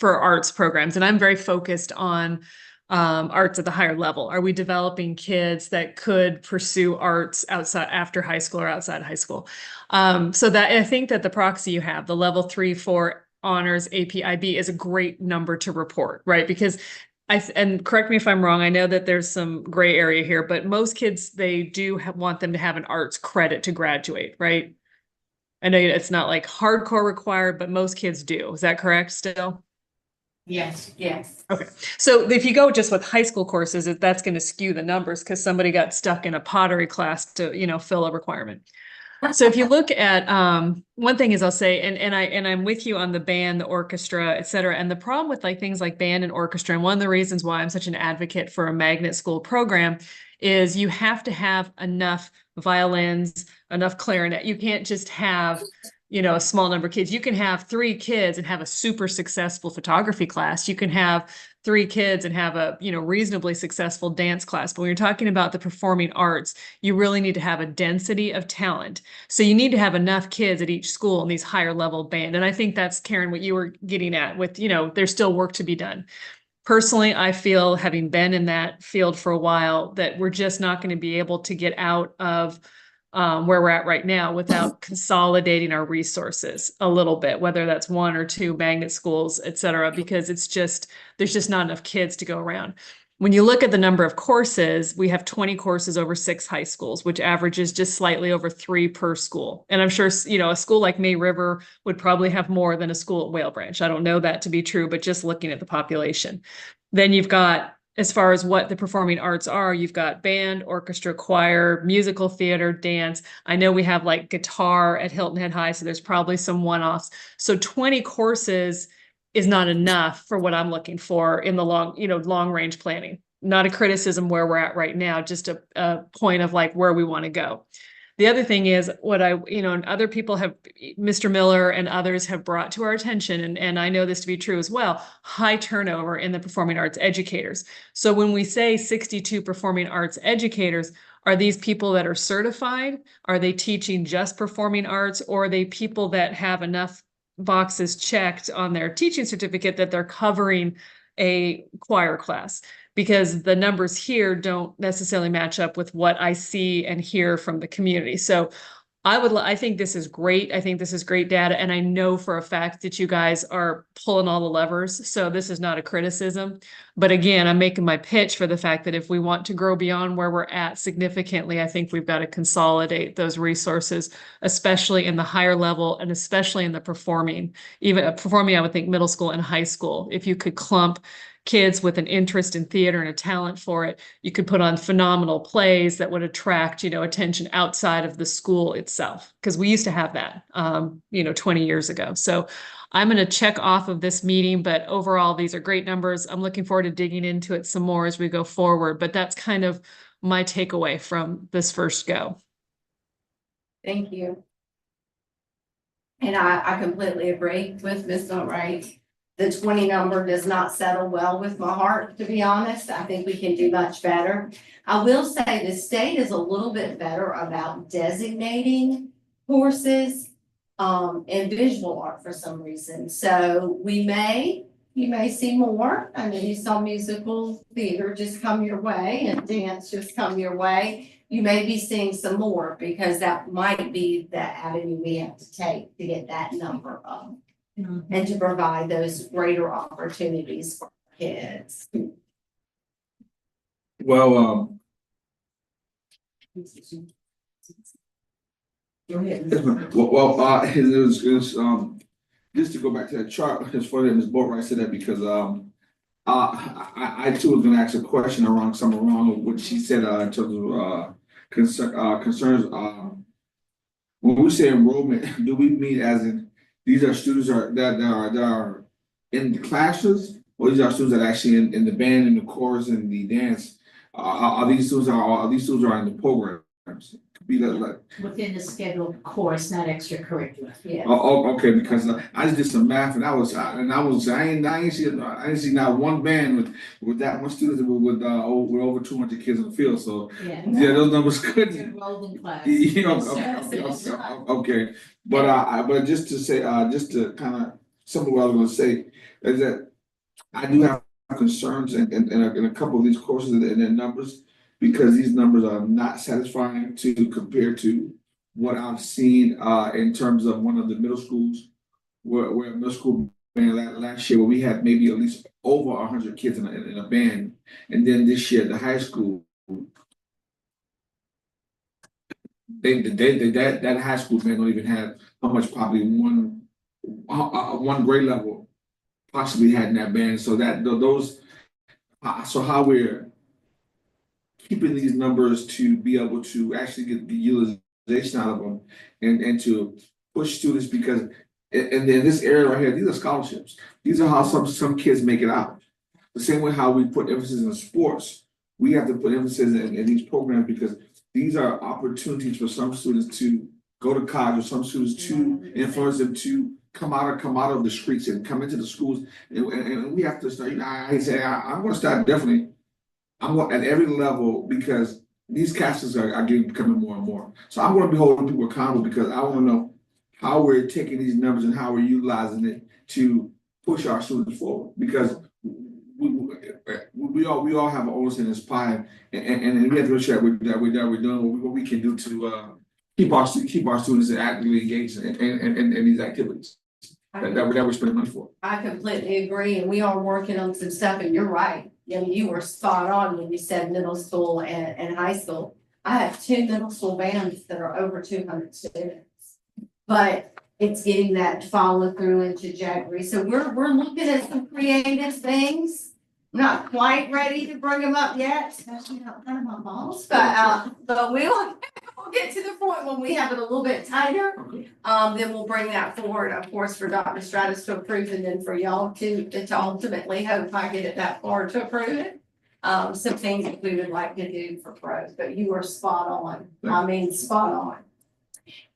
S8: arts programs? And I'm very focused on arts at the higher level. Are we developing kids that could pursue arts outside after high school or outside high school? So that I think that the proxy you have, the level 3, 4 honors APIB, is a great number to report, right? Because and correct me if I'm wrong, I know that there's some gray area here, but most kids, they do want them to have an arts credit to graduate, right? I know it's not like hardcore required, but most kids do. Is that correct still?
S4: Yes.
S1: Yes.
S8: Okay, so if you go just with high school courses, that's going to skew the numbers because somebody got stuck in a pottery class to, fill a requirement. So if you look at, one thing is I'll say, and I'm with you on the band, the orchestra, et cetera. And the problem with like things like band and orchestra, and one of the reasons why I'm such an advocate for a magnet school program is you have to have enough violins, enough clarinet. You can't just have, a small number of kids. You can have 3 kids and have a super successful photography class. You can have 3 kids and have a, reasonably successful dance class. But when you're talking about the performing arts, you really need to have a density of talent. So you need to have enough kids at each school in these higher level band. And I think that's, Karen, what you were getting at with, there's still work to be done. Personally, I feel, having been in that field for a while, that we're just not going to be able to get out of where we're at right now without consolidating our resources a little bit, whether that's 1 or 2 magnet schools, et cetera, because there's just not enough kids to go around. When you look at the number of courses, we have 20 courses over 6 high schools, which averages just slightly over 3 per school. And I'm sure, a school like May River would probably have more than a school at Whale Branch. I don't know that to be true, but just looking at the population. Then you've got, as far as what the performing arts are, you've got band, orchestra, choir, musical theater, dance. I know we have like guitar at Hilton Head High, so there's probably some one-offs. So 20 courses is not enough for what I'm looking for in the long range planning. Not a criticism where we're at right now, just a point of like where we want to go. The other thing is what and other people have, Mr. Miller and others have brought to our attention, and I know this to be true as well, high turnover in the performing arts educators. So when we say 62 performing arts educators, are these people that are certified? Are they teaching just performing arts, or are they people that have enough boxes checked on their teaching certificate that they're covering a choir class? Because the numbers here don't necessarily match up with what I see and hear from the community. So I think this is great. I think this is great data. And I know for a fact that you guys are pulling all the levers. So this is not a criticism. But again, I'm making my pitch for the fact that if we want to grow beyond where we're at significantly, I think we've got to consolidate those resources, especially in the higher level and especially in the performing. Even performing, I would think middle school and high school. If you could clump kids with an interest in theater and a talent for it, you could put on phenomenal plays that would attract, attention outside of the school itself. Because we used to have that, 20 years ago. So I'm going to check off of this meeting, but overall, these are great numbers. I'm looking forward to digging into it some more as we go forward. But that's kind of my takeaway from this first go.
S1: Thank you. And I completely agree with Ms. Boatwright. The 20 number does not settle well with my heart, to be honest. I think we can do much better. I will say the state is a little bit better about designating courses in visual art for some reason. So you may see more. I mean, you saw musical theater just come your way and dance just come your way. You may be seeing some more because that might be the avenue we have to take to get that number up. And to provide those greater opportunities for kids.
S3: Well,
S2: Go ahead.
S3: it was just to go back to that chart. It's funny that Ms. Boatwright said that because I too was going to ask a question around what she said in terms of concerns. When we say enrollment, do we mean as in these are students that are in the classes, or these are students that are actually in the band, in the chorus, and the dance? Are these students are in the programs? be like,
S4: Within the scheduled course, not extracurricular.
S1: Yeah.
S3: okay, because I just did some math and I ain't see not one band with that much students with over 200 kids in the field, so
S4: Yeah.
S3: yeah, those numbers could.
S4: Enrolled in class.
S3: You know,
S4: Yes, sir.
S3: okay, but just to say, just to kind of, something what I was gonna say, is that I do have concerns in a couple of these courses and their numbers, because these numbers are not satisfying to compare to what I've seen, in terms of one of the middle schools, where middle school band last year, where we had maybe at least over 100 kids in a band, and then this year, the high school, that high school band don't even have how much, probably one grade level possibly had in that band, so that those, so how we're keeping these numbers to be able to actually get the utilization out of them and to push students, because in this area right here, these are scholarships. These are how some kids make it out. The same way how we put emphasis in sports, we have to put emphasis in these programs, because these are opportunities for some students to go to college, or some students to influence them to come out of the streets and come into the schools. And we have to start, I'm gonna start definitely, I'm going at every level, because these castings are becoming more and more. So I'm gonna be holding people accountable, because I wanna know how we're taking these numbers and how we're utilizing it to push our students forward, because we all have an ownership in this pie, and we have to make sure that we're doing what we can do to keep our students actively engaged in these activities that we're spending money for.
S1: I completely agree, and we are working on some stuff, and you're right. I mean, you were spot on when you said middle school and high school. I have 2 middle school bands that are over 200 students. But it's getting that follow through and trajectory. So we're looking at some creative things. Not quite ready to bring them up yet, especially not kind of my balls, but we'll get to the point when we have it a little bit tighter. Then we'll bring that forward, of course, for Dr. Stratus to approve, and then for y'all to ultimately hope I get it that far to approve it. Some things that we would like to do for pros, but you are spot on. I mean, spot on.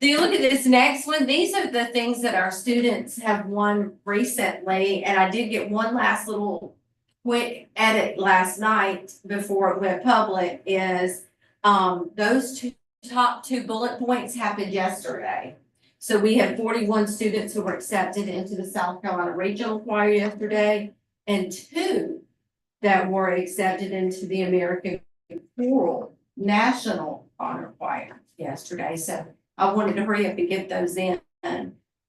S1: Do you look at this next one? These are the things that our students have won recently, and I did get one last little quick edit last night before it went public. Is those top 2 bullet points happened yesterday. So we had 41 students who were accepted into the South Carolina Regional Choir yesterday, and 2 that were accepted into the American Choral National Honor Choir yesterday. So I wanted to hurry up and get those in.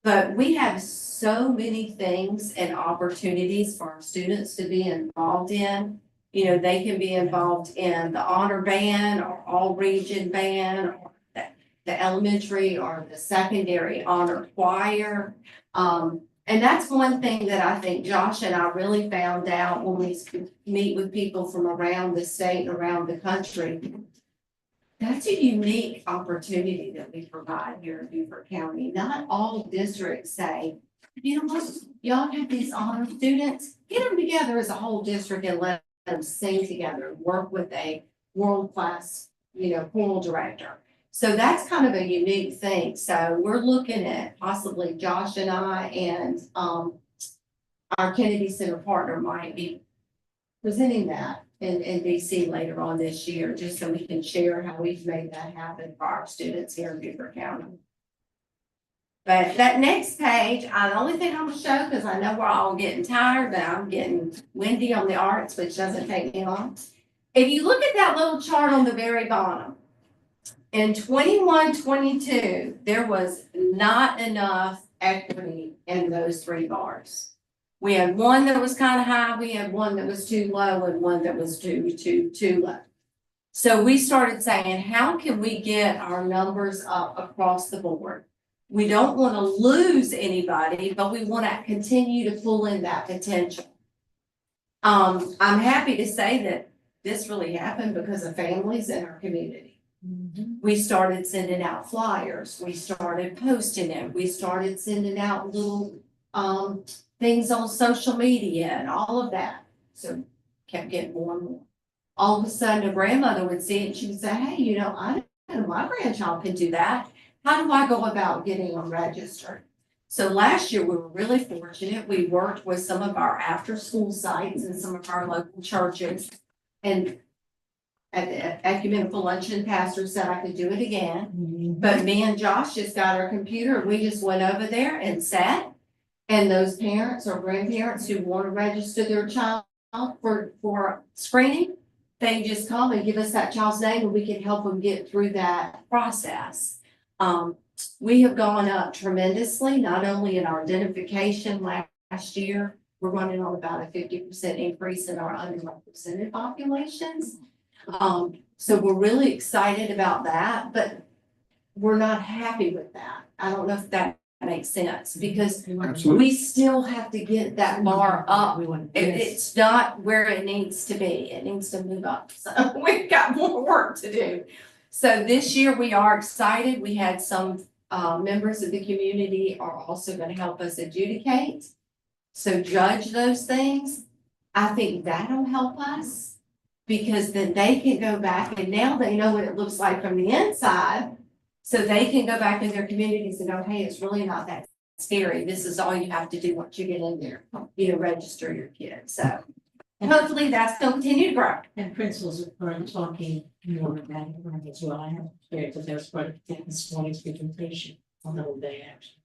S1: But we have so many things and opportunities for our students to be involved in. You know, they can be involved in the honor band or all region band, or the elementary or the secondary honor choir. And that's one thing that I think Josh and I really found out when we meet with people from around the state and around the country. That's a unique opportunity that we provide here in Beaufort County. Not all districts say, you know what, y'all have these honor students, get them together as a whole district and let them sing together and work with a world-class, choral director. So that's kind of a unique thing. So we're looking at possibly Josh and I and our Kennedy Center partner might be presenting that in DC later on this year, just so we can share how we've made that happen for our students here in Beaufort County. But that next page, the only thing I'm gonna show, because I know we're all getting tired, but I'm getting windy on the arts, which doesn't take me long. If you look at that little chart on the very bottom, in 21-22, there was not enough equity in those 3 bars. We had one that was kind of high, we had one that was too low, and one that was too low. So we started saying, how can we get our numbers up across the board? We don't want to lose anybody, but we want to continue to pull in that potential. I'm happy to say that this really happened because of families in our community. We started sending out flyers, we started posting it, we started sending out little things on social media and all of that. So kept getting more and more. All of a sudden, a grandmother would see it and she would say, hey, I and my grandchild can do that. How do I go about getting them registered? So last year, we were really fortunate. We worked with some of our after-school sites and some of our local churches. And at the ecumenical luncheon, pastor said I could do it again. But me and Josh just got our computer and we just went over there and sat. And those parents or grandparents who want to register their child for screening, they just come and give us that child's name and we can help them get through that process. We have gone up tremendously, not only in our identification last year, we're running on about a 50% increase in our underrepresented populations. So we're really excited about that, but we're not happy with that. I don't know if that makes sense because
S3: Absolutely.
S1: we still have to get that bar up. It's not where it needs to be. It needs to move up. So we've got more work to do. So this year we are excited. We had some members of the community are also going to help us adjudicate. So judge those things. I think that'll help us because then they can go back and now they know what it looks like from the inside. So they can go back in their communities and go, hey, it's really not that scary. This is all you have to do once you get in there, register your kid. So hopefully that's going to continue to grow.
S4: And principals are talking more about it as well. I have shared because I was part of this morning's presentation on the whole day actually.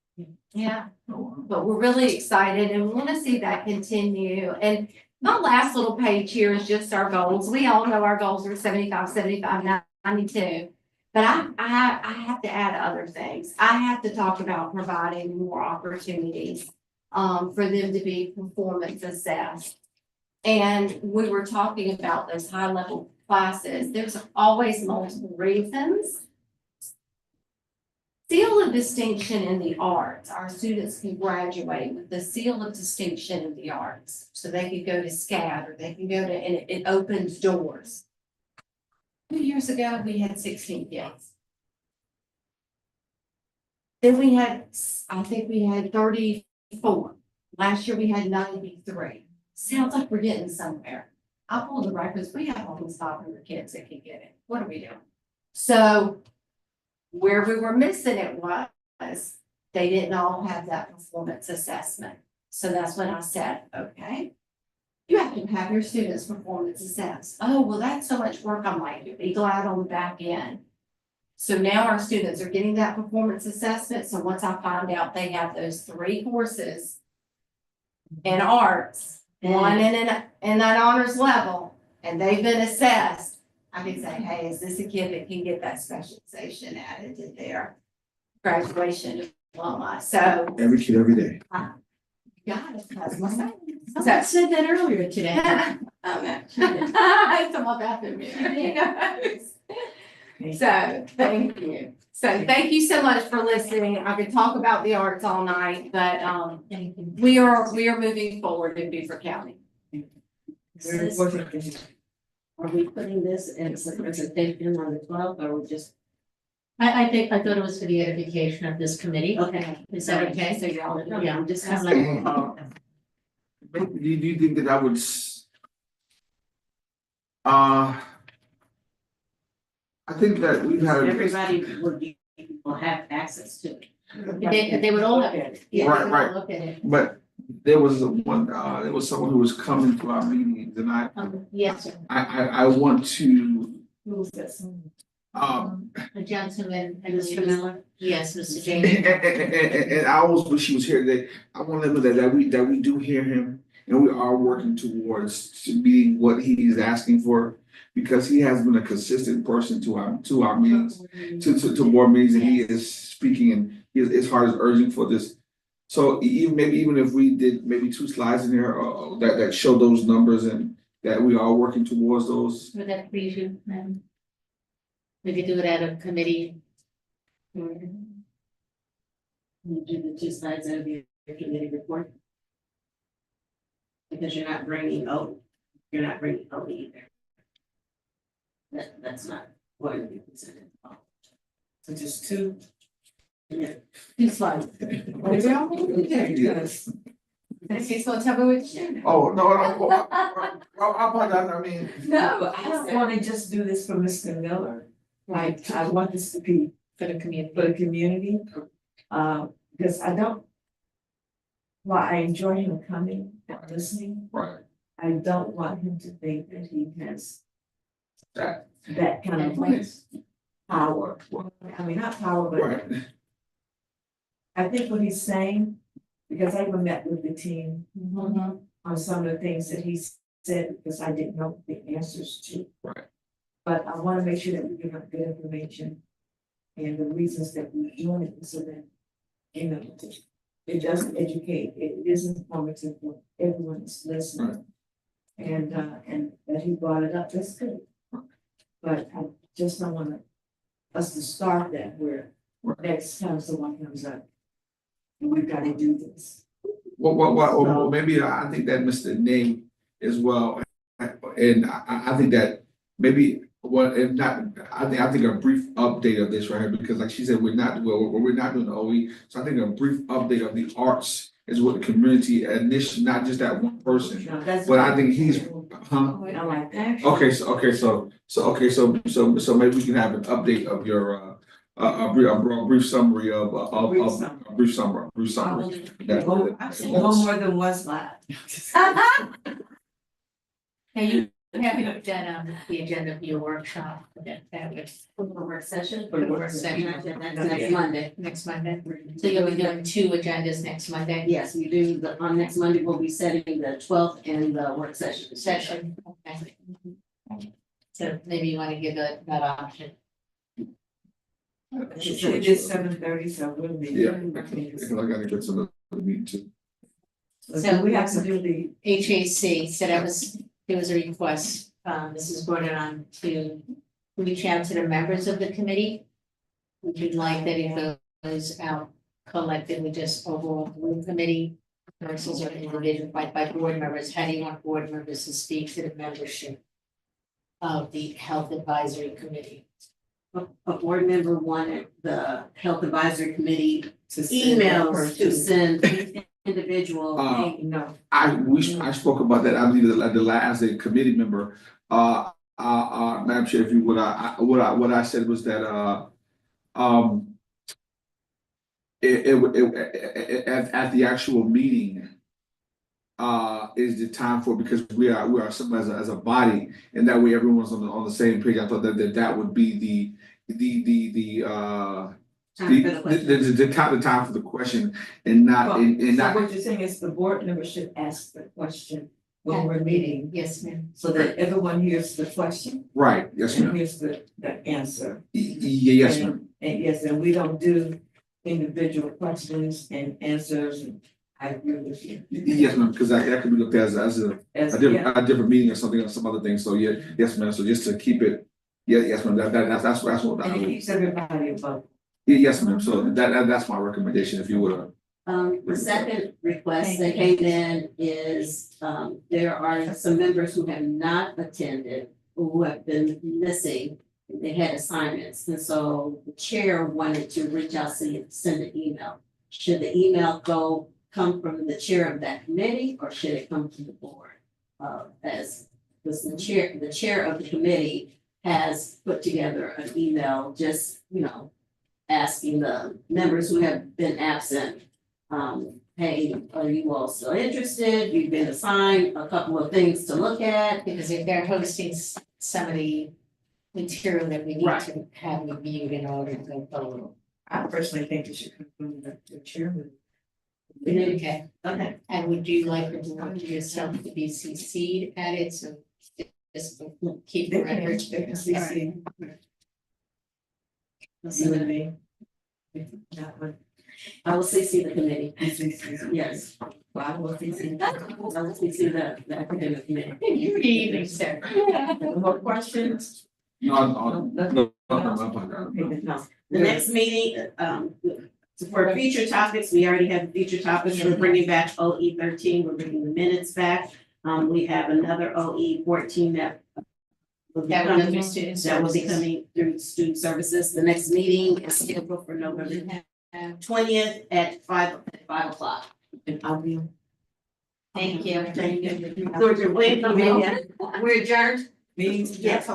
S1: Yeah, but we're really excited and we want to see that continue. And my last little page here is just our goals. We all know our goals are 75, 75, 92. But I have to add other things. I have to talk about providing more opportunities for them to be performance assessed. And we were talking about those high level classes. There's always multiple reasons. Seal of distinction in the arts. Our students can graduate with the seal of distinction in the arts. So they could go to SCAD or they can go to, and it opens doors. 2 years ago, we had 16 kids. Then we had, I think we had 34. Last year we had 93. Sounds like we're getting somewhere. I pulled the records. We have almost 500 kids that can get it. What are we doing? So where we were missing it was they didn't all have that performance assessment. So that's when I said, okay, you have to have your students' performance assessed. Oh, well, that's so much work. I'm like, be glad on the back end. So now our students are getting that performance assessment. So once I find out they have those 3 courses in arts, one in that honors level, and they've been assessed, I can say, hey, is this a kid that can get that specialization added to their graduation diploma? So
S3: Every kid, every day.
S1: got it. That's my saying.
S4: I said that earlier today.
S1: It's all about the meeting. So, thank you. So, thank you so much for listening. I could talk about the arts all night, but
S4: Thank you.
S1: we are moving forward in Beaufort County.
S2: Very important.
S7: Are we putting this as a presentation on the 12th or we just?
S4: I thought it was for the edification of this committee.
S7: Okay.
S4: Is that okay?
S1: So, y'all,
S7: Yeah, I'm just kind of like.
S3: Do you think that I would I think that we've had.
S7: Everybody will have access to it.
S4: They would all have it. Yeah,
S3: Right,
S4: they would
S3: right.
S4: all Look at it.
S3: But there was there was someone who was coming to our meetings and
S4: Yes, sir.
S3: I want to,
S5: Who was this?
S4: The gentleman, I
S7: Mr.
S4: believe,
S7: Miller?
S4: yes, Mr.
S3: and,
S4: James.
S3: and I always wish she was here today. I want to know that we do hear him and we are working towards to being what he's asking for. Because he has been a consistent person to our meetings, to board meetings, and he is speaking and his heart is urging for this. So even if we did maybe 2 slides in here that show those numbers and that we are working towards those.
S4: Would that please you, madam? We could do it at a committee.
S7: You do the 2 slides of your committee report. Because you're not bringing out either. That's not what you consider.
S2: So just 2.
S7: Yeah.
S1: 2 slides.
S3: Yes.
S1: He's gonna tell me what you do.
S3: Oh, no, I apologize, I mean.
S2: No, I don't want to just do this for Mr. Miller. I want this to be
S4: For the community.
S2: for the community. Because I don't. While I enjoy him coming and listening,
S3: Right,
S2: I don't want him to think that he has
S3: that,
S2: that kind of like power. I mean, not power, but
S3: right,
S2: I think what he's saying, because I even met with the team on some of the things that he said, because I didn't know the answers to.
S3: right.
S2: But I wanna make sure that we give him good information and the reasons that we're doing it, so that, you know, it doesn't educate, it is informative for everyone that's listening. And that he brought it up, that's good. But I just don't want us to start that where next time someone comes up, and we've got to do this.
S3: Well, maybe I think that Mr. Name as well, and I think that maybe, well, if not, I think a brief update of this right here, because like she said, we're not doing the OE, so I think a brief update of the arts is what the community initially, not just that one person,
S2: Now, that's
S3: but I think he's, huh?
S2: I'm like, actually.
S3: So maybe we can have an update of your, a brief summary of, a brief summary.
S2: No more than one slide.
S4: Now you haven't done the agenda of your workshop, that was
S7: For the work session.
S4: for the work session.
S7: That's next Monday.
S4: Next Monday. So you'll be doing 2 agendas next Monday.
S7: Yes, we do, on next Monday, we'll be setting the 12th and the work session.
S4: Session, okay. So maybe you want to give that option.
S2: It is 7:30, so we'll be.
S3: Yeah, because I gotta get some of the meeting too.
S2: So we have to do the.
S4: HAC, so there was a request, Mrs. Gordon, to reach out to the members of the committee. Would you like that it goes out collectively, just overall group committee versus or individual by board members? How do you want board members to speak to the membership of the health advisory committee?
S7: A board member wanted the health advisory committee
S2: To send
S7: emails to
S2: to-
S7: send each individual.
S3: Uh,
S2: No,
S3: I spoke about that, I believe, the last committee member, Madam Chair, if you would, what I said was that, at the actual meeting, is the time for, because we are some as a body, and that way everyone's on the same page. I thought that would be the time for the question, and not, and
S2: so
S3: not.
S2: what you're saying is the board member should ask the question when we're meeting,
S4: Yes, ma'am.
S2: so that everyone hears the question
S3: Right, yes,
S2: and
S3: ma'am.
S2: hears the answer.
S3: Yes, ma'am.
S2: And yes, and we don't do individual questions and answers, and I agree with you.
S3: Yes, ma'am, because that could be looked at as a
S2: As,
S3: a
S2: yeah,
S3: different meeting or something, or some other things, so yeah, yes, ma'am, so just to keep it, yes, ma'am, that's what I
S2: and it
S3: would,
S2: keeps everybody above.
S3: yes, ma'am, so that's my recommendation, if you would.
S7: The second request that came in is, there are some members who have not attended, who have been missing. They had assignments, and so the chair wanted to reach out, send an email. Should the email come from the chair of that committee, or should it come to the board? Because the chair of the committee has put together an email, just, asking the members who have been absent, hey, are you all still interested? You've been assigned a couple of things to look at.
S4: Because if they're hosting some of the material that we need
S7: Right.
S4: to have reviewed in order to go forward.
S2: I personally think it should come from the chairman.
S4: Okay,
S7: Okay.
S4: and would you like the board yourself to be CC'd at it, so just keep the record?
S2: They can see, you and me. That one.
S7: I will CC the committee.
S2: CC.
S7: Yes.
S2: Well, I will CC.
S7: I will CC the academic committee.
S4: Good evening, sir.
S2: More questions?
S3: No.
S2: Okay, no.
S7: The next meeting, for future topics, we already have future topics. We're bringing back OE 13. We're bringing the minutes back. We have another OE 14 that will be
S4: That will go
S7: coming,
S4: through student
S7: that will be
S4: services.
S7: coming through student services. The next meeting is scheduled for November 20th at 5 o'clock.
S2: And I'll be.
S4: Thank you.
S7: Thank you. We're adjourned.
S2: Meeting, yes,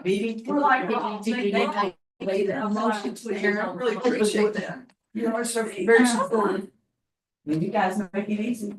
S2: meeting.
S11: We're like, oh, they a motion to adjourn. I really appreciate that. You know, it's very supportive.
S2: You guys make it easy.